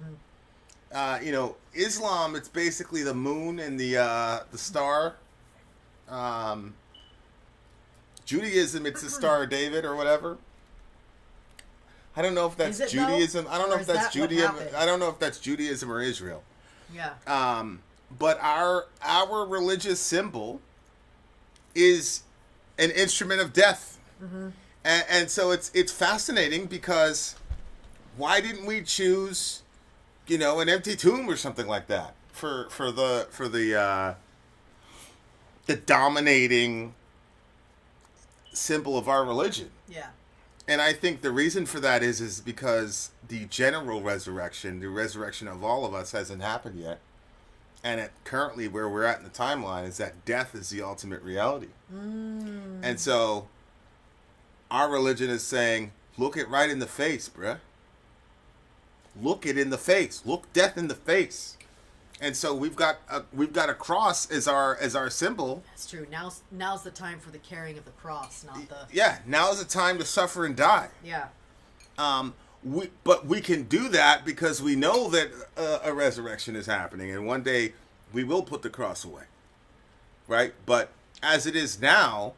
Mm-hmm. You know, Islam, it's basically the moon and the star. Judaism, it's the Star of David or whatever. I don't know if that's Judaism. I don't know if that's Judaism. I don't know if that's Judaism or Israel. Yeah. But our religious symbol is an instrument of death. Mm-hmm. And so it's fascinating, because why didn't we choose, you know, an empty tomb or something like that for the dominating symbol of our religion? Yeah. And I think the reason for that is because the general resurrection, the resurrection of all of us, hasn't happened yet. And currently where we're at in the timeline is that death is the ultimate reality. And so our religion is saying, look it right in the face, bruh. Look it in the face. Look death in the face. And so we've got a cross as our symbol. That's true. Now's the time for the carrying of the cross, not the... Yeah, now's the time to suffer and die. Yeah. But we can do that because we know that a resurrection is happening, and one day we will put the cross away, right? But as it is now,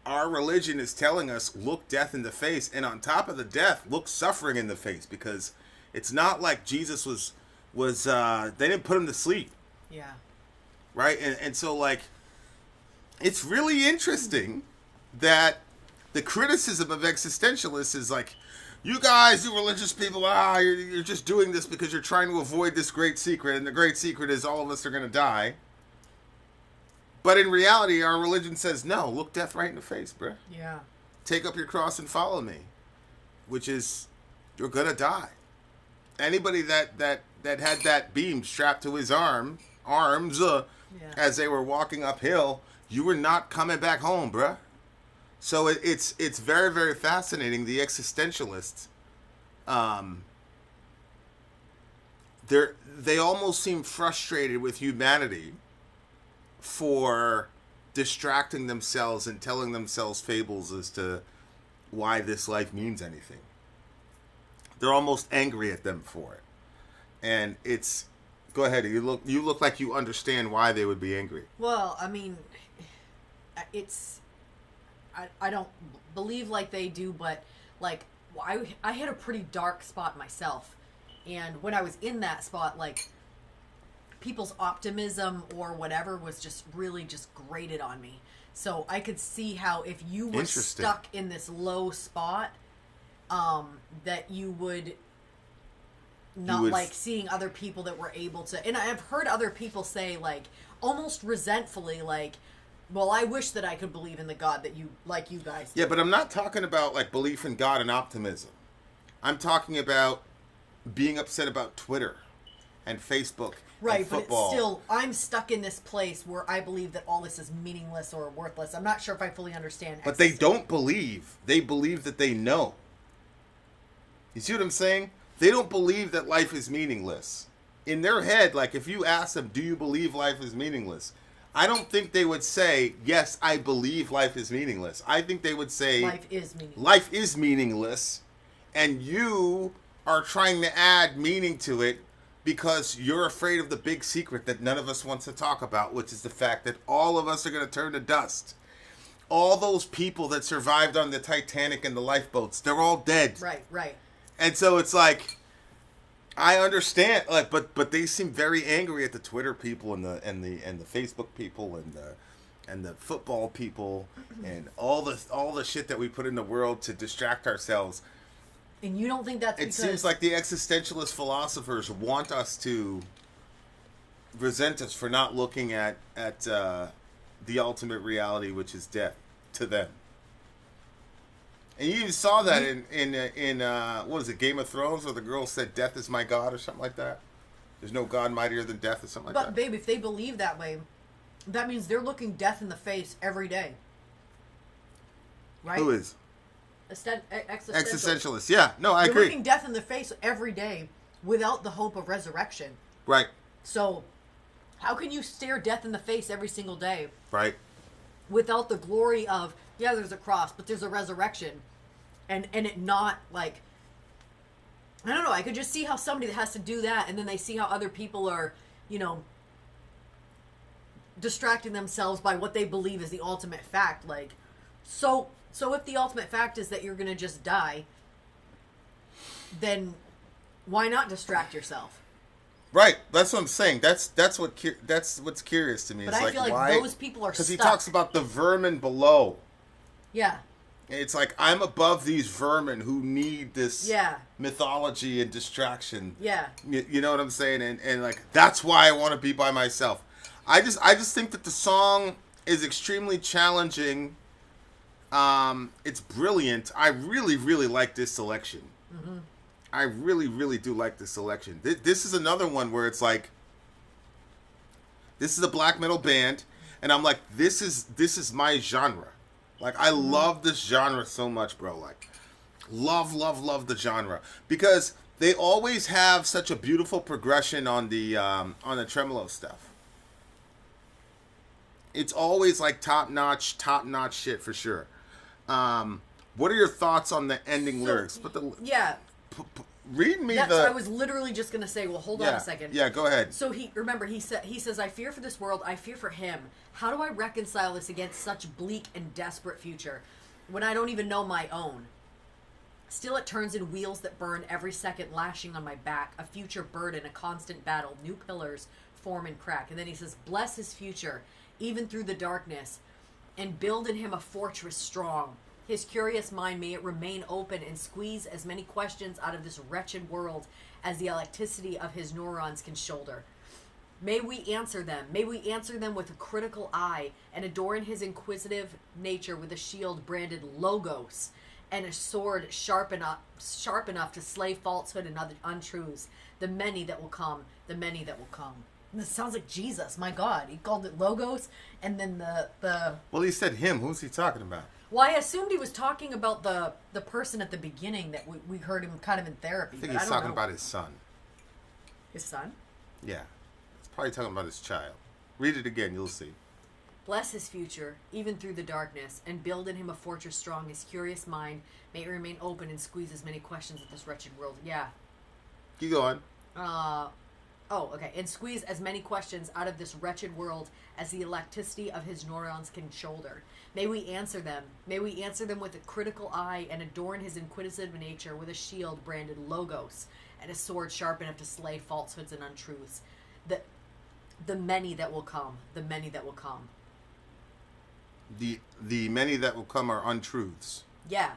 our religion is telling us, look death in the face, and on top of the death, look suffering in the face, because it's not like Jesus was they didn't put him to sleep. Yeah. Right? And so, like, it's really interesting that the criticism of existentialists is like, you guys, you religious people, you're just doing this because you're trying to avoid this great secret, and the great secret is all of us are going to die. But in reality, our religion says, no, look death right in the face, bruh. Yeah. Take up your cross and follow me, which is, you're going to die. Anybody that had that beam strapped to his arms as they were walking uphill, you were not coming back home, bruh. So it's very, very fascinating. The existentialists, they almost seem frustrated with humanity for distracting themselves and telling themselves fables as to why this life means anything. They're almost angry at them for it. And it's, go ahead, you look like you understand why they would be angry. Well, I mean, it's, I don't believe like they do, but like I hit a pretty dark spot myself, and when I was in that spot, like, people's optimism or whatever was just really just grated on me. So I could see how if you were stuck in this low spot, that you would not like seeing other people that were able to, and I've heard other people say, like, almost resentfully, like, well, I wish that I could believe in the God that you, like you guys do. Yeah, but I'm not talking about, like, belief in God and optimism. I'm talking about being upset about Twitter and Facebook right, and football. But it's still, I'm stuck in this place where I believe that all this is meaningless or worthless. I'm not sure if I fully understand. But they don't believe. They believe that they know. You see what I'm saying? They don't believe that life is meaningless. In their head, like, if you ask them, do you believe life is meaningless? I don't think they would say, yes, I believe life is meaningless. I think they would say, life is meaningless. Life is meaningless, and you are trying to add meaning to it because you're afraid of the big secret that none of us wants to talk about, which is the fact that all of us are going to turn to dust. All those people that survived on the Titanic and the lifeboats, they're all dead. Right. And so it's like, I understand, like, but they seem very angry at the Twitter people and the Facebook people and the football people and all the shit that we put in the world to distract ourselves. And you don't think that's because... It seems like the existentialist philosophers want us to resent us for not looking at the ultimate reality, which is death, to them. And you even saw that in what was it, Game of Thrones, where the girl said, death is my God, or something like that. There's no God mightier than death, or something like that. But, babe, if they believe that way, that means they're looking death in the face every day. Right? Who is? Existentialists. Yeah, no, I agree. They're looking death in the face every day without the hope of resurrection. Right. So, how can you stare death in the face every single day? Right. Without the glory of, yeah, there's a cross, but there's a resurrection. And it not, like, I don't know, I could just see how somebody that has to do that, and then they see how other people are, you know, distracting themselves by what they believe is the ultimate fact. Like, so if the ultimate fact is that you're going to just die, then why not distract yourself? Right, that's what I'm saying. That's what's curious to me. But it's I feel like why? those people are stuck. Because he talks about the vermin below. Yeah. It's like, I'm above these vermin who need this mythology and distraction. Yeah. You know what I'm saying? And like, that's why I want to be by myself. I just think that the song is extremely challenging. It's brilliant. I really, really like this selection. Mm-hmm. I really, really do like this selection. This is another one where it's like, This is a black metal band, and I'm like, this is my genre. Like, I love this genre so much, bro. Like, love the genre, because they always have such a beautiful progression on the tremolo stuff. It's always like top notch shit for sure. What are your thoughts on the ending lyrics? Read me I was literally just gonna say. Well, hold on a second. Yeah, go ahead. So he says, "I fear for this world. I fear for him. How do I reconcile this against such bleak and desperate future, when I don't even know my own? Still, it turns in wheels that burn every second, lashing on my back. A future burden, a constant battle. New pillars form and crack." And then he says, "Bless his future, even through the darkness, and build in him a fortress strong. His curious mind, may it remain open and squeeze as many questions out of this wretched world as the elasticity of his neurons can shoulder. May we answer them. May we answer them with a critical eye and adorn his inquisitive nature with a shield branded Logos and a sword sharp enough to slay falsehood and other untruths. The many that will come, the many that will come." And this sounds like Jesus. My God, he called it Logos, and then the. Well, he said him. Who's he talking about? Well, I assumed he was talking about the person at the beginning that we heard him kind of in therapy. I think he's talking about his son. His son? Yeah. He's probably talking about his child. Read it again, you'll see. "Bless his future, even through the darkness, and build in him a fortress strong. His curious mind, may it remain open and squeeze as many questions of this wretched world." Yeah. Keep going. Okay. "And squeeze as many questions out of this wretched world as the elasticity of his neurons can shoulder. May we answer them. May we answer them with a critical eye and adorn his inquisitive nature with a shield branded Logos and a sword sharp enough to slay falsehoods and untruths. The many that will come. The many that will come." The many that will come are untruths. Yeah.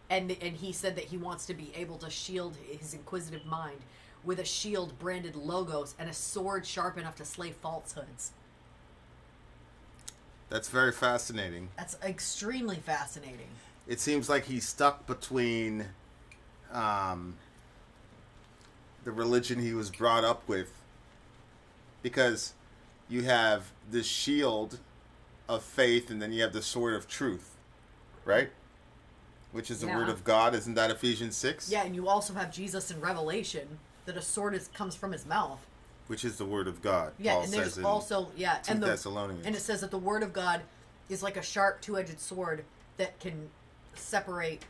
And he said that he wants to be able to shield his inquisitive mind with a shield branded Logos and a sword sharp enough to slay falsehoods. That's very fascinating. That's extremely fascinating. It seems like he's stuck between the religion he was brought up with, because you have this shield of faith and then you have the sword of truth, right? Which is the word of God. Isn't that Ephesians 6? Yeah, and you also have Jesus in Revelation, that a sword comes from his mouth. Which is the word of God. Yeah, Paul and there's says also, in Thessalonians. And it says that the word of God is like a sharp two-edged sword that can separate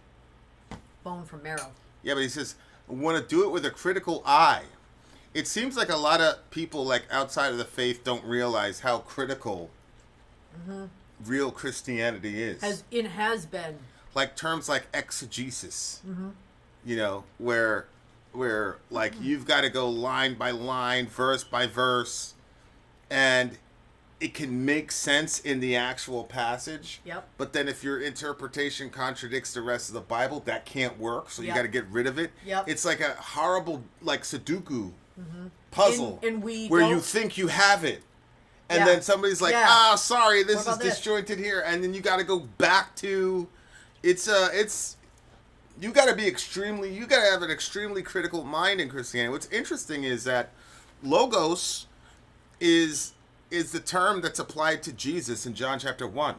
bone from marrow. Yeah, but he says, I want to do it with a critical eye. It seems like a lot of people, like, outside of the faith don't realize how critical real Christianity is. Has been. Like terms like exegesis, you know, where like you've got to go line by line, verse by verse, and it can make sense in the actual passage. Yep. But then if your interpretation contradicts the rest of the Bible, that can't work. So you got to get rid of it. Yep. It's like a horrible, like Sudoku puzzle and where you think you have it. And then somebody's like, sorry, this is disjointed here. And then you got to go back to, you got to have an extremely critical mind in Christianity. What's interesting is that logos is the term that's applied to Jesus in John chapter 1.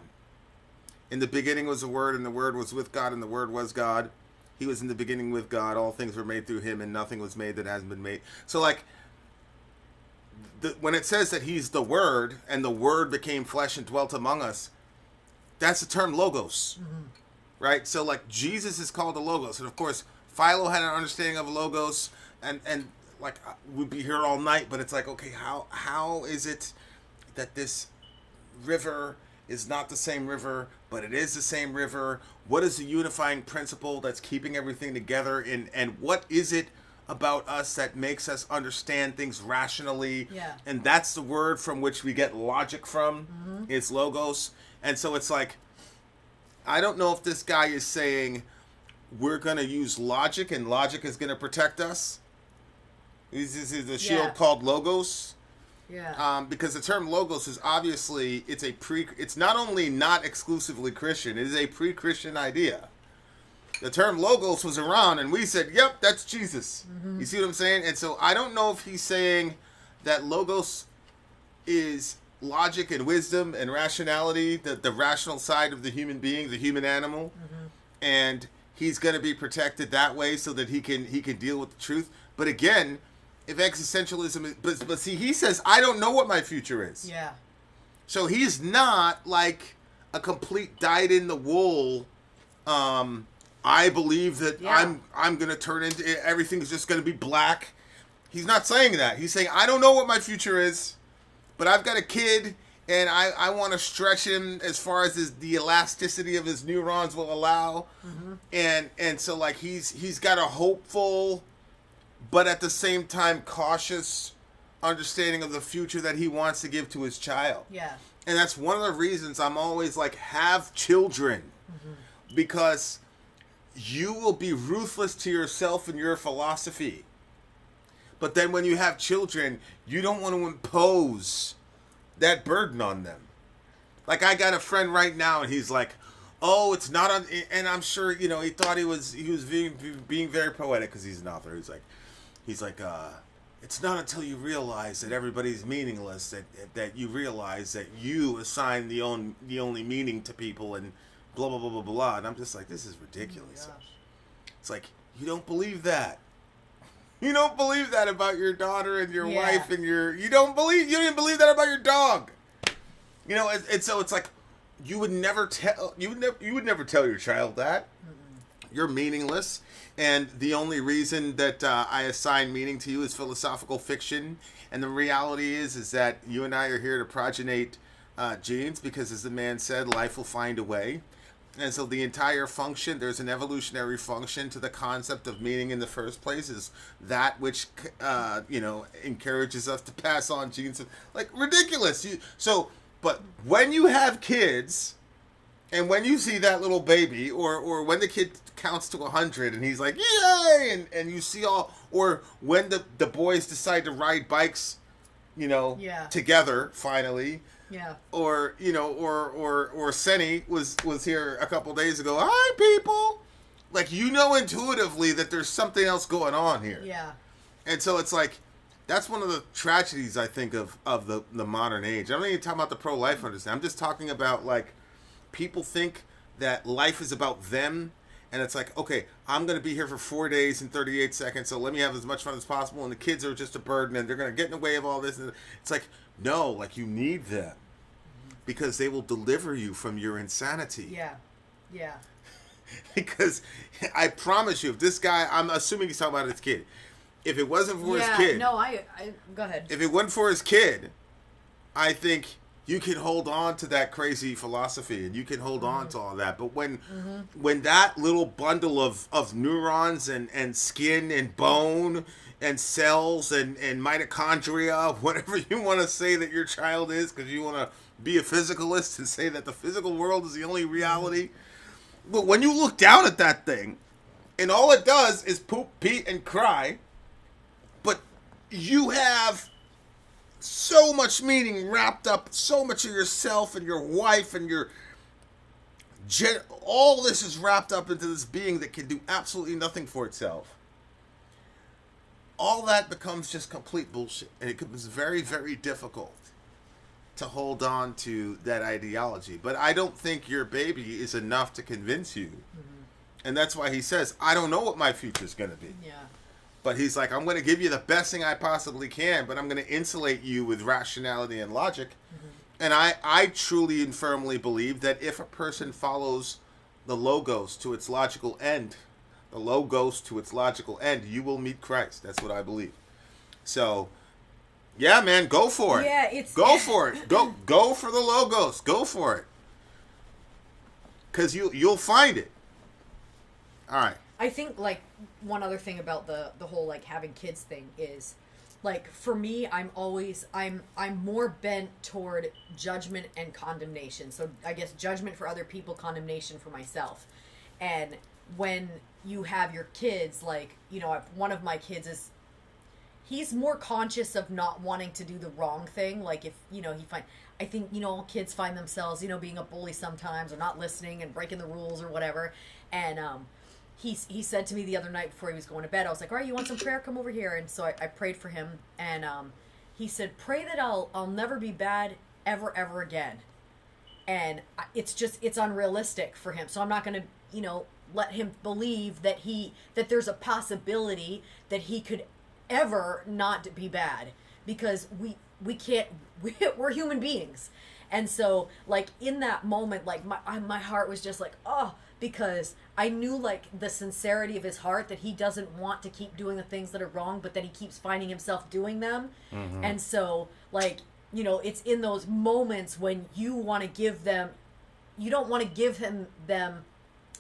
In the beginning was the Word, and the Word was with God, and the Word was God. He was in the beginning with God. All things were made through him, and nothing was made that hasn't been made. So, like, when it says that he's the Word, and the Word became flesh and dwelt among us, that's the term logos. Right? So, like, Jesus is called the logos. And, of course, Philo had an understanding of logos, and like, we'd be here all night, but it's like, okay, how is it that this river is not the same river, but it is the same river? What is the unifying principle that's keeping everything together? And what is it about us that makes us understand things rationally? Yeah. And that's the word from which we get logic from. It's logos. And so it's like, I don't know if this guy is saying we're going to use logic and logic is going to protect us. This is the shield called logos. Yeah. Because the term logos is obviously, it's not only not exclusively Christian, it is a pre-Christian idea. The term logos was around and we said, yep, that's Jesus. You see what I'm saying? And so I don't know if he's saying that logos is logic and wisdom and rationality, the rational side of the human being, the human animal, and he's going to be protected that way so that he can deal with the truth. But again, if existentialism, but see, he says, I don't know what my future is. Yeah. So he's not like a complete dyed-in-the-wool. I believe that I'm going to turn into everything's just going to be black. He's not saying that. He's saying I don't know what my future is, but I've got a kid, and I want to stretch him as far as the elasticity of his neurons will allow. And so like he's got a hopeful, but at the same time cautious understanding of the future that he wants to give to his child. Yeah. And that's one of the reasons I'm always like, have children. Because you will be ruthless to yourself and your philosophy. But then when you have children, you don't want to impose that burden on them. Like, I got a friend right now, and he's like, oh, it's not on... And I'm sure, you know, he thought he was being very poetic because he's an author. He's like, it's not until you realize that everybody's meaningless that you realize that you assign the only meaning to people and blah, blah, blah, blah, blah. And I'm just like, this is ridiculous. Oh It's like, you don't believe that. You don't believe that about your daughter and your wife and you don't even believe that about your dog. You know, and so it's like, you would never tell your child that. You're meaningless, and the only reason that I assign meaning to you is philosophical fiction. And the reality is that you and I are here to progenate genes, because, as the man said, life will find a way. And so the entire function, there's an evolutionary function to the concept of meaning in the first place, is that which encourages us to pass on genes. Like, ridiculous. But when you have kids, and when you see that little baby, or when the kid counts to 100 and he's like, yay, and you see or when the boys decide to ride bikes, together finally. Yeah. Or Senny was here a couple days ago. Hi, people. Like, intuitively that there's something else going on here. Yeah. And so it's like, that's one of the tragedies, I think, of the modern age. I'm not even talking about the pro-life understanding. I'm just talking about, like, people think that life is about them. And it's like, okay, I'm going to be here for 4 days and 38 seconds, so let me have as much fun as possible. And the kids are just a burden, and they're going to get in the way of all this. And it's like, no, like, you need them. Because they will deliver you from your insanity. Yeah. Yeah. Because I promise you, if this guy, I'm assuming he's talking about his kid. If it wasn't for his kid. No, I go ahead. If it wasn't for his kid, I think you can hold on to that crazy philosophy and you can hold on to all that. But when that little bundle of neurons and skin and bone and cells and mitochondria, whatever you want to say that your child is, because you want to be a physicalist and say that the physical world is the only reality. But when you look down at that thing, and all it does is poop, pee, and cry, but you have so much meaning wrapped up, so much of yourself and your wife and all this is wrapped up into this being that can do absolutely nothing for itself. All that becomes just complete bullshit, and it becomes very, very difficult to hold on to that ideology. But I don't think your baby is enough to convince you. And that's why he says, I don't know what my future is going to be. Yeah. But he's like, I'm going to give you the best thing I possibly can, but I'm going to insulate you with rationality and logic. And I truly and firmly believe that if a person follows the logos to its logical end, you will meet Christ. That's what I believe. So, yeah, man, go for it. Yeah, go for it. Go for the logos. Go for it. Because you'll find it. All right. I think, like, one other thing about the whole, like, having kids thing is, like, for me, I'm more bent toward judgment and condemnation. So I guess judgment for other people, condemnation for myself. And when you have your kids, like, one of my kids he's more conscious of not wanting to do the wrong thing. Like, if, I think, kids find themselves, being a bully sometimes, or not listening and breaking the rules or whatever. And, he said to me the other night before he was going to bed, I was like, all right, you want some prayer? Come over here. And so I prayed for him, and he said, pray that I'll never be bad ever again. And it's unrealistic for him. So I'm not going to, let him believe that there's a possibility that he could ever not be bad, because we can't, we're human beings. And so, like, in that moment, like, my heart was just like, oh, because I knew, like, the sincerity of his heart, that he doesn't want to keep doing the things that are wrong, but then he keeps finding himself doing them. Mm-hmm. And so, like, it's in those moments when you want to give them, you don't want to give them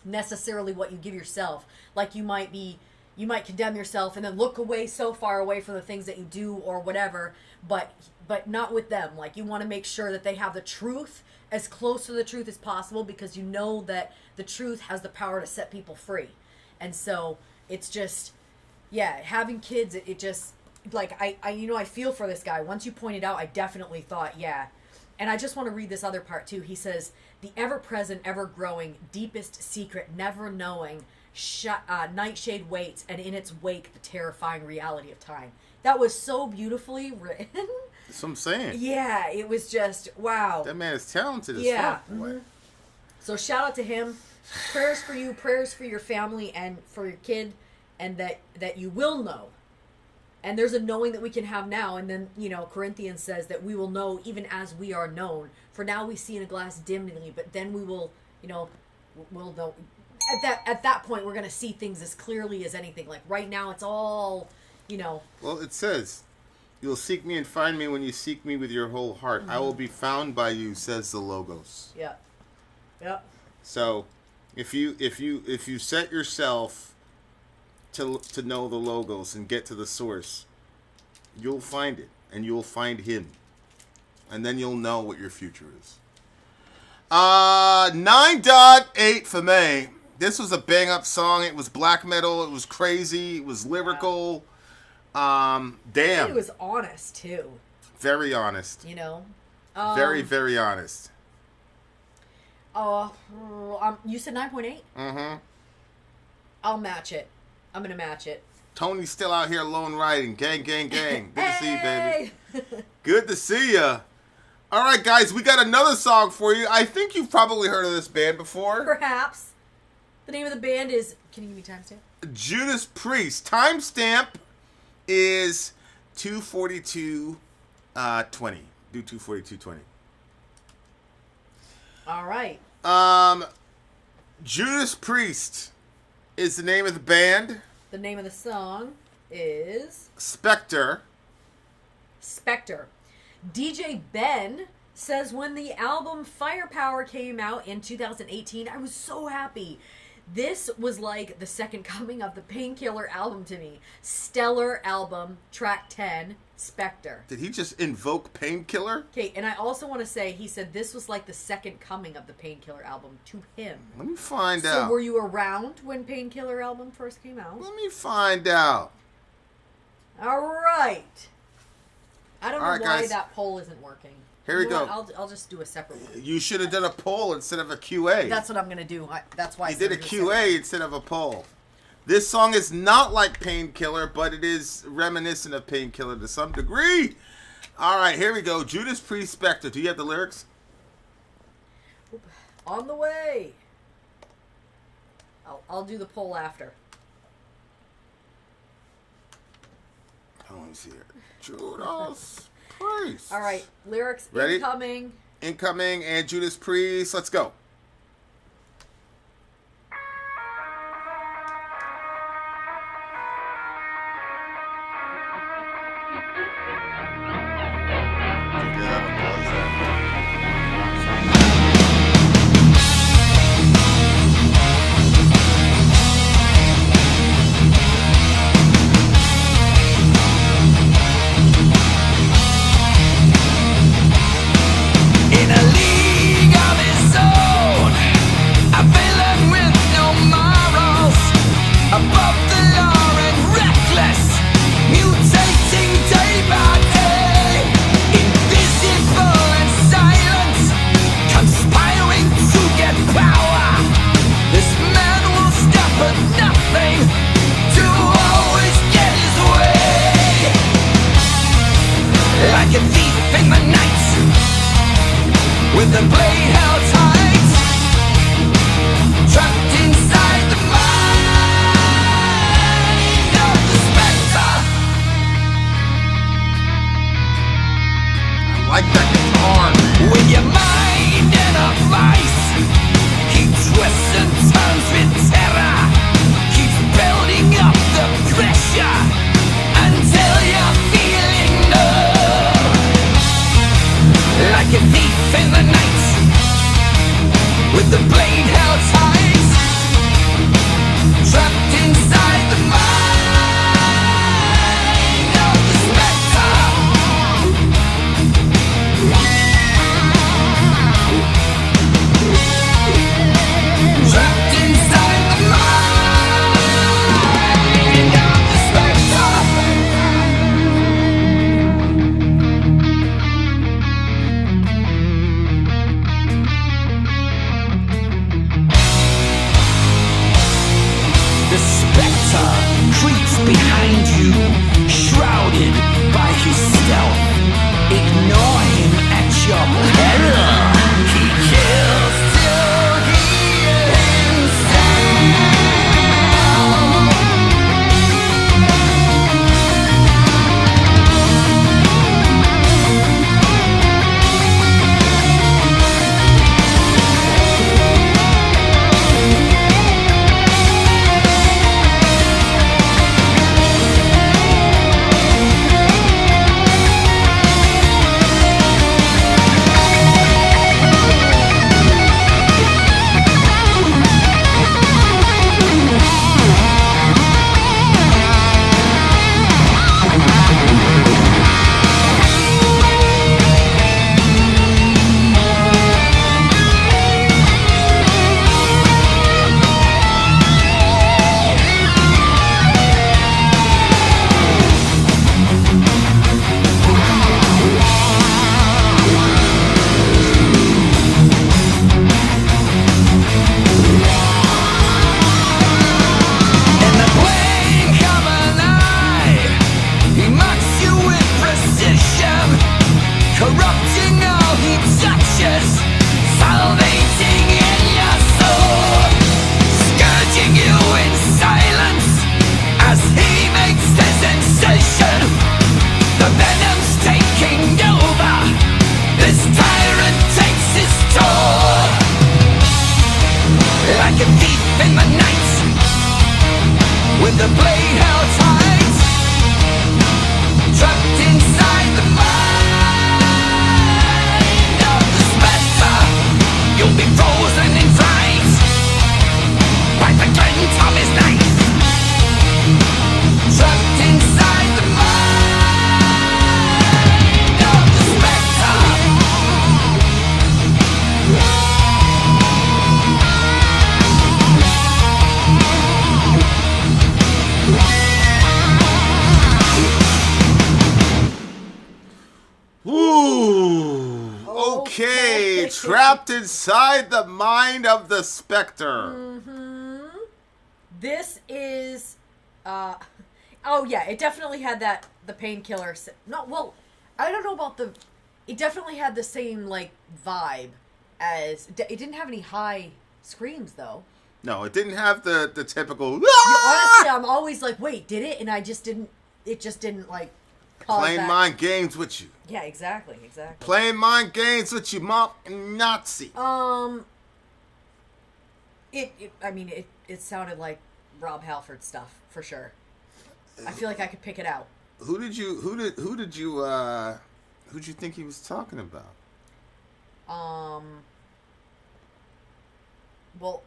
necessarily what you give yourself. Like, you might condemn yourself and then look away, so far away from the things that you do or whatever, but not with them. Like, you want to make sure that they have the truth, as close to the truth as possible, because you know that the truth has the power to set people free. And so it's just, having kids, it just, like, I feel for this guy. Once you pointed out, I definitely thought, yeah. And I just want to read this other part too. He says, the ever-present, ever-growing, deepest secret, never knowing, nightshade waits, and in its wake, the terrifying reality of time. That was so beautifully written. That's what I'm saying. Yeah, it was just, wow. That man is talented as fuck. Mm-hmm. So shout out to him. Prayers for you, prayers for your family and for your kid, and that you will know. And there's a knowing that we can have now. And then, Corinthians says that we will know even as we are known. For now we see in a glass dimly, but then we will, we'll know. At that point, we're going to see things as clearly as anything. Like, right now, it's all, Well, it says, you'll seek me and find me when you seek me with your whole heart. Mm-hmm. I will be found by you, says the Logos. Yeah. Yep. So, if you set yourself to know the Logos and get to the source, you'll find it, and you'll find him, and then you'll know what your future is. 9.8 for me. This was a bang up song. It was black metal. It was crazy. It was lyrical. Damn. It was honest too. Very honest. Very, very honest. You said 9.8? Mm-hmm. I'll match it. I'm gonna match it. Tony's still out here alone riding. Gang, gang, gang. Good to see you, baby. Good to see ya. All right, guys, we got another song for you. I think you've probably heard of this band before. Perhaps. The name of the band is... Can you give me timestamp? Judas Priest. Timestamp is 2:42:20. Do 2:42:20. All right. Judas Priest is the name of the band. The name of the song is... Spectre. Spectre. DJ Ben says, when the album Firepower came out in 2018, I was so happy. This was like the second coming of the Painkiller album to me. Stellar album, track 10, Spectre. Did he just invoke Painkiller? Okay, and I also want to say, he said this was like the second coming of the Painkiller album to him. Let me find out. So were you around when Painkiller album first came out? Let me find out. All right. I don't know why guys. that poll isn't working. Here we go. I'll just do a separate one. You should have done a poll instead of a QA. That's what I'm going to do. That's why you did a QA instead of a poll. This song is not like Painkiller, but it is reminiscent of Painkiller to some degree. All right, here we go. Judas Priest, Spectre. Do you have the lyrics? On the way. I'll do the poll after. Let me see here. Judas Priest. All right, lyrics. Ready? Incoming, and Judas Priest. Let's go. In a league of his own. The Spectre creeps behind you, shrouded by his stealth. Ignore him at your peril. He kills till he himself. Trapped inside the mind of the Spectre. Mm-hmm. This is, oh yeah, it definitely had the painkiller. No, well, I don't know about it definitely had the same, like, vibe as, it didn't have any high screams, though. No, it didn't have the typical, yeah, honestly, I'm always like, wait, did it? And it just didn't, like, cause playing mind games with you. Yeah, exactly. Playing mind games with you, mom, Nazi. It sounded like Rob Halford stuff for sure. I feel like I could pick it out. Who'd you think he was talking about? Well,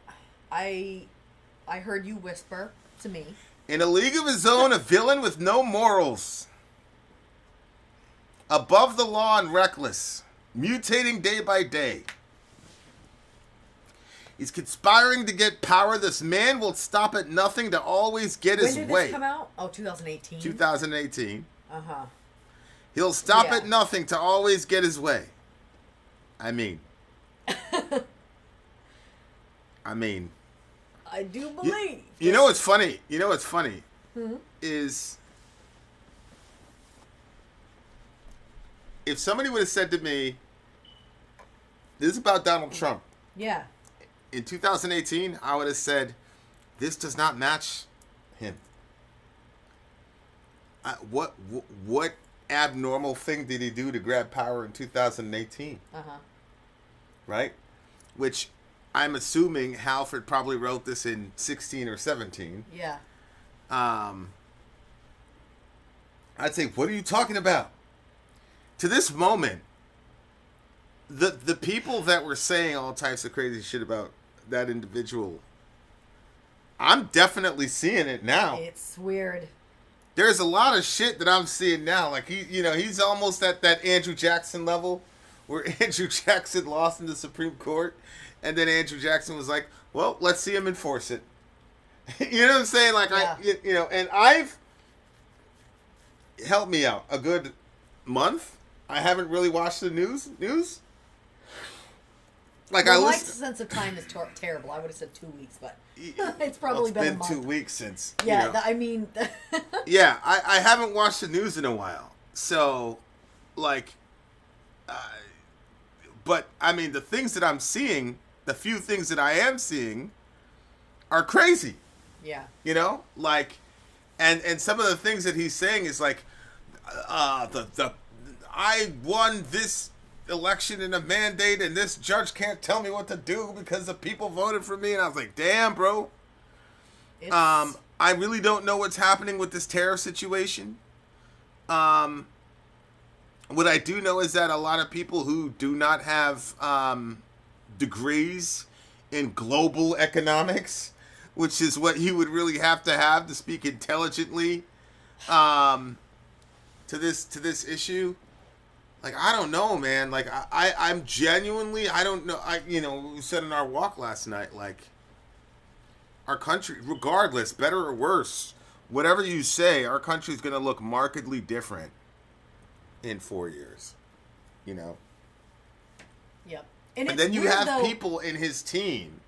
I heard you whisper to me. In a league of his own, a villain with no morals. Above the law and reckless, mutating day by day. He's conspiring to get power. This man will stop at nothing to always get his way. When did this come out? Oh, 2018. 2018. Uh-huh. He'll stop at nothing to always get his way. I mean. I do believe. You know what's funny? Hmm? Is if somebody would have said to me, this is about Donald Trump. Yeah. In 2018, I would have said, this does not match him. What abnormal thing did he do to grab power in 2018? Uh-huh. Right? Which I'm assuming Halford probably wrote this in 16 or 17. Yeah. I'd say, what are you talking about? To this moment, the people that were saying all types of crazy shit about that individual, I'm definitely seeing it now. It's weird. There's a lot of shit that I'm seeing now. Like he's almost at that Andrew Jackson level, where Andrew Jackson lost in the Supreme Court, and then Andrew Jackson was like, "Well, let's see him enforce it." You know what I'm saying? Like yeah. And I've helped me out a good month. I haven't really watched the news. Like well, I my listen. sense of time is terrible. I would have said 2 weeks, but it's probably been a month. 2 weeks since. Yeah, you know. I mean. Yeah, I haven't watched the news in a while, so like, but I mean the things that I'm seeing, the few things that I am seeing, are crazy. Yeah. You know, like, and some of the things that he's saying is like, I won this election in a mandate, and this judge can't tell me what to do because the people voted for me. And I was like, damn, bro. I really don't know what's happening with this tariff situation. What I do know is that a lot of people who do not have degrees in global economics, which is what you would really have to speak intelligently to this issue. Like, I don't know, man. Like, I'm genuinely, I don't know. We said in our walk last night, like, our country, regardless, better or worse, whatever you say, our country's going to look markedly different in 4 years. You know? Yep. And then you have people in his team.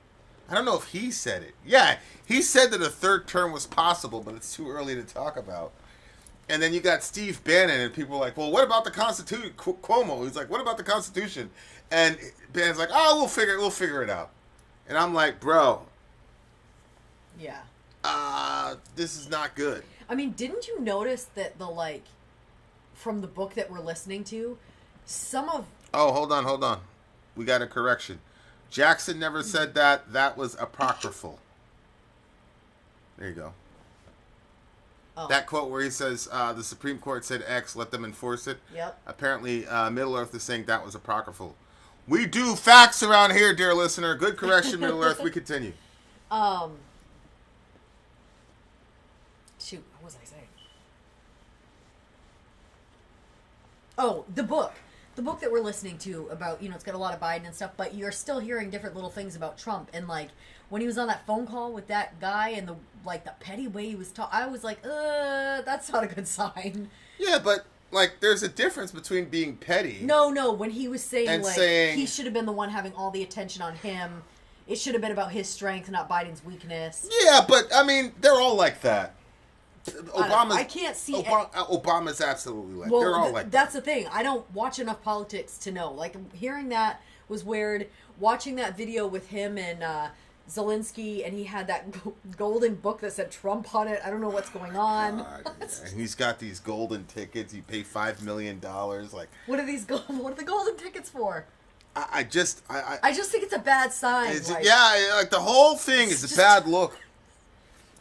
I don't know if he said it. Yeah, he said that a third term was possible, but it's too early to talk about. And then you got Steve Bannon, and people are like, well, what about the Constitution? Cuomo, he's like, what about the Constitution? And Bannon's like, oh, we'll figure it out. And I'm like, bro. Yeah. This is not good. I mean, didn't you notice that from the book that we're listening to, some of... Oh, hold on. We got a correction. Jackson never said that. That was apocryphal. There you go. Oh. That quote where he says, the Supreme Court said X, let them enforce it. Yep. Apparently, Middle-earth is saying that was apocryphal. We do facts around here, dear listener. Good correction, Middle-earth. We continue. Shoot, what was I saying? Oh, the book. The book that we're listening to about, it's got a lot of Biden and stuff, but you're still hearing different little things about Trump. And, like, when he was on that phone call with that guy and the petty way he was talking, I was like, that's not a good sign. Yeah, but, like, there's a difference between being petty. No, when he was saying, saying, he should have been the one having all the attention on him. It should have been about his strength, not Biden's weakness. Yeah, but, I mean, they're all like that. I can't see... Obama's absolutely like well, they're all like that's the thing. I don't watch enough politics to know. Like, hearing that was weird. Watching that video with him and Zelensky, and he had that golden book that said Trump on it. I don't know what's going on. God, yeah. And he's got these golden tickets. He paid $5 million. Like, what are the golden tickets for? I just think it's a bad sign. Like the whole thing is a bad look.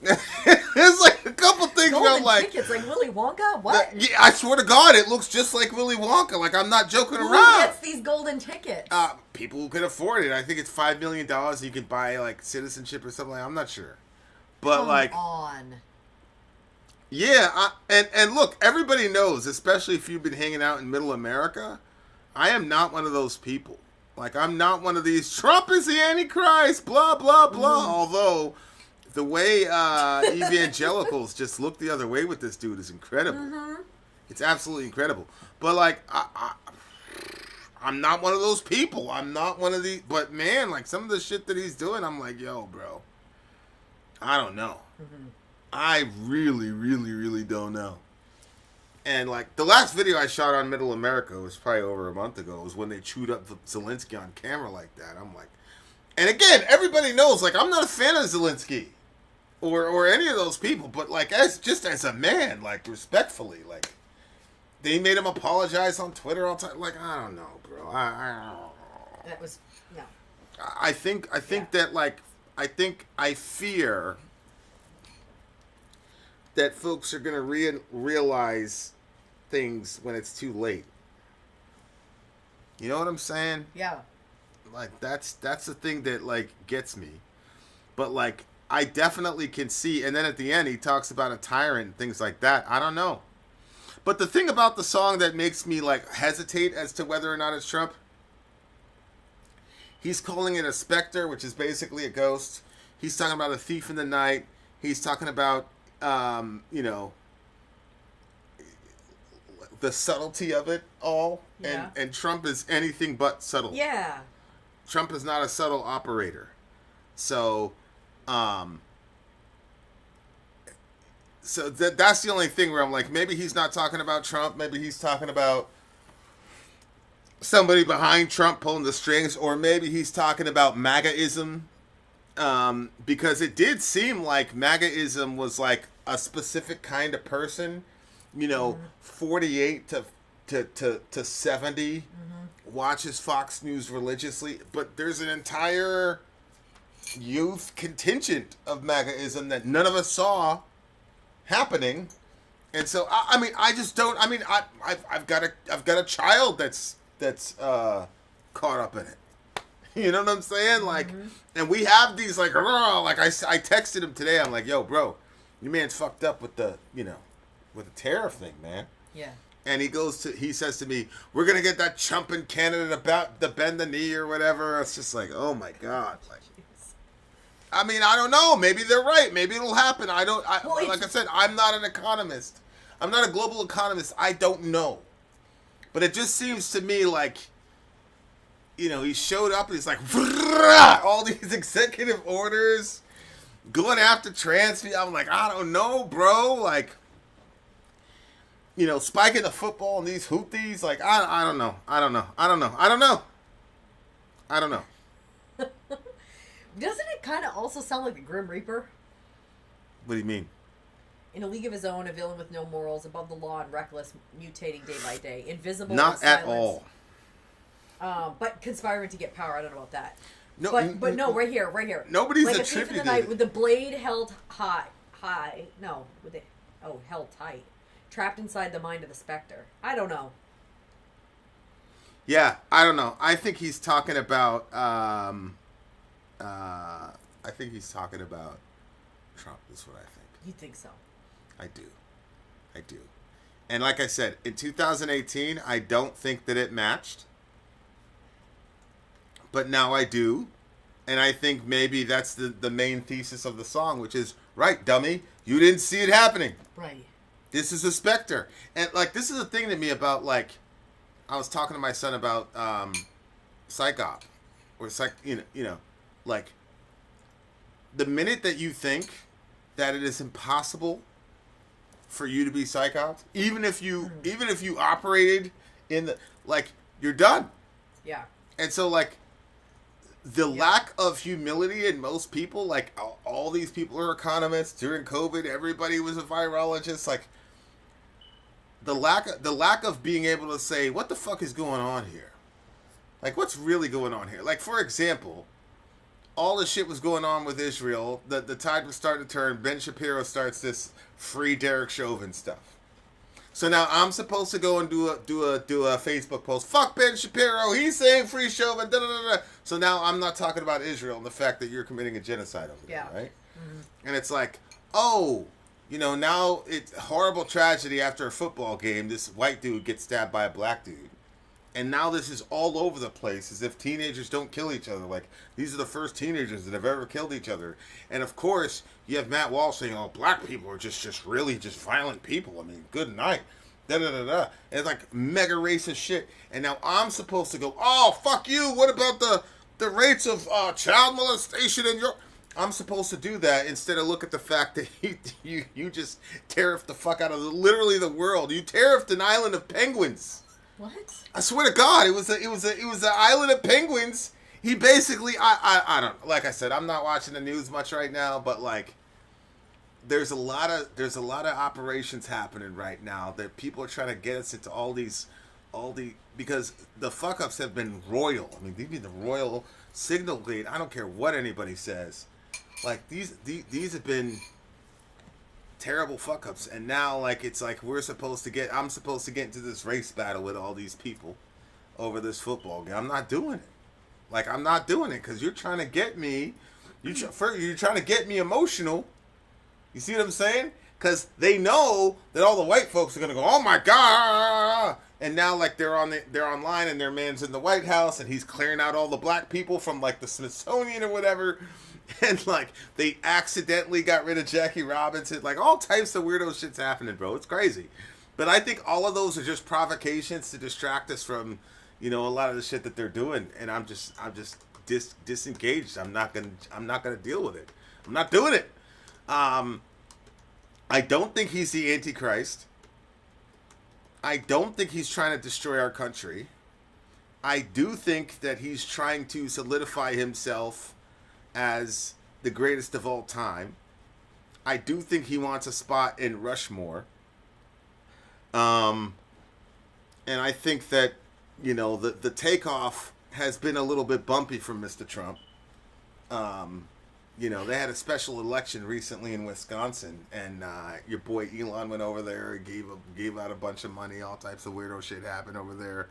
There's like a couple things golden where I'm like, tickets, like Willy Wonka. What? I swear to God, it looks just like Willy Wonka. Like, I'm not joking around. Who gets these golden tickets? People who can afford it. I think it's $5 million. You can buy like citizenship or something. I'm not sure, but Come on. Yeah, and look, everybody knows, especially if you've been hanging out in Middle America, I am not one of those people. Like, I'm not one of these Trump is the Antichrist, blah blah blah. Although the way evangelicals just look the other way with this dude is incredible. Mm-hmm. It's absolutely incredible. But, like, I'm not one of those people. I'm not one of these. But, man, like, some of the shit that he's doing, I'm like, yo, bro, I don't know. Mm-hmm. I really, really, really don't know. And, like, the last video I shot on Middle America was probably over a month ago. Was when they chewed up Zelensky on camera like that. I'm like... And, again, everybody knows, like, I'm not a fan of Zelensky. Or any of those people, but like as a man, like respectfully, like they made him apologize on Twitter all the time. Like, I don't know, bro. That was no. I think that like I fear that folks are gonna realize things when it's too late. You know what I'm saying? Yeah. Like that's the thing that like gets me, but like. I definitely can see, and then at the end he talks about a tyrant and things like that. I don't know. But the thing about the song that makes me like hesitate as to whether or not it's Trump, he's calling it a specter, which is basically a ghost. He's talking about a thief in the night. He's talking about, the subtlety of it all. Yeah. And Trump is anything but subtle. Yeah. Trump is not a subtle operator. So, that's the only thing where I'm like, maybe he's not talking about Trump. Maybe he's talking about somebody behind Trump pulling the strings, or maybe he's talking about MAGA-ism, because it did seem like MAGA-ism was like a specific kind of person, 48 to 70, watches Fox News religiously, but there's an entire youth contingent of MAGA-ism that none of us saw happening. And so I've got a child that's caught up in it. You know what I'm saying? Like, and we have these like I texted him today. I'm like, yo, bro, your man's fucked up with the with the tariff thing, man. Yeah. And he says to me, we're gonna get that chump in Canada about to bend the knee or whatever. It's just like, oh my god. Like, I mean, I don't know. Maybe they're right. Maybe it'll happen. Like I said, I'm not an economist. I'm not a global economist. I don't know. But it just seems to me like, he showed up and he's like, all these executive orders going after trans people. I'm like, I don't know, bro. Like, spiking the football and these Houthis. Like, I don't know. Doesn't it kind of also sound like the Grim Reaper? What do you mean? In a league of his own, a villain with no morals, above the law and reckless, mutating day by day, invisible. Not and at all. But conspiring to get power. I don't know about that. No, but no, right here. Nobody's like attributed. A thief in the night with the blade held held tight, trapped inside the mind of the Spectre. I don't know. Yeah, I don't know. I think he's talking about. I think he's talking about Trump. Is what I think. You think so? I do. And like I said, in 2018, I don't think that it matched. But now I do. And I think maybe that's the main thesis of the song, which is, right, dummy, you didn't see it happening. Right. This is a Spectre. And, like, this is the thing to me about, like, I was talking to my son about psych-op. Or like, the minute that you think that it is impossible for you to be psych-op, even if you operated in the, like, you're done. Yeah. And so, like, the lack of humility in most people, like, all these people are economists. During COVID, everybody was a virologist. Like, the lack of being able to say, what the fuck is going on here? Like, what's really going on here? Like, for example, all the shit was going on with Israel. The tide was starting to turn. Ben Shapiro starts this free Derek Chauvin stuff. So now I'm supposed to go and do a Facebook post. Fuck Ben Shapiro. He's saying free Chauvin. Da, da, da, da. So now I'm not talking about Israel and the fact that you're committing a genocide over there, right? Mm-hmm. And it's like, now it's a horrible tragedy after a football game. This white dude gets stabbed by a black dude. And now this is all over the place, as if teenagers don't kill each other. Like, these are the first teenagers that have ever killed each other. And, of course, you have Matt Walsh saying, black people are just really violent people. I mean, good night. Da-da-da-da. And it's like mega racist shit. And now I'm supposed to go, fuck you. What about the rates of child molestation in Europe? I'm supposed to do that instead of look at the fact that you just tariffed the fuck out of literally the world. You tariffed an island of penguins. What? I swear to God, it was an island of penguins. He basically, I don't, like I said, I'm not watching the news much right now, but like, there's a lot of operations happening right now that people are trying to get us into all the because the fuck ups have been royal. I mean, they've been the royal signal gate. I don't care what anybody says. Like these have been terrible fuck ups, and now like it's like I'm supposed to get into this race battle with all these people over this football game. I'm not doing it. Like, I'm not doing it because you're trying to get me. You're trying to get me emotional. You see what I'm saying? Because they know that all the white folks are gonna go, oh my god, and now like they're online and their man's in the White House and he's clearing out all the black people from like the Smithsonian or whatever. And, like, they accidentally got rid of Jackie Robinson. Like, all types of weirdo shit's happening, bro. It's crazy. But I think all of those are just provocations to distract us from, a lot of the shit that they're doing. And I'm just disengaged. I'm not gonna deal with it. I'm not doing it. I don't think he's the Antichrist. I don't think he's trying to destroy our country. I do think that he's trying to solidify himself as the greatest of all time. I do think he wants a spot in Rushmore. And I think that, the takeoff has been a little bit bumpy from Mr. Trump. They had a special election recently in Wisconsin, and your boy Elon went over there, gave out a bunch of money, all types of weirdo shit happened over there,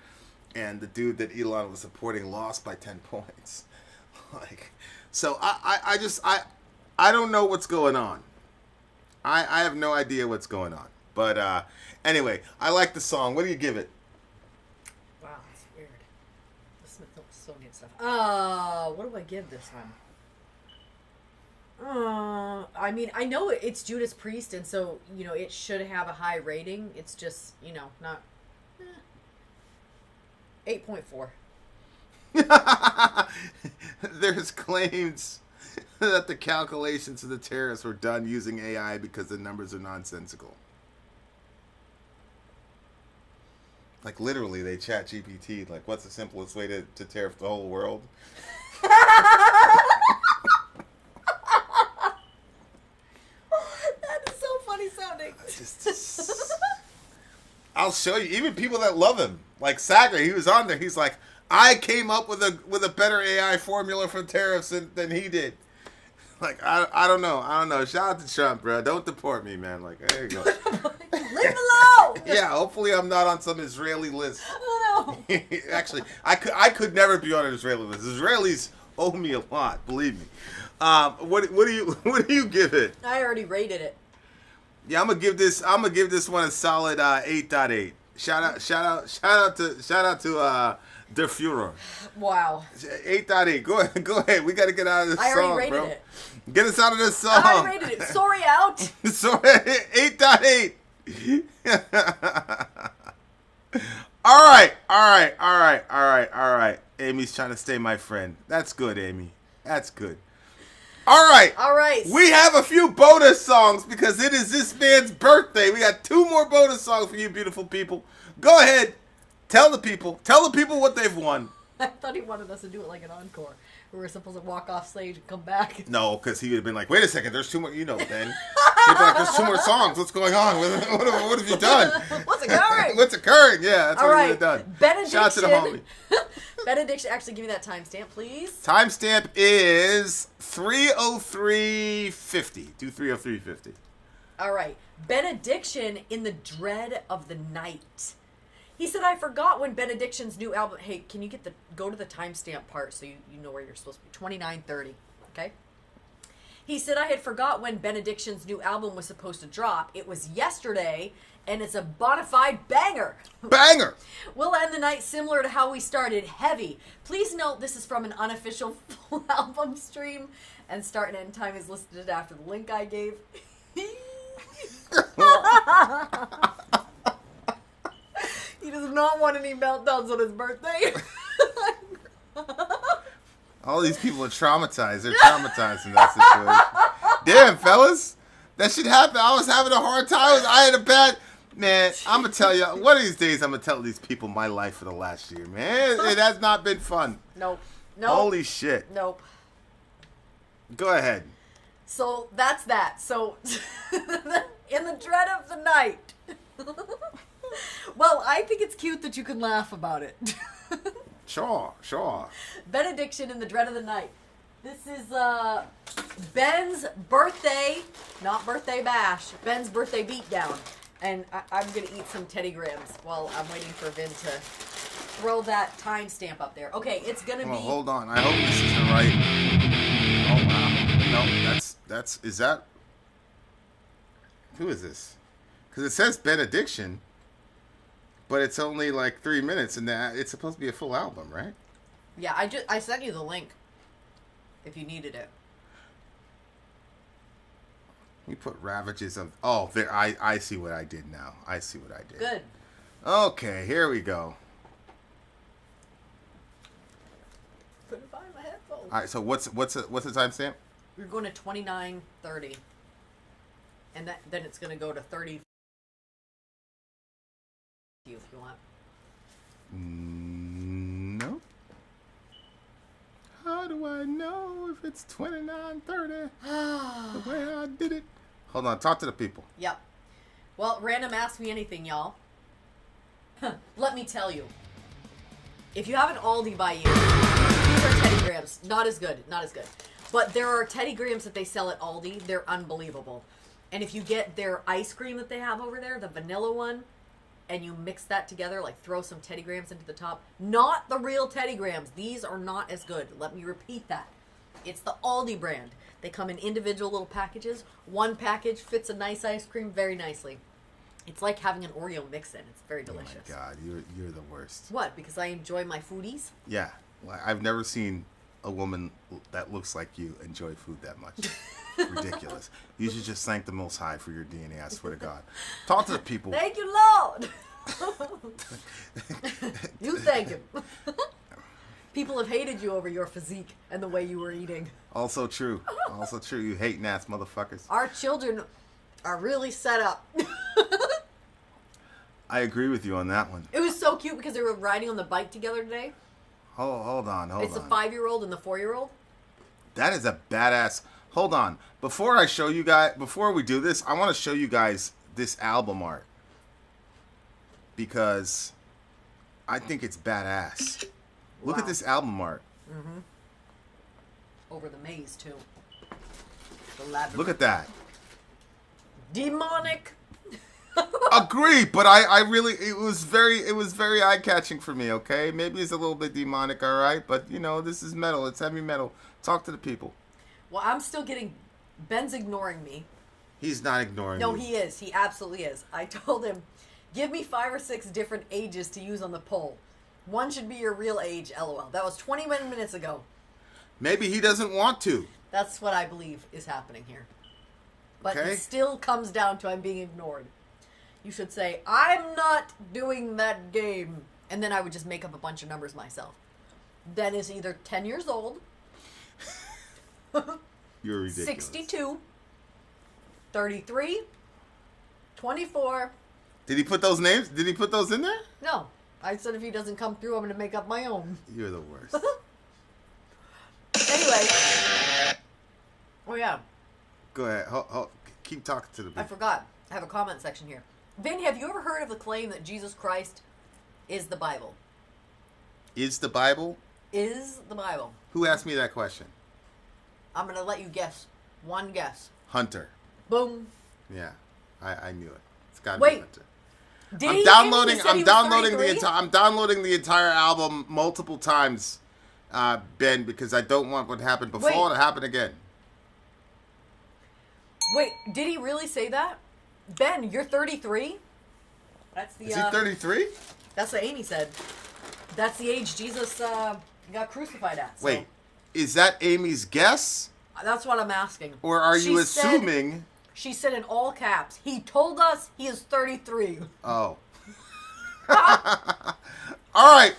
and the dude that Elon was supporting lost by 10 points. So I don't know what's going on. I have no idea what's going on. But anyway, I like the song. What do you give it? Wow, that's weird. The Smithsonian stuff. What do I give this one? I mean, I know it's Judas Priest, and so, it should have a high rating. It's just, not... 8.4. There's claims that the calculations of the terrorists were done using AI because the numbers are nonsensical. Like, literally, they chat GPT, like, what's the simplest way to tariff the whole world? Sounding. I'll show you. Even people that love him, like Sager, he was on there. He's like, I came up with a better AI formula for tariffs than he did. Like, I don't know. Shout out to Trump, bro. Don't deport me, man. Like, there you go. Leave him alone. Yeah, hopefully I'm not on some Israeli list. Oh, no. Actually, I could never be on an Israeli list. Israelis owe me a lot, believe me. What do you give it? I already rated it. Yeah, I'm gonna give this one a solid 8.8. Shout out to Der Fuhrer. Wow. 8.8. Go ahead. We gotta get out of this song, bro. I already rated it. Get us out of this song. I rated it. Sorry, out. Sorry, 8.8. All right. Amy's trying to stay my friend. That's good, Amy. That's good. All right. We have a few bonus songs because it is this man's birthday. We got 2 more bonus songs for you beautiful people. Go ahead. Tell the people what they've won. I thought he wanted us to do it like an encore. We were supposed to walk off stage and come back. No, because he would have been like, wait a second, there's 2 more, Ben. He'd be like, there's 2 more songs. What's going on? What have you done? What's occurring? What's occurring? Yeah, that's all what right. he would have done. Benediction. Shout out to the homie. Benediction, actually give me that timestamp, please. Timestamp is 3:03:50. Do 3:03:50. All right. Benediction in the Dread of the Night. He said, I forgot when Benediction's new album... Hey, can you go to the timestamp part so you know where you're supposed to be? 29:30, okay? He said, I had forgot when Benediction's new album was supposed to drop. It was yesterday, and it's a bona fide banger. Banger! We'll end the night similar to how we started, heavy. Please note this is from an unofficial full album stream, and start and end time is listed after the link I gave. He does not want any meltdowns on his birthday. All these people are traumatized. They're traumatized in that situation. Damn, fellas. That shit happened. I was having a hard time. I had a bad... Man, I'm going to tell you, one of these days I'm going to tell these people my life for the last year, man. It has not been fun. Nope. Holy shit. Nope. Go ahead. So, that's that. So, in the Dread of the Night... Well, I think it's cute that you can laugh about it. Sure. Benediction in the Dread of the Night. This is Ben's birthday, not birthday bash, Ben's birthday beatdown. And I'm going to eat some Teddy Grahams while I'm waiting for Vin to throw that timestamp up there. Okay, it's going to be... Hold on. I hope this is the right... Oh, wow. No, that's... Is that... Who is this? Because it says Benediction, but it's only like 3 minutes, and it's supposed to be a full album, right? Yeah, I sent you the link if you needed it. We put Ravages of... Oh, there. I see what I did now. I see what I did. Good. Okay, here we go. Couldn't find my headphones. All right. So what's the timestamp? You're going to 29:30, and then it's going to go to 30. If you want. No. How do I know if it's 29:30? The way I did it. Hold on. Talk to the people. Yep. Well, random Ask Me Anything, y'all. Let me tell you. If you have an Aldi by you, these are Teddy Grahams. Not as good. Not as good. But there are Teddy Grahams that they sell at Aldi. They're unbelievable. And if you get their ice cream that they have over there, the vanilla one, and you mix that together, like throw some Teddy Grahams into the top. Not the real Teddy Grahams. These are not as good. Let me repeat that. It's the Aldi brand. They come in individual little packages. One package fits a nice ice cream very nicely. It's like having an Oreo mix-in. It's very delicious. Oh my God, you're the worst. What? Because I enjoy my foodies? Yeah. Well, I've never seen a woman that looks like you enjoy food that much. Ridiculous. You should just thank the Most High for your DNA, I swear to God. Talk to the people. Thank you, Lord. You thank him. People have hated you over your physique and the way you were eating. Also true. Also true. You hating ass motherfuckers. Our children are really set up. I agree with you on that one. It was so cute because they were riding on the bike together today. Hold on. It's the 5-year-old and the 4-year-old. That is a badass. Hold on. Before we do this, I want to show you guys this album art. Because I think it's badass. Look at this album art. Mm-hmm. Over the maze, too. The labyrinth. Look at that. Demonic. Agree, but I really, it was very eye-catching for me, okay? Maybe it's a little bit demonic, all right? But, you know, this is metal. It's heavy metal. Talk to the people. Well, I'm still getting... Ben's ignoring me. He's not ignoring No, you. he is. He absolutely is. I told him, give me 5 or 6 different ages to use on the poll. One should be your real age, LOL. That was 20 minutes ago. Maybe he doesn't want to. That's what I believe is happening here. But Okay. it still comes down to I'm being ignored. You should say, I'm not doing that game. And then I would just make up a bunch of numbers myself. Then is either 10 years old, You're ridiculous. 62, 33, 24. Did he put those names? Did he put those in there? No. I said if he doesn't come through, I'm going to make up my own. You're the worst. Anyway. Oh, yeah. Go ahead. Keep talking to the people. I forgot. I have a comment section here. Vin, have you ever heard of the claim that Jesus Christ is the Bible? Is the Bible? Is the Bible. Who asked me that question? I'm going to let you guess. One guess. Hunter. Boom. Yeah. I knew it. It's got to be Wait. Hunter. Did I'm he downloading. say he I'm was downloading 33? I'm downloading the entire album multiple times, Ben, because I don't want what happened before to happen again. Wait, did he really say that? Ben, you're 33? That's the. Is he 33? That's what Amy said. That's the age Jesus got crucified at. So. Wait, is that Amy's guess, That's what I'm asking. or are you assuming? She said in all caps, he told us he is 33. Oh. All right.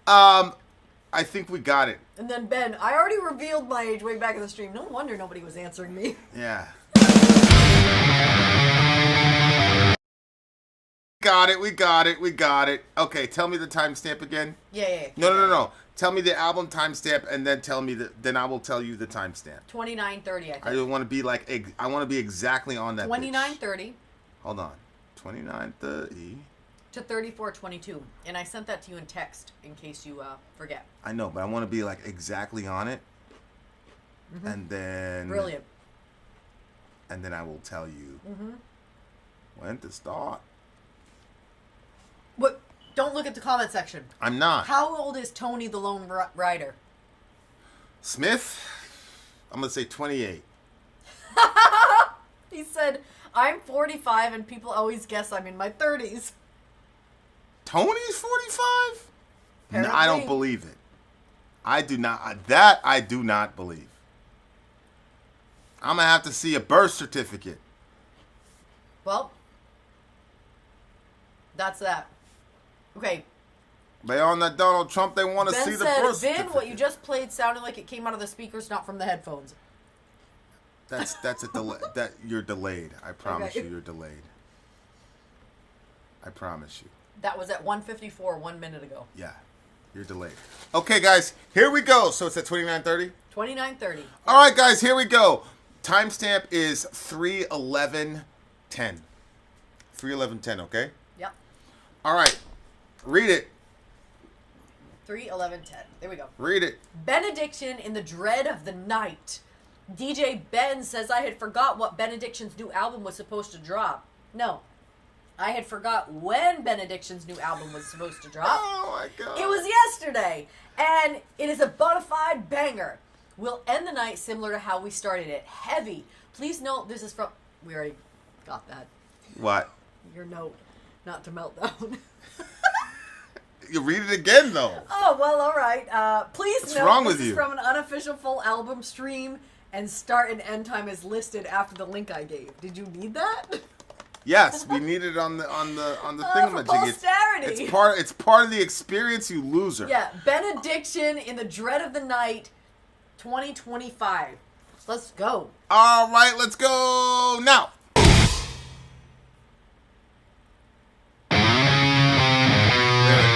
I think we got it. And then Ben, I already revealed my age way back in the stream. No wonder nobody was answering me. Yeah. We got it. Okay, tell me the timestamp again. Yeah. No. Tell me the album timestamp, and then tell me then I will tell you the timestamp. 29:30, I think. I want to be exactly on that. 29:30. Hold on. 29:30. To 34:22, and I sent that to you in text in case you forget. I know, but I want to be exactly on it, and then Brilliant. And then I will tell you when to start. What? Don't look at the comment section. I'm not. How old is Tony the Lone Rider? Smith, I'm gonna say 28. He said, I'm 45 and people always guess I'm in my 30s. Tony's 45? Apparently. I don't believe it. I do not. That I do not believe. I'm gonna have to see a birth certificate. Well, that's that. Okay. Beyond that Donald Trump, they want to see Ben the said, birth Vin, certificate. what you just played sounded like it came out of the speakers, not from the headphones. That's a delay. That you're delayed. I promise Okay. you, you're delayed. I promise you. That was at 1:54 1 minute ago. Yeah, you're delayed. Okay, guys, here we go. So it's at 29:30. 29:30. All right, guys, here we go. Timestamp is 3:11:10. 3:11:10. Okay. Yep. All right. Read it. 3:11:10. There we go. Read it. Benediction in the Dread of the Night. DJ Ben says I had forgot what Benediction's new album was supposed to drop. No. I had forgot when Benediction's new album was supposed to drop. Oh my God. It was yesterday. And it is a bona fide banger. We'll end the night similar to how we started it. Heavy. Please note this is from... We already got that. What? Your note. Not to melt down. You read it again, though. Oh, well, all right. Please What's note wrong this with is you? from an unofficial full album stream, and start and end time is listed after the link I gave. Did you need that? Yes, we need it on the for thingamajig. posterity. It's part of the experience, you loser. Yeah, Benediction in the Dread of the Night, 2025. Let's go. All right, let's go now. There it is.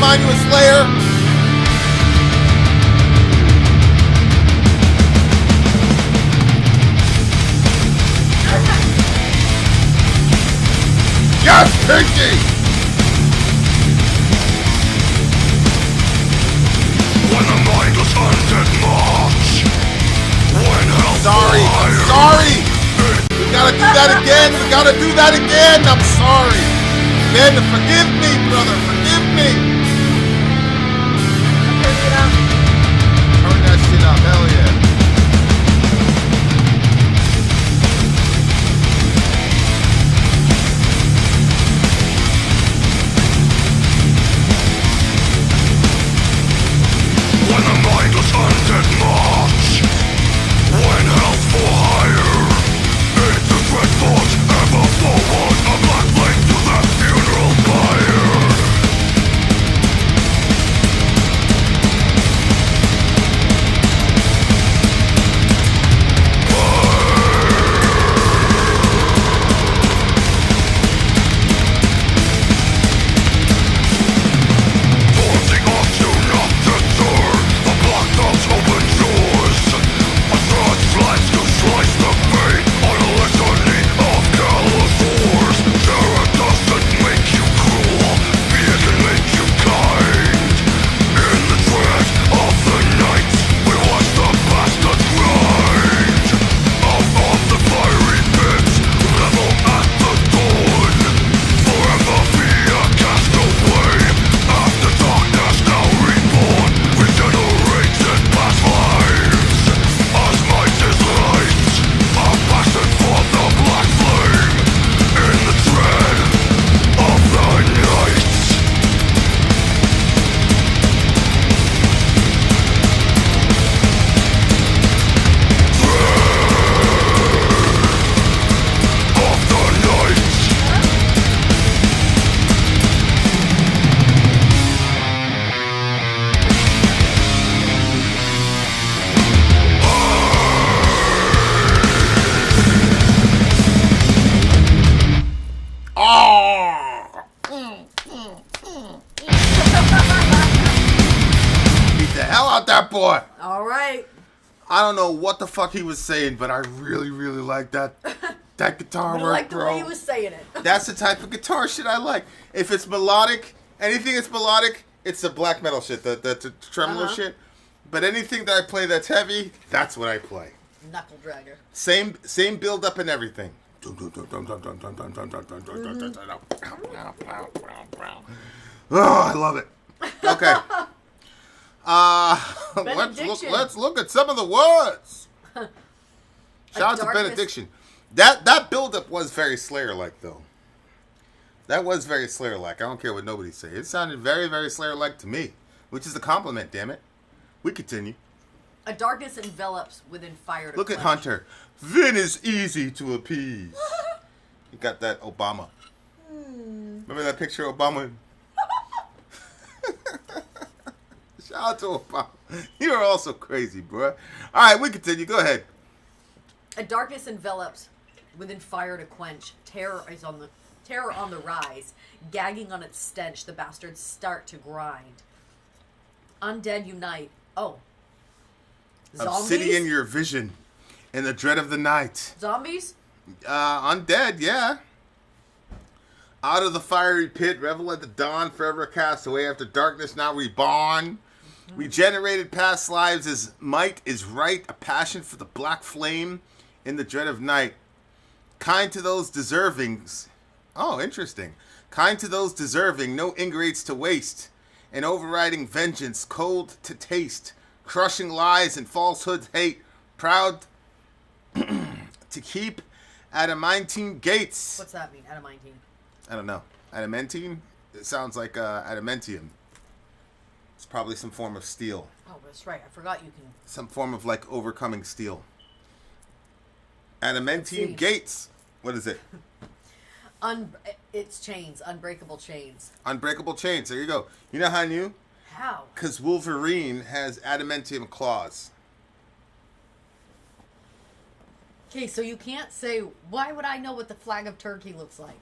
remind you of Slayer? Yes, Pinky! When the mindless undead march, when hell I'm sorry! We gotta do that again! We gotta do that again! I'm sorry! Ben, forgive me, brother! Forgive me! Turn that shit up, hell yeah! boy. All right. I don't know what the fuck he was saying, but I really, really like that guitar I work, like the bro. way he was saying it. That's the type of guitar shit I like. If it's melodic, anything that's melodic, it's the black metal shit, the tremolo shit. But anything that I play that's heavy, that's what I play. Knuckle dragger. Same build up and everything. Oh, I love it. Okay. Let's look at some of the words. Shout out to Benediction. That build up was very Slayer-like though. That was very Slayer-like. I don't care what nobody say. It sounded very, very Slayer-like to me, which is a compliment. Damn it. We continue. A darkness envelops within fire to Look at quench. Hunter. Vin is easy to appease. You got that Obama. Remember that picture of Obama? Shout out to Obama. You are also crazy, bro. All right, we continue. Go ahead. A darkness envelops within fire to quench. Terror on the rise. Gagging on its stench, the bastards start to grind. Undead unite. Oh. Zombies? Obsidian your vision in the dread of the night. Zombies? Undead, yeah. Out of the fiery pit, revel at the dawn, forever cast away after darkness, now reborn. Regenerated past lives as might is right, a passion for the black flame in the dread of night. Kind to those deservings. Oh, interesting. Kind to those deserving, no ingrates to waste. An overriding vengeance, cold to taste. Crushing lies and falsehoods hate. Proud to keep adamantine gates. What's that mean, adamantine? I don't know. Adamantine? It sounds like adamantium. It's probably some form of steel. Oh, that's right. I forgot you can... Some form of, like, overcoming steel. Adamantine gates. What is it? It's chains. Unbreakable chains. Unbreakable chains. There you go. You know how I knew? How? Because Wolverine has adamantium claws. Okay, so you can't say, why would I know what the flag of Turkey looks like?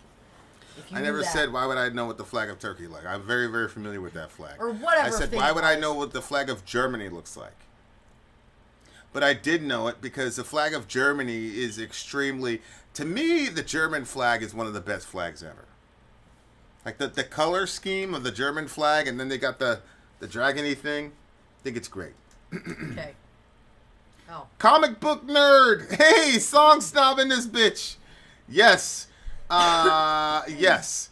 If you I knew never that. said, why would I know what the flag of Turkey like? I'm very, very familiar with that flag. Or whatever I said, thing why it would I was. know what the flag of Germany looks like? But I did know it because the flag of Germany is extremely... To me, the German flag is one of the best flags ever. Like the color scheme of the German flag, and then they got the dragony thing. I think it's great. Okay. Oh. Comic book nerd! Hey, song snob in this bitch! Yes. Yes.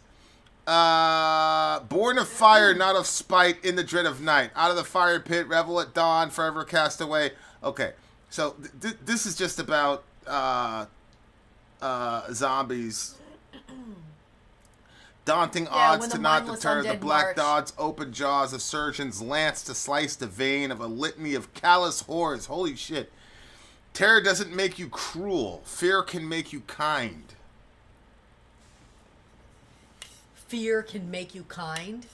Born of fire, not of spite, in the dread of night. Out of the fire pit, revel at dawn, forever cast away. Okay, so this is just about zombies. Daunting odds to not deter the black dog's open jaws, a surgeon's lance to slice the vein of a litany of callous horrors. Holy shit. Terror doesn't make you cruel. Fear can make you kind. Fear can make you kind?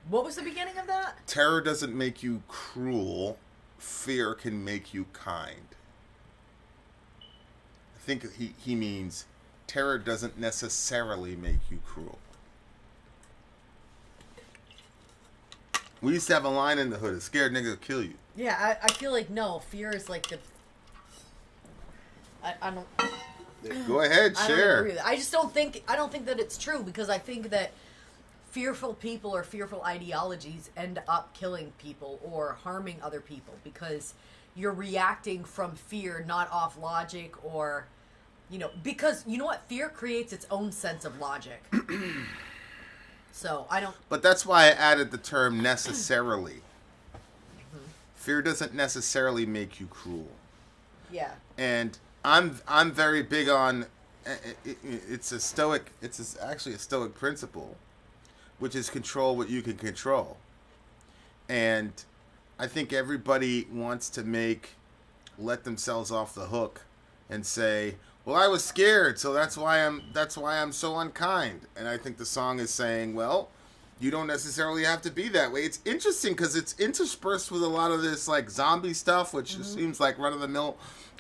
What was the beginning of that? Terror doesn't make you cruel. Fear can make you kind. I think he means terror doesn't necessarily make you cruel. We used to have a line in the hood, a scared nigga will kill you. Yeah, I feel like no, fear is like the... I don't... Go ahead, I don't share. agree with it. I just don't think that it's true, because I think that fearful people or fearful ideologies end up killing people or harming other people because you're reacting from fear, not off logic or, because you know what? Fear creates its own sense of logic. So I don't. But that's why I added the term necessarily. Fear doesn't necessarily make you cruel. Yeah. And I'm very big on it's actually a stoic principle, which is control what you can control. And I think everybody wants to let themselves off the hook and say, well, I was scared, so that's why I'm so unkind. And I think the song is saying, well, you don't necessarily have to be that way. It's interesting because it's interspersed with a lot of this like zombie stuff, which seems like run-of-the-mill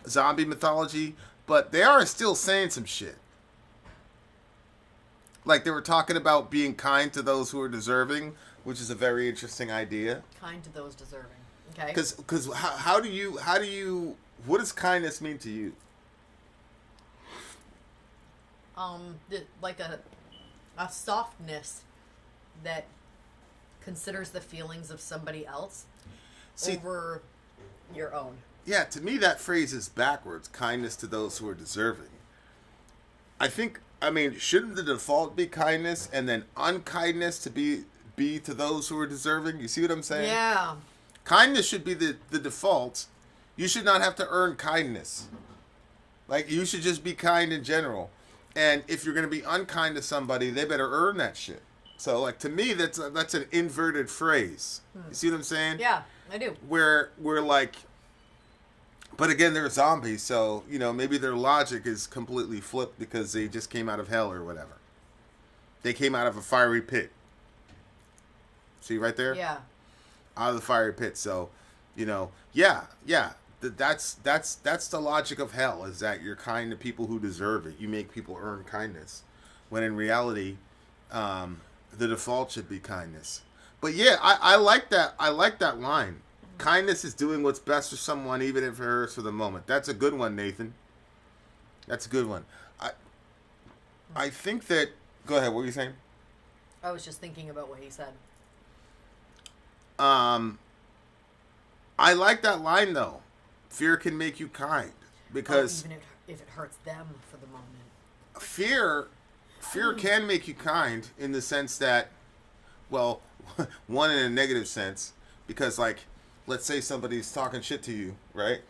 zombie mythology, but they are still saying some shit. Like they were talking about being kind to those who are deserving, which is a very interesting idea. Kind to those deserving. Okay. Because how do you what does kindness mean to you? Like a softness that considers the feelings of somebody else over your own. Yeah, to me that phrase is backwards. Kindness to those who are deserving. I mean, shouldn't the default be kindness and then unkindness to be to those who are deserving? You see what I'm saying? Yeah. Kindness should be the default. You should not have to earn kindness. Like, you should just be kind in general. And if you're going to be unkind to somebody, they better earn that shit. So, like, to me, that's an inverted phrase. You see what I'm saying? Yeah, I do. Where we're like, but again, they're zombies, so, you know, maybe their logic is completely flipped because they just came out of hell or whatever. They came out of a fiery pit. See right there? Yeah. Out of the fiery pit. So, you know, yeah. That's the logic of hell, is that you're kind to people who deserve it. You make people earn kindness. When in reality, the default should be kindness. But yeah, I like that. I like that line. Kindness is doing what's best for someone, even if it hurts for the moment. That's a good one, Nathan. That's a good one. I think that... Go ahead, what were you saying? I was just thinking about what he said. I like that line, though. Fear can make you kind. Because... even if it hurts them for the moment. Fear can make you kind in the sense that... Well, one in a negative sense. Because, like... Let's say somebody's talking shit to you, right?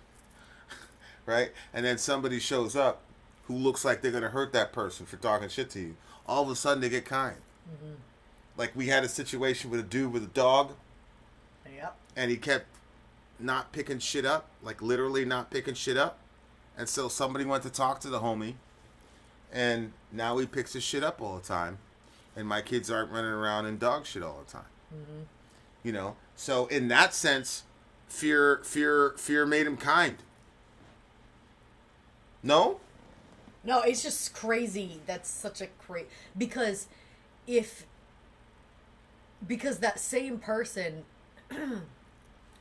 Right? And then somebody shows up who looks like they're going to hurt that person for talking shit to you. All of a sudden, they get kind. Mm-hmm. Like, we had a situation with a dude with a dog. Yep. And he kept not picking shit up. Like, literally not picking shit up. And so somebody went to talk to the homie. And now he picks his shit up all the time. And my kids aren't running around in dog shit all the time. Mm-hmm. You know? So, in that sense... Fear made him kind. No, it's just crazy. That's such a because that same person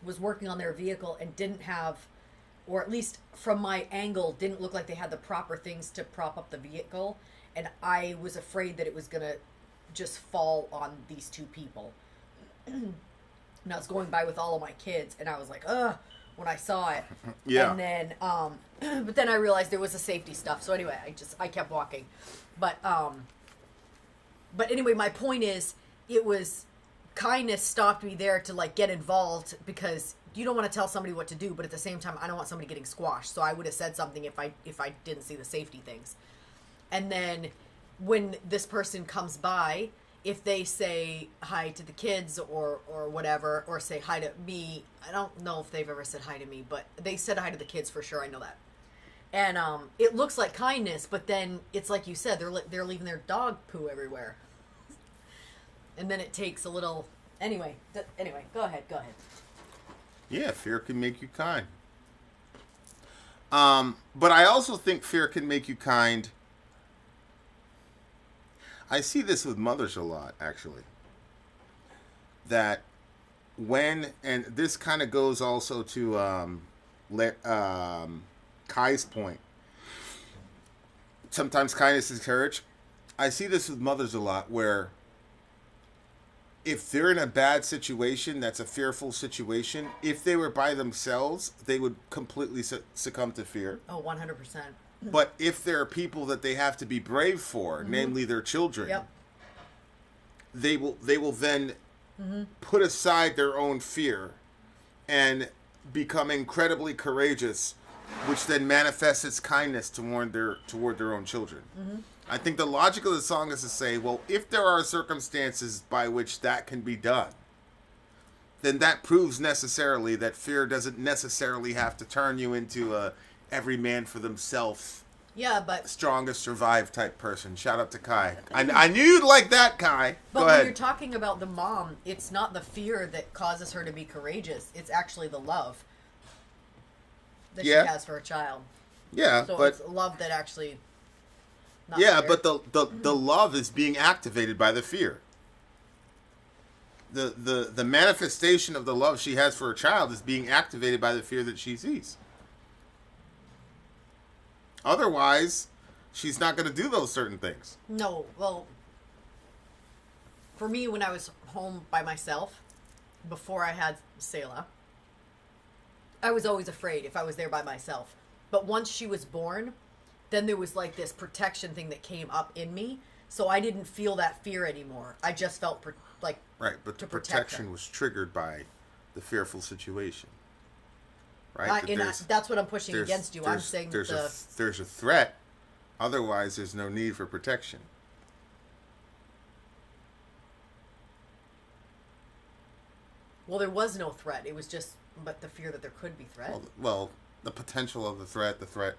was working on their vehicle and didn't have, or at least from my angle, didn't look like they had the proper things to prop up the vehicle, and I was afraid that it was gonna just fall on these two people. And I was going by with all of my kids, and I was like, ugh, when I saw it. Yeah. And then, but then I realized there was the safety stuff. So anyway, I kept walking. But anyway, my point is, it was, kindness stopped me there to, like, get involved, because you don't want to tell somebody what to do, but at the same time, I don't want somebody getting squashed. So I would have said something if I didn't see the safety things. And then when this person comes by, if they say hi to the kids or whatever, or say hi to me, I don't know if they've ever said hi to me, but they said hi to the kids for sure. I know that. And it looks like kindness, but then it's like you said, they're leaving their dog poo everywhere. And then it takes a little... Anyway, go ahead. Yeah, fear can make you kind. But I also think fear can make you kind... I see this with mothers a lot, actually. That when, and this kind of goes also to Kai's point. Sometimes kindness is courage. I see this with mothers a lot, where if they're in a bad situation, that's a fearful situation, if they were by themselves, they would completely succumb to fear. Oh, 100%. But if there are people that they have to be brave for, namely their children, yep, they will then put aside their own fear and become incredibly courageous, which then manifests its kindness toward their own children. I think the logic of the song is to say, well, if there are circumstances by which that can be done, then that proves necessarily that fear doesn't necessarily have to turn you into a every man for themselves, but strongest survive type person. Shout out to Kai. I knew you'd like that, Kai. But Go when ahead. you're talking about the mom, it's not the fear that causes her to be courageous. It's actually the love that she has for her child. Yeah, so but it's love that actually not Yeah, fear. but the love is being activated by the fear. The manifestation of the love she has for her child is being activated by the fear that she sees. Otherwise, she's not going to do those certain things. No, well, for me, when I was home by myself, before I had Selah, I was always afraid if I was there by myself. But once she was born, then there was like this protection thing that came up in me. So I didn't feel that fear anymore. I just felt Right, but the protect protection her. was triggered by the fearful situation. Right? That's what I'm pushing against you. I'm saying there's a threat. Otherwise, there's no need for protection. Well, there was no threat. It was just but the fear that there could be threat. Well, the potential of the threat.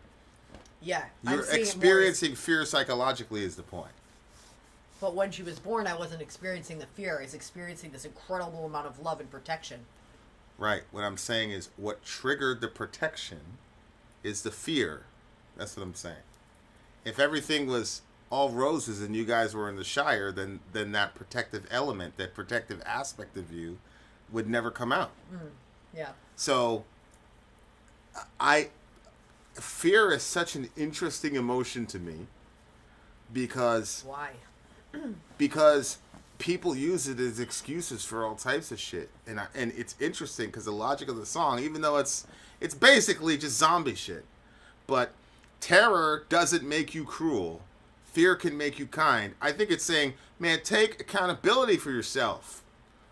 Yeah. You're experiencing fear psychologically is the point. But when she was born, I wasn't experiencing the fear. I was experiencing this incredible amount of love and protection. Right. What I'm saying is what triggered the protection is the fear. That's what I'm saying. If everything was all roses and you guys were in the Shire, then that protective element, that protective aspect of you would never come out. Yeah. So fear is such an interesting emotion to me because Why? Because people use it as excuses for all types of shit, and it's interesting because the logic of the song, even though it's basically just zombie shit, but terror doesn't make you cruel. Fear can make you kind. I think it's saying, man, take accountability for yourself.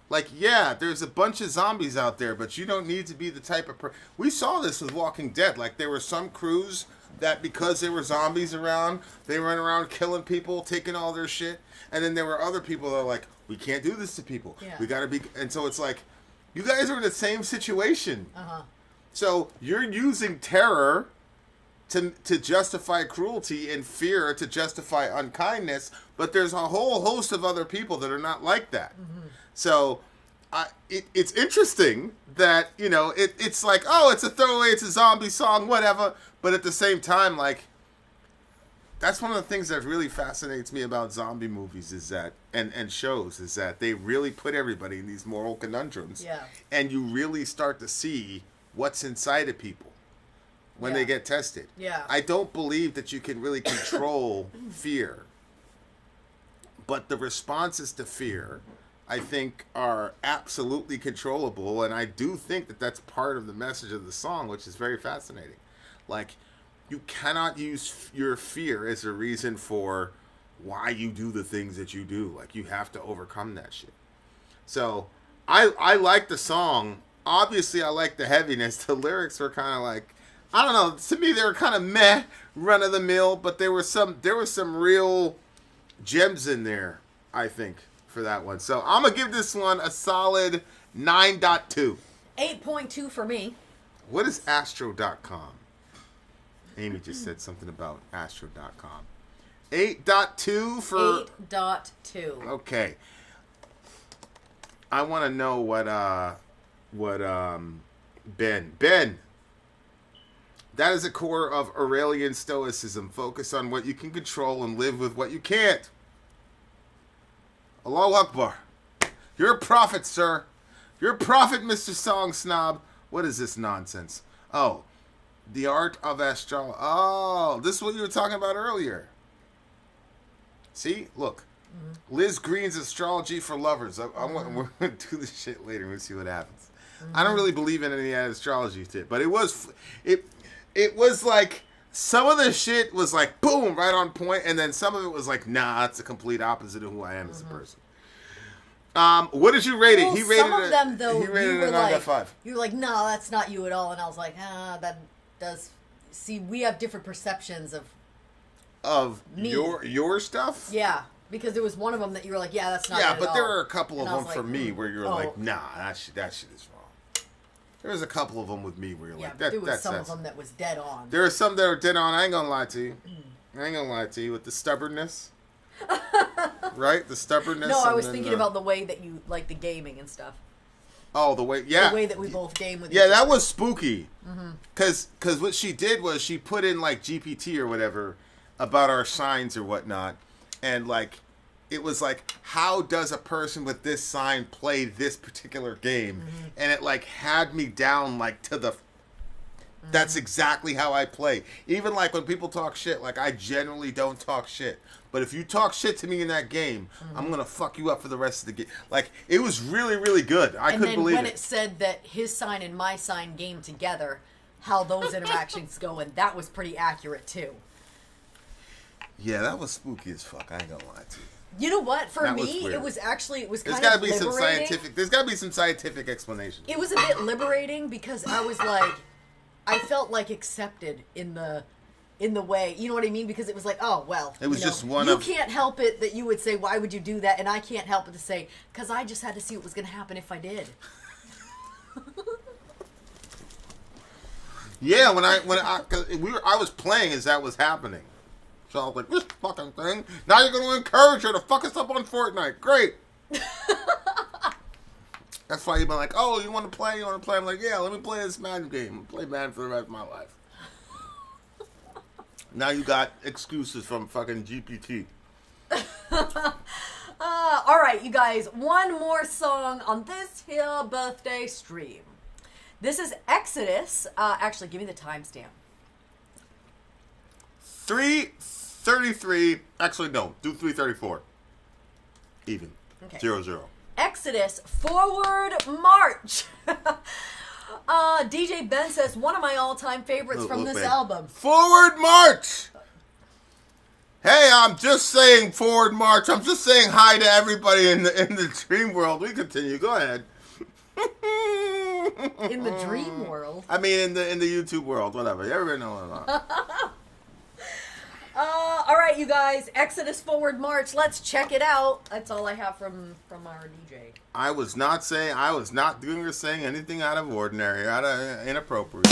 Like, yeah, there's a bunch of zombies out there, but you don't need to be the type of we saw this with Walking Dead. Like, there were some crews that because there were zombies around, they run around killing people, taking all their shit. And then there were other people that are like, we can't do this to people. Yeah. We gotta be, and so it's like, you guys are in the same situation. So you're using terror to justify cruelty and fear to justify unkindness, but there's a whole host of other people that are not like that. So it's interesting that, you know, it's like, oh, it's a throwaway, it's a zombie song, whatever. But at the same time, like, that's one of the things that really fascinates me about zombie movies is that, and shows, is that they really put everybody in these moral conundrums. Yeah. And you really start to see what's inside of people when they get tested. Yeah. I don't believe that you can really control fear. But the responses to fear, I think, are absolutely controllable. And I do think that that's part of the message of the song, which is very fascinating. Like, you cannot use your fear as a reason for why you do the things that you do. Like, you have to overcome that shit. So, I like the song. Obviously, I like the heaviness. The lyrics were kind of like, I don't know. To me, they were kind of meh, run of the mill. But there were some real gems in there, I think, for that one. So, I'm going to give this one a solid 9.2. 8.2 for me. What is Astro.com? Amy just said something about Astro.com. 8.2 for... 8.2. Okay. I want to know what Ben. That is a core of Aurelian Stoicism. Focus on what you can control and live with what you can't. Allahu Akbar. You're a prophet, sir. You're a prophet, Mr. Song Snob. What is this nonsense? Oh. The art of astrology. Oh, this is what you were talking about earlier. See? Look. Liz Green's Astrology for Lovers. We're going to do this shit later. We'll see what happens. I don't really believe in any of that astrology shit, but it was like, some of the shit was like, boom, right on point, and then some of it was like, nah, it's the complete opposite of who I am as a person. What did you rate it? Well, He rated some of them, though, he rated you it were a 9.5. like, you were like, no, that's not you at all. And I was like, that does... See, we have different perceptions of me. your stuff? Yeah, because there was one of them that you were like, yeah, that's not it at but all. there were a couple of And I them was for like, me where you're like, oh. nah, that shit is wrong. There was a couple of them with me where you're Yeah, like, but there was that's some of them that was dead on. There are some that are dead on. I ain't gonna lie to you. With the stubbornness. Right? The stubbornness. No, I was thinking about the way that you like the gaming and stuff. Oh, the way that we both game with each that other. was spooky. Because what she did was she put in like GPT or whatever, about our signs or whatnot, and like it was like, how does a person with this sign play this particular game? And it like had me down like to the. That's exactly how I play. Even like when people talk shit, like I generally don't talk shit. But if you talk shit to me in that game, I'm gonna fuck you up for the rest of the game. Like it was really, really good. I couldn't believe it. And then when it said that his sign and my sign game together, how those interactions go, and that was pretty accurate too. Yeah, that was spooky as fuck. I ain't gonna lie to you. You know what? For That was me, weird. it was kind of There's liberating. gotta be some scientific explanation. It was a bit liberating because I was like, I felt like accepted in the way, you know what I mean? Because it was like, oh well, It was just one you of. can't help it that you would say, why would you do that? And I can't help it to say, because I just had to see what was going to happen if I did. Yeah, I was playing as that was happening. So I was like, this fucking thing. Now you're going to encourage her to fuck us up on Fortnite. Great. That's why you've been like, oh, you want to play? I'm like, yeah, let me play this Madden game. I'll play Madden for the rest of my life. Now you got excuses from fucking GPT. All right, you guys, one more song on this here birthday stream. This is Exodus. Actually, give me the timestamp. 3:33. Actually, no. Do 3:34. Even. Okay. 0-0. Exodus, Forward March. DJ Ben says, one of my all-time favorites from this album. Forward March! Hey, I'm just saying Forward March. I'm just saying hi to everybody in the dream world. We continue. Go ahead. In the dream world? I mean, in the YouTube world. Whatever. Everybody knows what I'm talking. All right, you guys. Exodus Forward March. Let's check it out. That's all I have from our DJ. I was not doing or saying anything out of ordinary, out of inappropriate.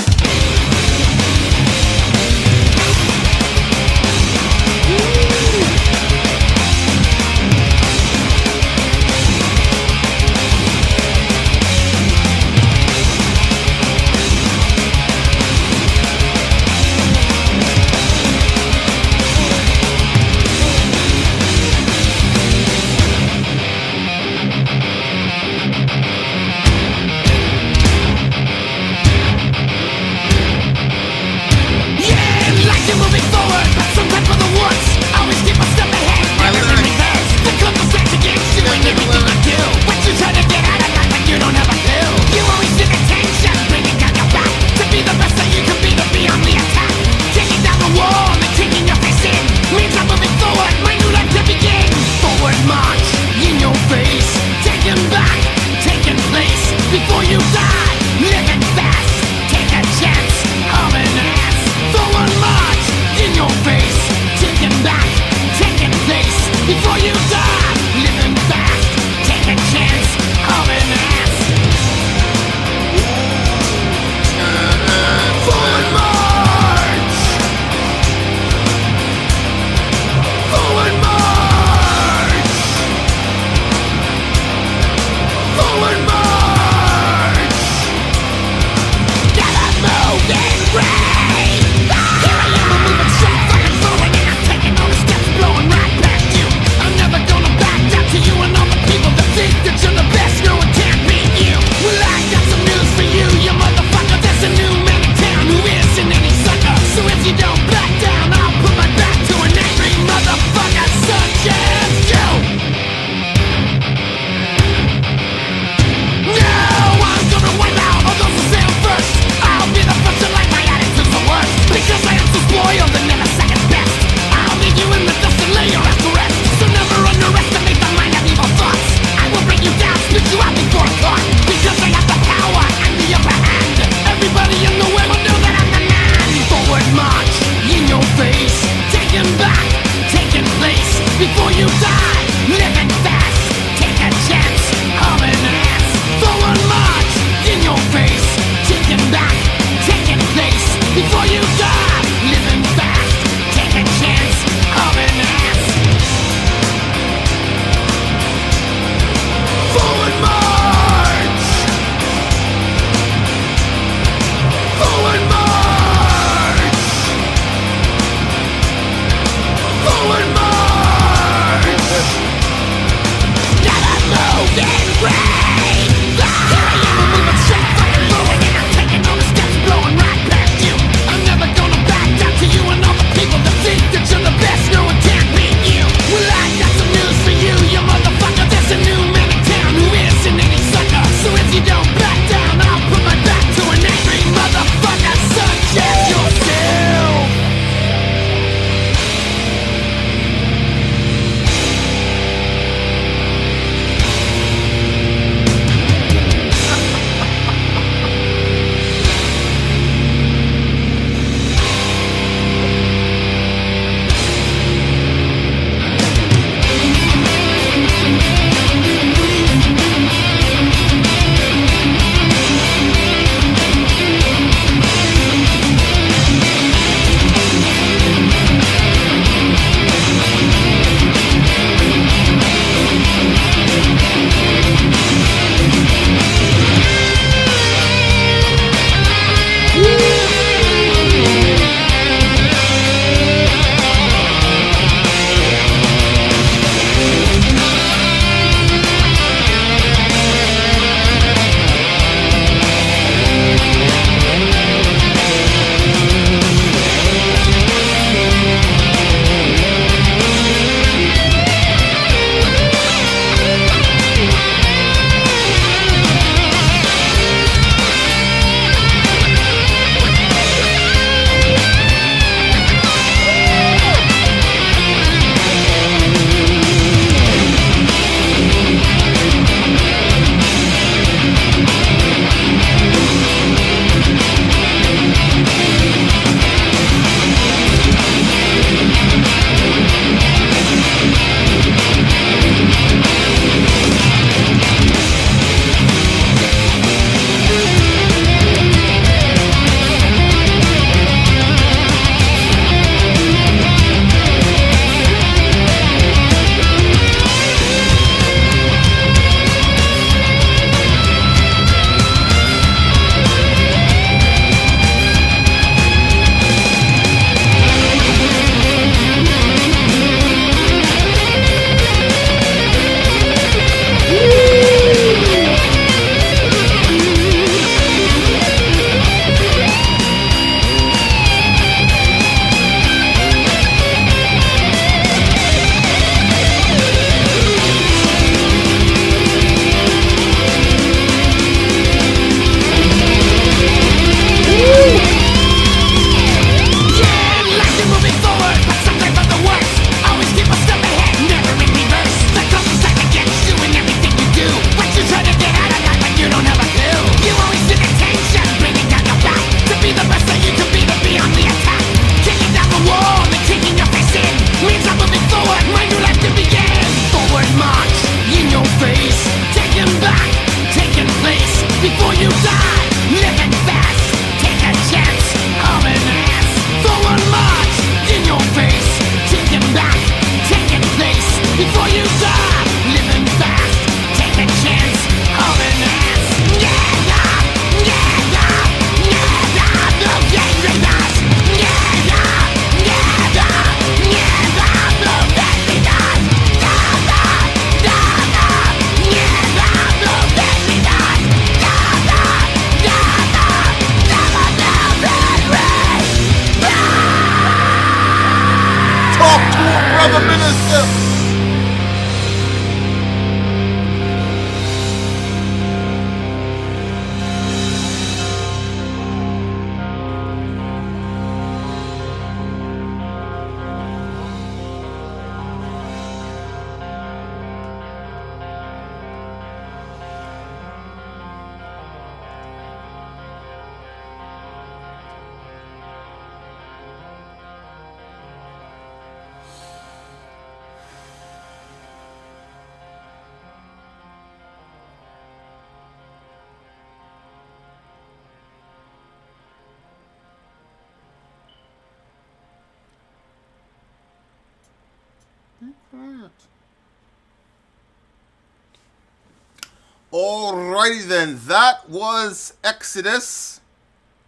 Alrighty then, that was Exodus.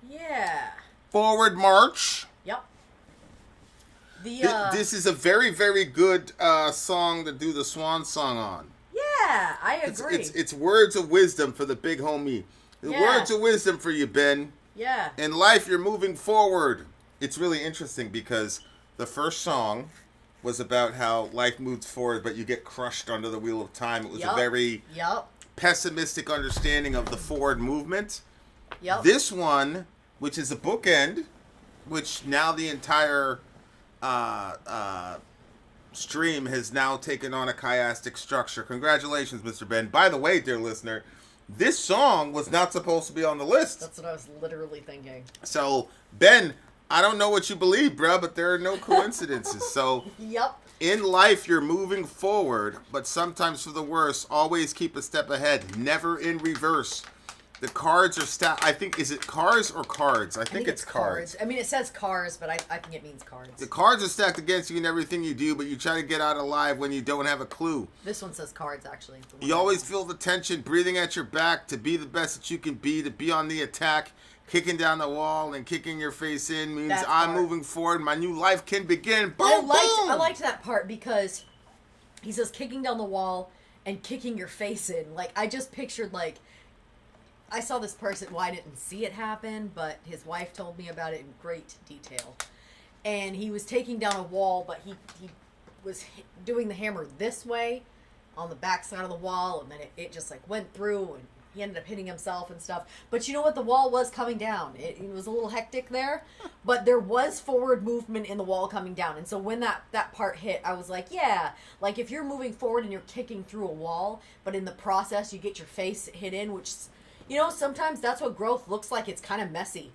Yeah. Forward March. Yep. This is a very, very good song to do the swan song on. Yeah, I agree. It's words of wisdom for the big homie. Words of wisdom for you, Ben. Yeah. In life, you're moving forward. It's really interesting because the first song was about how life moves forward, but you get crushed under the wheel of time. It was a very pessimistic understanding of the forward movement. Yep. This one, which is a bookend, which now the entire stream has now taken on a chiastic structure. Congratulations, Mr. Ben. By the way, dear listener, this song was not supposed to be on the list. That's what I was literally thinking. So, Ben, I don't know what you believe, bruh, but there are no coincidences. So, yep. In life, you're moving forward, but sometimes for the worse. Always keep a step ahead, never in reverse. The cards are stacked. I think, is it cars or cards? I think it's cards. I mean, it says cars, but I think it means cards. The cards are stacked against you in everything you do, but you try to get out alive when you don't have a clue. This one says cards, actually. You always feel the tension breathing at your back to be the best that you can be, to be on the attack. Kicking down the wall and kicking your face in means I'm moving forward. My new life can begin. Boom, I liked that part because he says kicking down the wall and kicking your face in. Like, I just pictured, like, I saw this person, well, I didn't see it happen, but his wife told me about it in great detail. And he was taking down a wall, but he was doing the hammer this way on the back side of the wall, and then it just, like, went through, and he ended up hitting himself and stuff. But you know what? The wall was coming down. It was a little hectic there, but there was forward movement in the wall coming down. And so when that part hit, I was like, yeah, like if you're moving forward and you're kicking through a wall, but in the process you get your face hit in, which, you know, sometimes that's what growth looks like. It's kind of messy.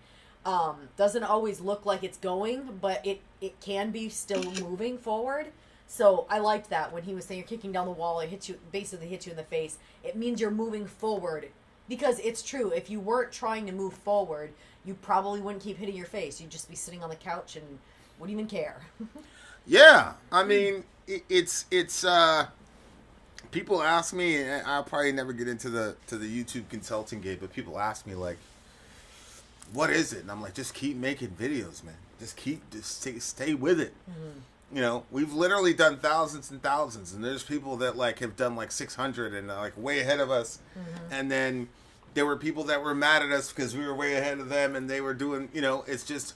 Doesn't always look like it's going, but it can be still moving forward. So I liked that when he was saying you're kicking down the wall, basically hits you in the face. It means you're moving forward, because it's true. If you weren't trying to move forward, you probably wouldn't keep hitting your face. You'd just be sitting on the couch and wouldn't even care. Yeah, I mean, it's people ask me, and I'll probably never get into the YouTube consulting game, but people ask me like, what is it? And I'm like, just keep making videos, man. Just stay with it. Mm-hmm. You know, we've literally done thousands and thousands, and there's people that like have done like 600 and like way ahead of us. Mm-hmm. And then there were people that were mad at us because we were way ahead of them, and they were doing, you know, it's just,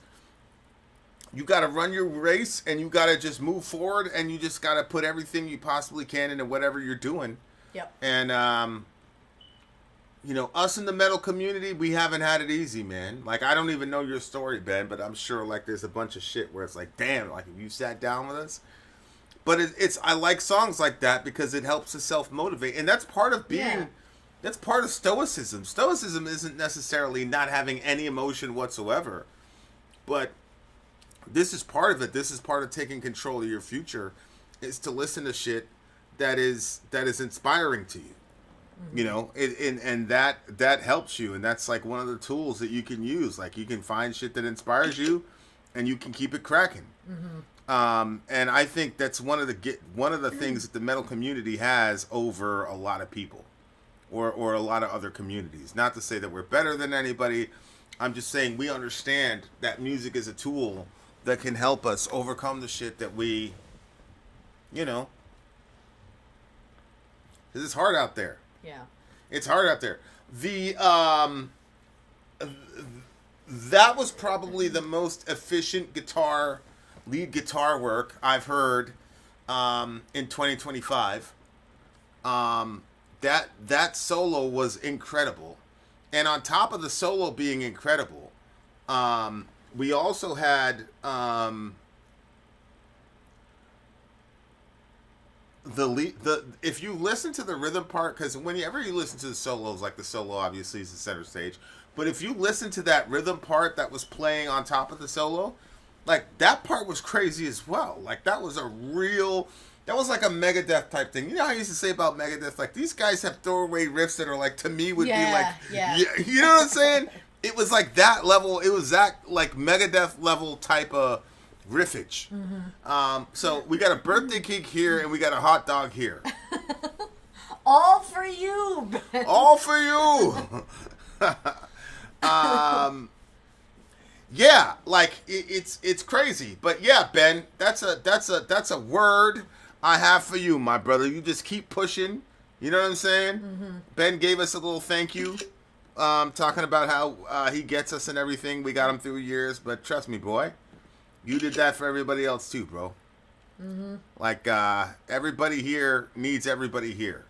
you got to run your race, and you got to just move forward, and you just got to put everything you possibly can into whatever you're doing. Yep. And, you know, us in the metal community, we haven't had it easy, man. Like, I don't even know your story, Ben, but I'm sure, like, there's a bunch of shit where it's like, damn, like, if you sat down with us. But I like songs like that because it helps us self-motivate. And that's part of being, that's part of stoicism. Stoicism isn't necessarily not having any emotion whatsoever. But this is part of it. This is part of taking control of your future, is to listen to shit that is inspiring to you. You know, and that helps you, and that's like one of the tools that you can use. Like, you can find shit that inspires you, and you can keep it cracking. Mm-hmm. And I think that's one of the things that the metal community has over a lot of people, or a lot of other communities. Not to say that we're better than anybody. I'm just saying we understand that music is a tool that can help us overcome the shit that we, you know, 'cause it's hard out there. Yeah. It's hard out there. That was probably the most efficient lead guitar work I've heard in 2025. That solo was incredible. And on top of the solo being incredible, we also had if you listen to the rhythm part, because whenever you listen to the solos, like the solo obviously is the center stage, but if you listen to that rhythm part that was playing on top of the solo, like, that part was crazy as well. Like, that was like a Megadeth type thing. You know how I used to say about Megadeth, like, these guys have throwaway riffs that are like, to me would be like, you know what I'm saying? It was like that level. It was that like Megadeth level type of riffage. So we got a birthday cake here and we got a hot dog here. All for you, Ben. All for you. Yeah, like it's crazy, but yeah, Ben, that's a word I have for you, my brother. You just keep pushing. You know what I'm saying? Ben gave us a little thank you, talking about how he gets us and everything. We got him through years, but trust me, boy, you did that for everybody else too, bro. Like everybody here needs everybody here.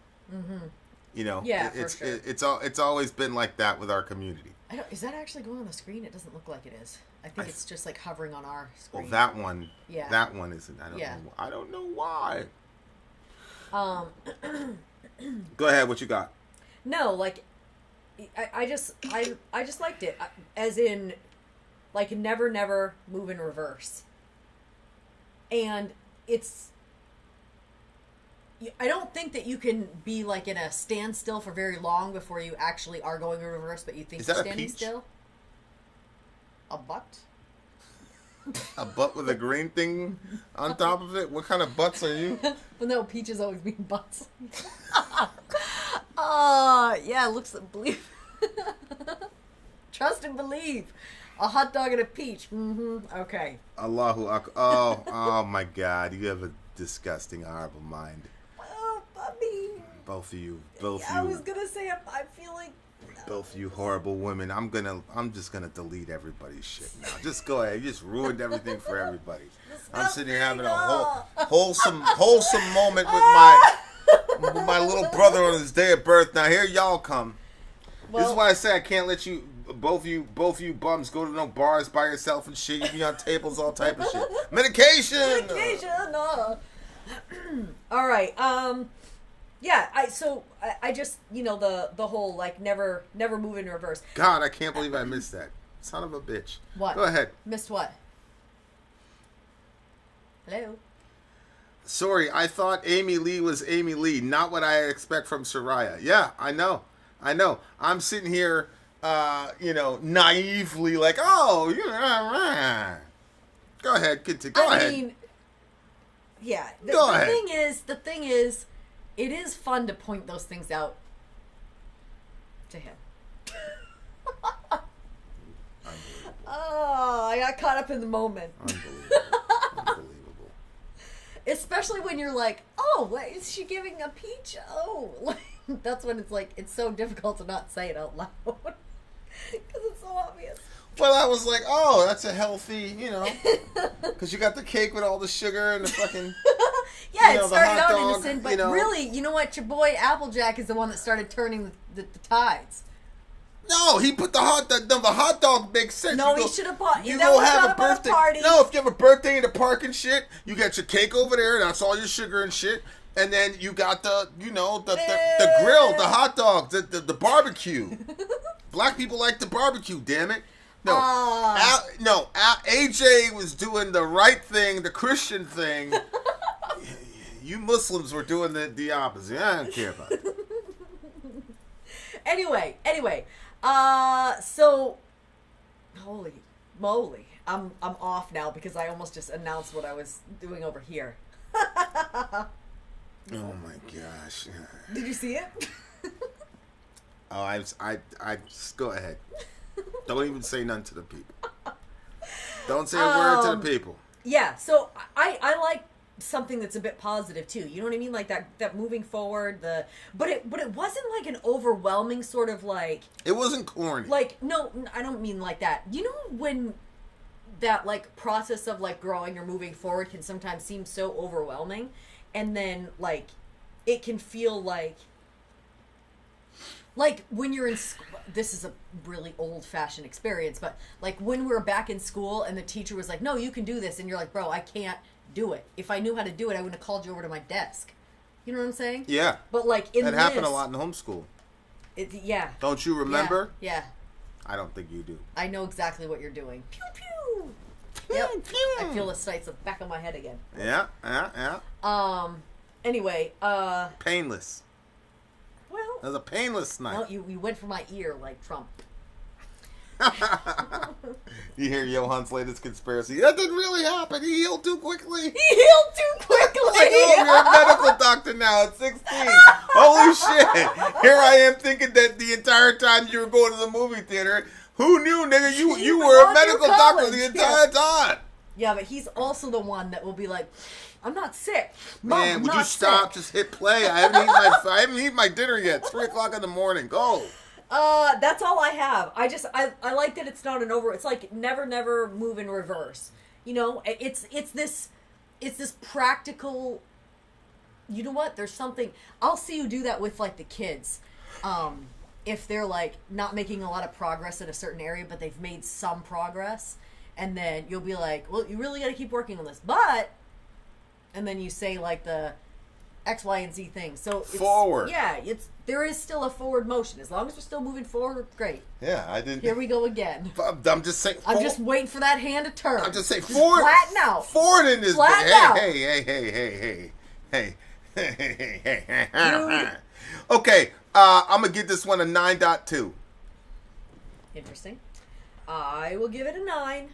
You know, Yeah, for sure. it's always been like that with our community. Is that actually going on the screen? It doesn't look like it is. I think it's just like hovering on our screen. Well, that one. Yeah. That one isn't. Yeah. I don't know why. Go ahead. What you got? No, like, I just liked it. As in, like, never move in reverse. And it's... I don't think that you can be, like, in a standstill for very long before you actually are going in reverse, but you think Is you're that a standing peach? still. A butt? A butt with a green thing on top of it? What kind of butts are you? Well, no, peaches always mean butts. Yeah, looks like believe. Trust and believe. A hot dog and a peach. Okay. Allahu Akbar. Oh my God. You have a disgusting, horrible mind. Oh, puppy. Both of you. I was gonna say I feel like. Both of you horrible women. I'm just gonna delete everybody's shit now. Just go ahead. You just ruined everything for everybody. I'm sitting here having a wholesome moment with my little brother on his day of birth. Now here y'all come. This is why I say I can't let you both of you bums go to no bars by yourself and shit. You be on tables, all type of shit. Medication. All right. Yeah, I just, you know, the whole, like, never move in reverse. God, I can't believe I missed that. Son of a bitch. What? Go ahead. Missed what? Hello? Sorry, I thought Amy Lee was Amy Lee, not what I expect from Soraya. Yeah, I know. I'm sitting here, you know, naively like, oh, go ahead, continue. Go ahead. I mean, yeah. Go ahead. The thing is, it is fun to point those things out to him. Oh, I got caught up in the moment. Unbelievable. Especially when you're like, oh, what, is she giving a peach? Oh, like, that's when it's like, it's so difficult to not say it out loud. Because it's so obvious. Well, I was like, oh, that's a healthy, you know, because you got the cake with all the sugar and the fucking... Yeah, you know, it started out dog, innocent, but you know. really, you know what? Your boy Applejack is the one that started turning the tides. No, he put the hot dog makes sense. No, he should have bought. You that go was have not a about birthday. a party. No, if you have a birthday in the park and shit, you got your cake over there. That's all your sugar and shit. And then you got the grill, the hot dog, the barbecue. Black people like the barbecue. Damn it. No, AJ was doing the right thing, the Christian thing. You Muslims were doing the opposite. I don't care about it. Anyway, so holy moly, I'm off now because I almost just announced what I was doing over here. Oh my gosh! Did you see it? Oh, I just go ahead. Don't even say nothing to the people. Don't say a word to the people. Yeah, so I like something that's a bit positive too. You know what I mean? Like that moving forward, but it wasn't like an overwhelming sort of like. It wasn't corny. Like, no, I don't mean like that. You know when that like process of like growing or moving forward can sometimes seem so overwhelming, and then like it can feel like when you're in this is a really old-fashioned experience, but like when we were back in school and the teacher was like, no, you can do this, and you're like, bro, I can't do it. If I knew how to do it, I wouldn't have called you over to my desk. You know what I'm saying? Yeah. But like in that happened a lot in homeschool. Yeah. Don't you remember? Yeah. I don't think you do. I know exactly what you're doing. Pew pew. Yep. I feel the sights of the back of my head again. Yeah. Anyway, painless. Well, it was a painless night. Well, you went for my ear like Trump. You hear Johan's latest conspiracy. That didn't really happen. He healed too quickly. He healed too quickly. Like, oh, you're a medical doctor now at 16. Holy shit. Here I am thinking that the entire time you were going to the movie theater. Who knew, nigga? You were a medical doctor the entire time. Yeah, but he's also the one that will be like, I'm not sick. Mom, Man, I'm would not you stop? sick. Just hit play. I haven't eaten my dinner yet. It's 3 o'clock in the morning. Go. That's all I have. I like that it's not an over. It's like never move in reverse. You know, it's this practical. You know what? There's something. I'll see you do that with like the kids. If they're like not making a lot of progress in a certain area, but they've made some progress, and then you'll be like, well, you really got to keep working on this, but, and then you say like the X, Y, and Z thing. So it's, forward. Yeah, there is still a forward motion. As long as we're still moving forward, great. Yeah, I didn't. Here we go again. I'm just saying. I'm just waiting for that hand to turn. I'm just saying Just forward. flatten out. Forward in this. Flatten out. Hey. Okay, I'm gonna give this one a 9.2. Interesting. I will give it a 9.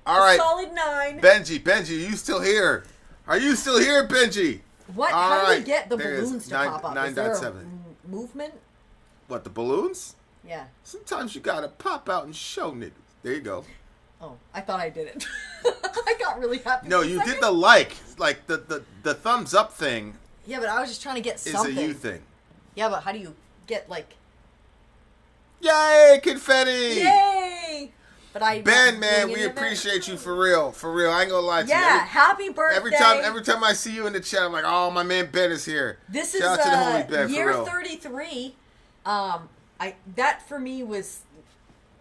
All right. Solid 9. Benji, are you still here? Are you still here, Benji? What? All How do right. we get the There it is. balloons to pop up? Is there a 9.7. movement? What, the balloons? Yeah. Sometimes you gotta pop out and show niggas. There you go. Oh, I thought I did it. I got really happy. No, for a you second. did the like the thumbs up thing. Yeah, but I was just trying to get Is something. a you thing. Yeah, but how do you get like? Yay, confetti! Yay! But I Ben, man, we appreciate you for real. For real. I ain't gonna lie to you. Yeah, happy birthday. Every time I see you in the chat, I'm like, oh, my man Ben is here. This Shout is out to the homie Ben, for year real. 33. That for me was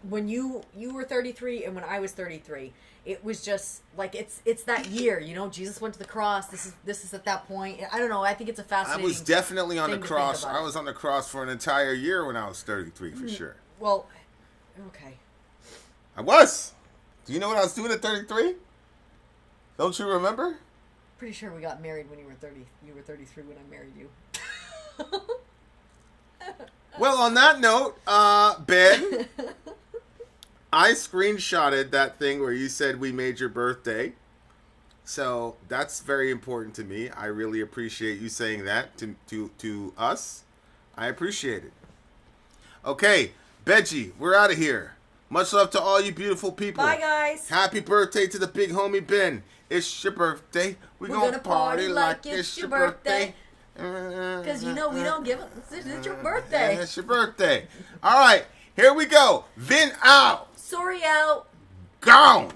when you were 33 and when I was 33. It was just like it's that year, you know. Jesus went to the cross. This is at that point. I don't know. I think it's a I fascinating. was definitely on the thing to cross. think about. I was on the cross for an entire year when I was 33, for sure. Well, okay. I was. Do you know what I was doing at 33? Don't you remember? Pretty sure we got married when you were 30. You were 33 when I married you. Well, on that note, Ben, I screenshotted that thing where you said we made your birthday. So that's very important to me. I really appreciate you saying that to us. I appreciate it. Okay, Benji, we're out of here. Much love to all you beautiful people. Bye, guys. Happy birthday to the big homie Ben. It's your birthday. We're gonna party like it's your birthday. Because you know we don't give it. It's your birthday. It's your birthday. All right, here we go. Vin out. Sorry out. Gone.